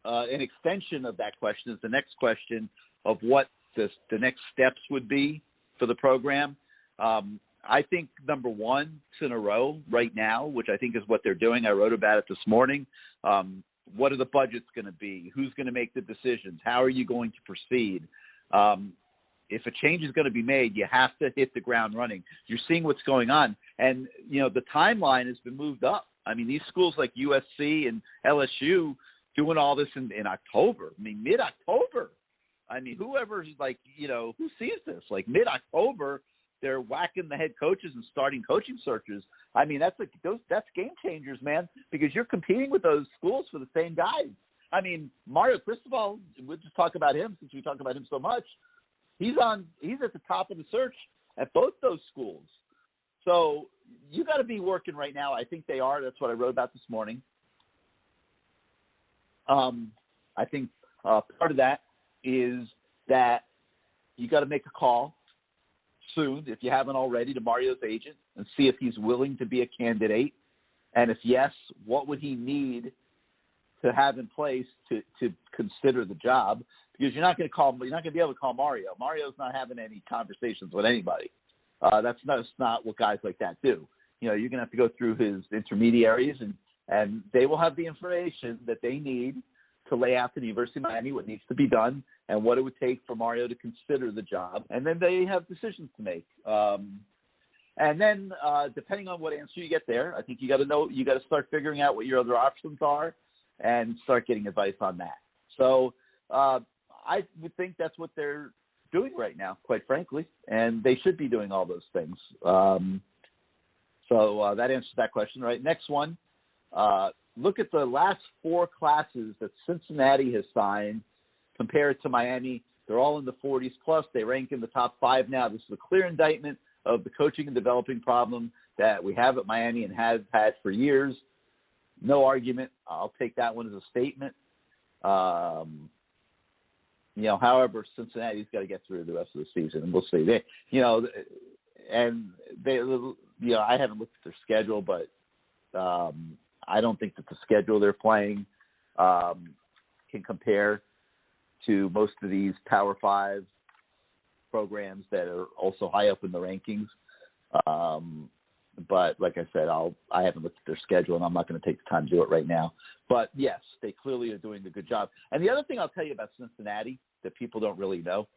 extension of that question is the next question of what the next steps would be for the program. I think, number one, it's in a row right now, which I think is what they're doing. I wrote about it this morning. What are the budgets going to be? Who's going to make the decisions? How are you going to proceed? If a change is going to be made, you have to hit the ground running. You're seeing what's going on. And, the timeline has been moved up. I mean, these schools like USC and LSU doing all this in October. I mean, mid-October. I mean, whoever's who sees this? Mid-October, they're whacking the head coaches and starting coaching searches. I mean, that's game changers, man, because you're competing with those schools for the same guys. I mean, Mario Cristobal, we'll just talk about him since we talk about him so much. He's at the top of the search at both those schools. So you got to be working right now. I think they are. That's what I wrote about this morning. I think part of that is that you got to make a call soon, if you haven't already, to Mario's agent and see if he's willing to be a candidate. And if yes, what would he need to have in place to consider the job? Because you're not going to be able to call Mario. Mario's not having any conversations with anybody. That's not what guys like that do. You're going to have to go through his intermediaries, and they will have the information that they need to lay out to the University of Miami what needs to be done and what it would take for Mario to consider the job. And then they have decisions to make. And then depending on what answer you get there, I think you got to start figuring out what your other options are and start getting advice on that. So I would think that's what they're doing right now, quite frankly, and they should be doing all those things. So that answers that question, right? Next one, look at the last 4 classes that Cincinnati has signed compared to Miami. They're all in the 40s plus. They rank in the top 5 now. This is a clear indictment of the coaching and developing problem that we have at Miami and have had for years. No argument. I'll take that one as a statement. However, Cincinnati's got to get through the rest of the season, and we'll see. I haven't looked at their schedule, but I don't think that the schedule they're playing can compare to most of these Power 5 programs that are also high up in the rankings. But like I said, I haven't looked at their schedule, and I'm not going to take the time to do it right now. But yes, they clearly are doing a good job. And the other thing I'll tell you about Cincinnati that people don't really know,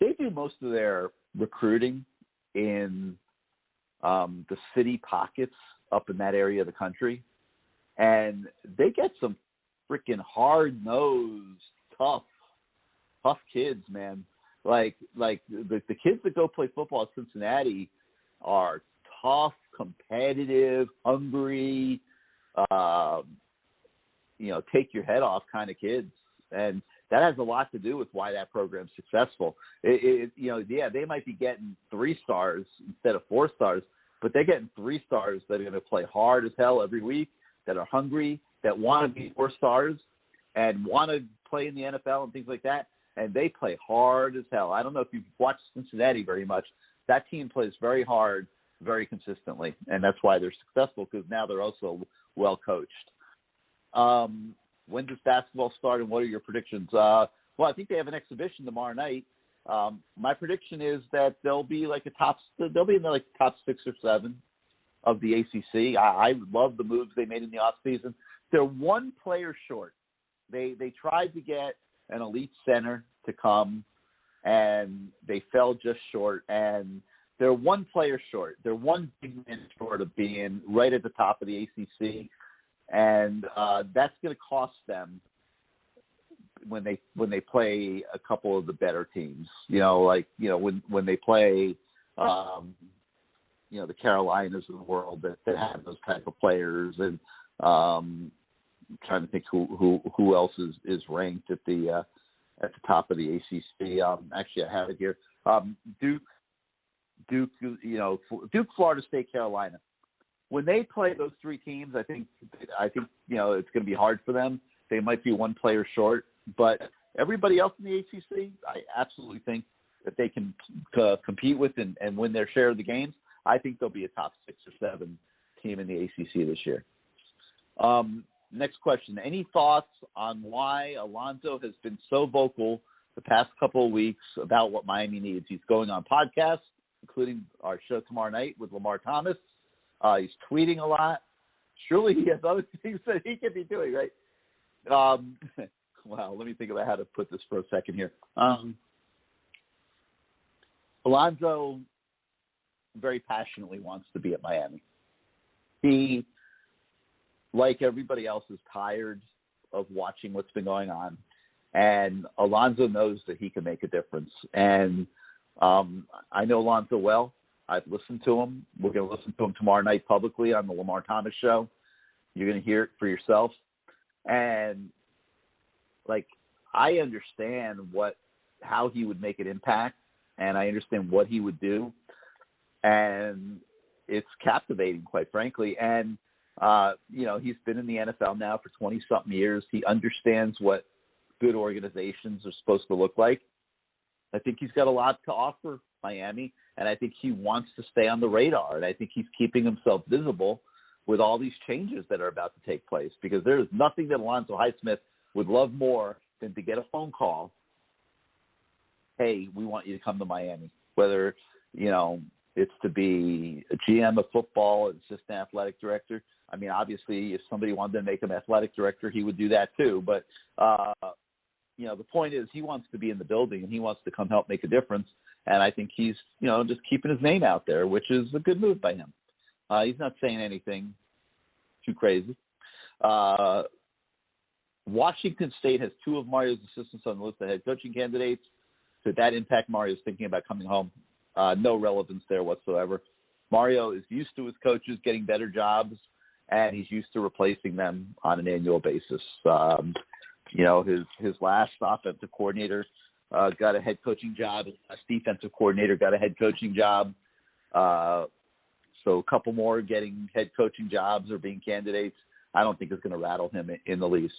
they do most of their recruiting in the city pockets up in that area of the country, and they get some freaking hard-nosed, tough kids, man. Like the kids that go play football at Cincinnati are tough, competitive, hungry, take your head off kind of kids. And that has a lot to do with why that program's successful. They might be getting 3 stars instead of 4 stars, but they're getting 3 stars that are going to play hard as hell every week, that are hungry, that want to be 4 stars and want to play in the NFL and things like that. And they play hard as hell. I don't know if you've watched Cincinnati very much. That team plays very hard, very consistently, and that's why they're successful, because now they're also well coached. When does basketball start, and what are your predictions? Well, I think they have an exhibition tomorrow night. My prediction is that they'll be in the top 6 or 7 of the ACC. I love the moves they made in the offseason. They're 1 player short. They tried to get an elite center to come, and they fell just short. And they're 1 player short. They're 1 big man short of being right at the top of the ACC, and that's going to cost them when they play a couple of the better teams. When they play, the Carolinas of the world that have those type of players, and trying to think who else is ranked at the top of the ACC. Actually, I have it here. Duke, Florida State, Carolina. When they play those 3 teams, I think it's going to be hard for them. They might be 1 player short, but everybody else in the ACC, I absolutely think that they can compete with and win their share of the games. I think they'll be a top 6 or 7 team in the ACC this year. Next question. Any thoughts on why Alonzo has been so vocal the past couple of weeks about what Miami needs? He's going on podcasts, including our show tomorrow night with Lamar Thomas. He's tweeting a lot. Surely he has other things that he could be doing, right? Well, let me think about how to put this for a second here. Alonzo very passionately wants to be at Miami. He, like everybody else, is tired of watching what's been going on. And Alonzo knows that he can make a difference. And I know Alonzo well. I've listened to him. We're going to listen to him tomorrow night publicly on the Lamar Thomas show. You're going to hear it for yourself. And, I understand how he would make an impact, and I understand what he would do. And it's captivating, quite frankly. And, he's been in the NFL now for 20-something years. He understands what good organizations are supposed to look like. I think he's got a lot to offer Miami, and I think he wants to stay on the radar, and I think he's keeping himself visible with all these changes that are about to take place, because there is nothing that Alonzo Highsmith would love more than to get a phone call, hey, we want you to come to Miami, whether, it's to be a GM of football, assistant athletic director. I mean, obviously, if somebody wanted to make him athletic director, he would do that too. But, the point is he wants to be in the building, and he wants to come help make a difference. And I think he's, just keeping his name out there, which is a good move by him. He's not saying anything too crazy. Washington State has 2 of Mario's assistants on the list of head coaching candidates. Could that impact Mario's thinking about coming home? No relevance there whatsoever. Mario is used to his coaches getting better jobs, and he's used to replacing them on an annual basis. His last offensive coordinator got a head coaching job. His last defensive coordinator got a head coaching job. So a couple more getting head coaching jobs or being candidates, I don't think is going to rattle him in the least.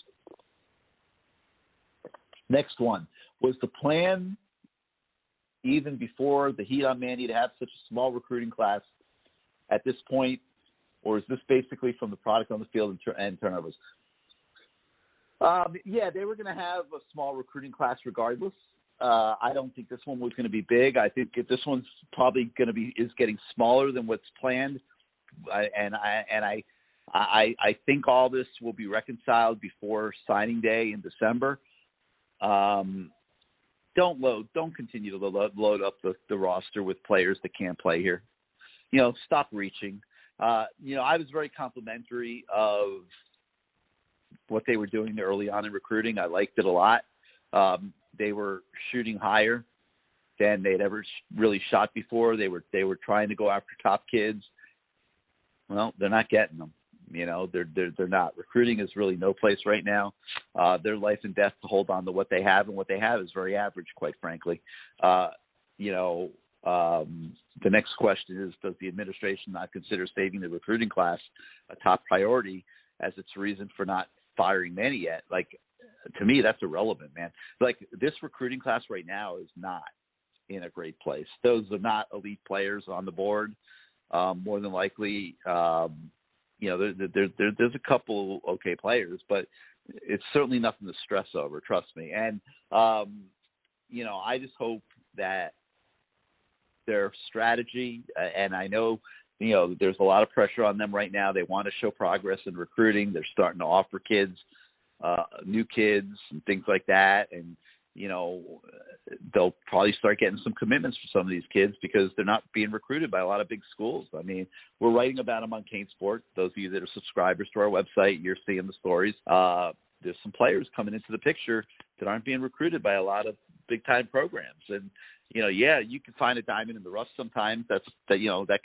Next one. Was the plan even before the heat on Manny to have such a small recruiting class at this point, or is this basically from the product on the field and turnovers? They were going to have a small recruiting class regardless. I don't think this one was going to be big. I think this one's probably going to is getting smaller than what's planned. I think all this will be reconciled before signing day in December. Don't continue to load up the roster with players that can't play here. Stop reaching. I was very complimentary of what they were doing early on in recruiting. I liked it a lot. They were shooting higher than they'd ever really shot before. They were trying to go after top kids. Well, they're not getting them. They're not. Recruiting is really no place right now. Their life and death to hold on to what they have, and what they have is very average, quite frankly. The next question is, does the administration not consider saving the recruiting class a top priority as its reason for not firing many yet? Like, to me, that's irrelevant, man. Like, this recruiting class right now is not in a great place. Those are not elite players on the board. More than likely, there's a couple okay players, but it's certainly nothing to stress over, trust me. And, I just hope that their strategy, and I know, there's a lot of pressure on them right now. They want to show progress in recruiting. They're starting to offer kids, new kids and things like that. And, they'll probably start getting some commitments for some of these kids because they're not being recruited by a lot of big schools. I mean, we're writing about them on CaneSport. Those of you that are subscribers to our website, you're seeing the stories. There's some players coming into the picture that aren't being recruited by a lot of big-time programs. And, you can find a diamond in the rough sometimes. That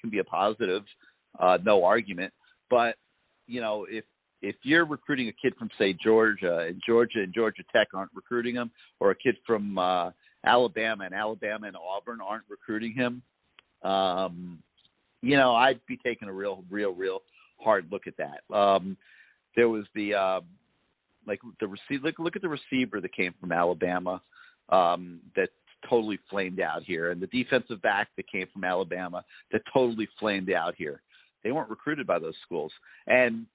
can be a positive, no argument. But, if you're recruiting a kid from, say, Georgia and Georgia Tech aren't recruiting him, or a kid from Alabama and Auburn aren't recruiting him, I'd be taking a real hard look at that. There was look at the receiver that came from Alabama that totally flamed out here, and the defensive back that came from Alabama that totally flamed out here. They weren't recruited by those schools. And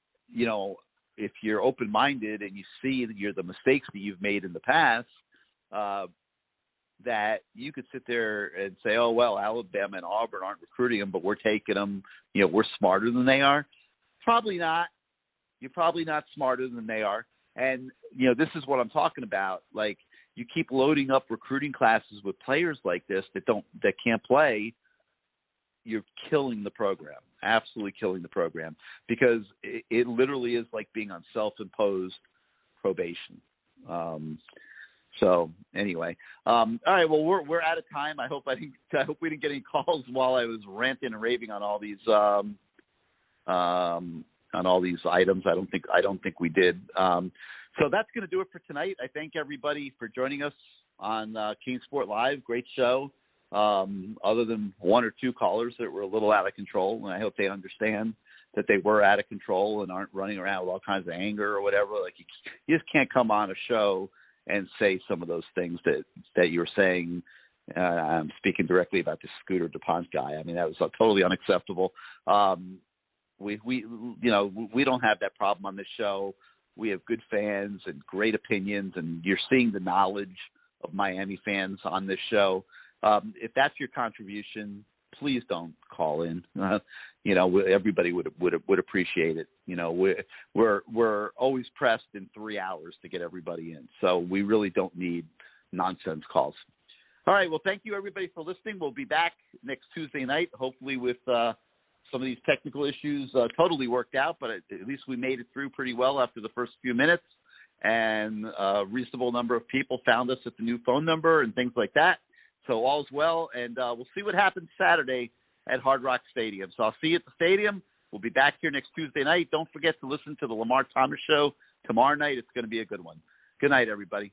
if you're open-minded and you see the mistakes that you've made in the past, that you could sit there and say, oh, well, Alabama and Auburn aren't recruiting them, but we're taking them, we're smarter than they are. Probably not. You're probably not smarter than they are. And, this is what I'm talking about. Like, you keep loading up recruiting classes with players like this that can't play. You're killing the program, absolutely killing the program, because it literally is like being on self-imposed probation. So anyway, all right. Well, we're out of time. I hope we didn't get any calls while I was ranting and raving on all these items. I don't think we did. So that's going to do it for tonight. I thank everybody for joining us on CaneSport Live. Great show. Other than one or two callers that were a little out of control, and I hope they understand that they were out of control and aren't running around with all kinds of anger or whatever. Like, you just can't come on a show and say some of those things that you were saying. I'm speaking directly about the Scooter DuPont guy. I mean, that was totally unacceptable. We don't have that problem on this show. We have good fans and great opinions, and you're seeing the knowledge of Miami fans on this show. If that's your contribution, please don't call in. Everybody would appreciate it. We're always pressed in 3 hours to get everybody in, so we really don't need nonsense calls. All right. Well, thank you everybody for listening. We'll be back next Tuesday night, hopefully with some of these technical issues totally worked out, but at least we made it through pretty well after the first few minutes, and a reasonable number of people found us at the new phone number and things like that. So all's well, and we'll see what happens Saturday at Hard Rock Stadium. So I'll see you at the stadium. We'll be back here next Tuesday night. Don't forget to listen to the Lamar Thomas Show tomorrow night. It's going to be a good one. Good night, everybody.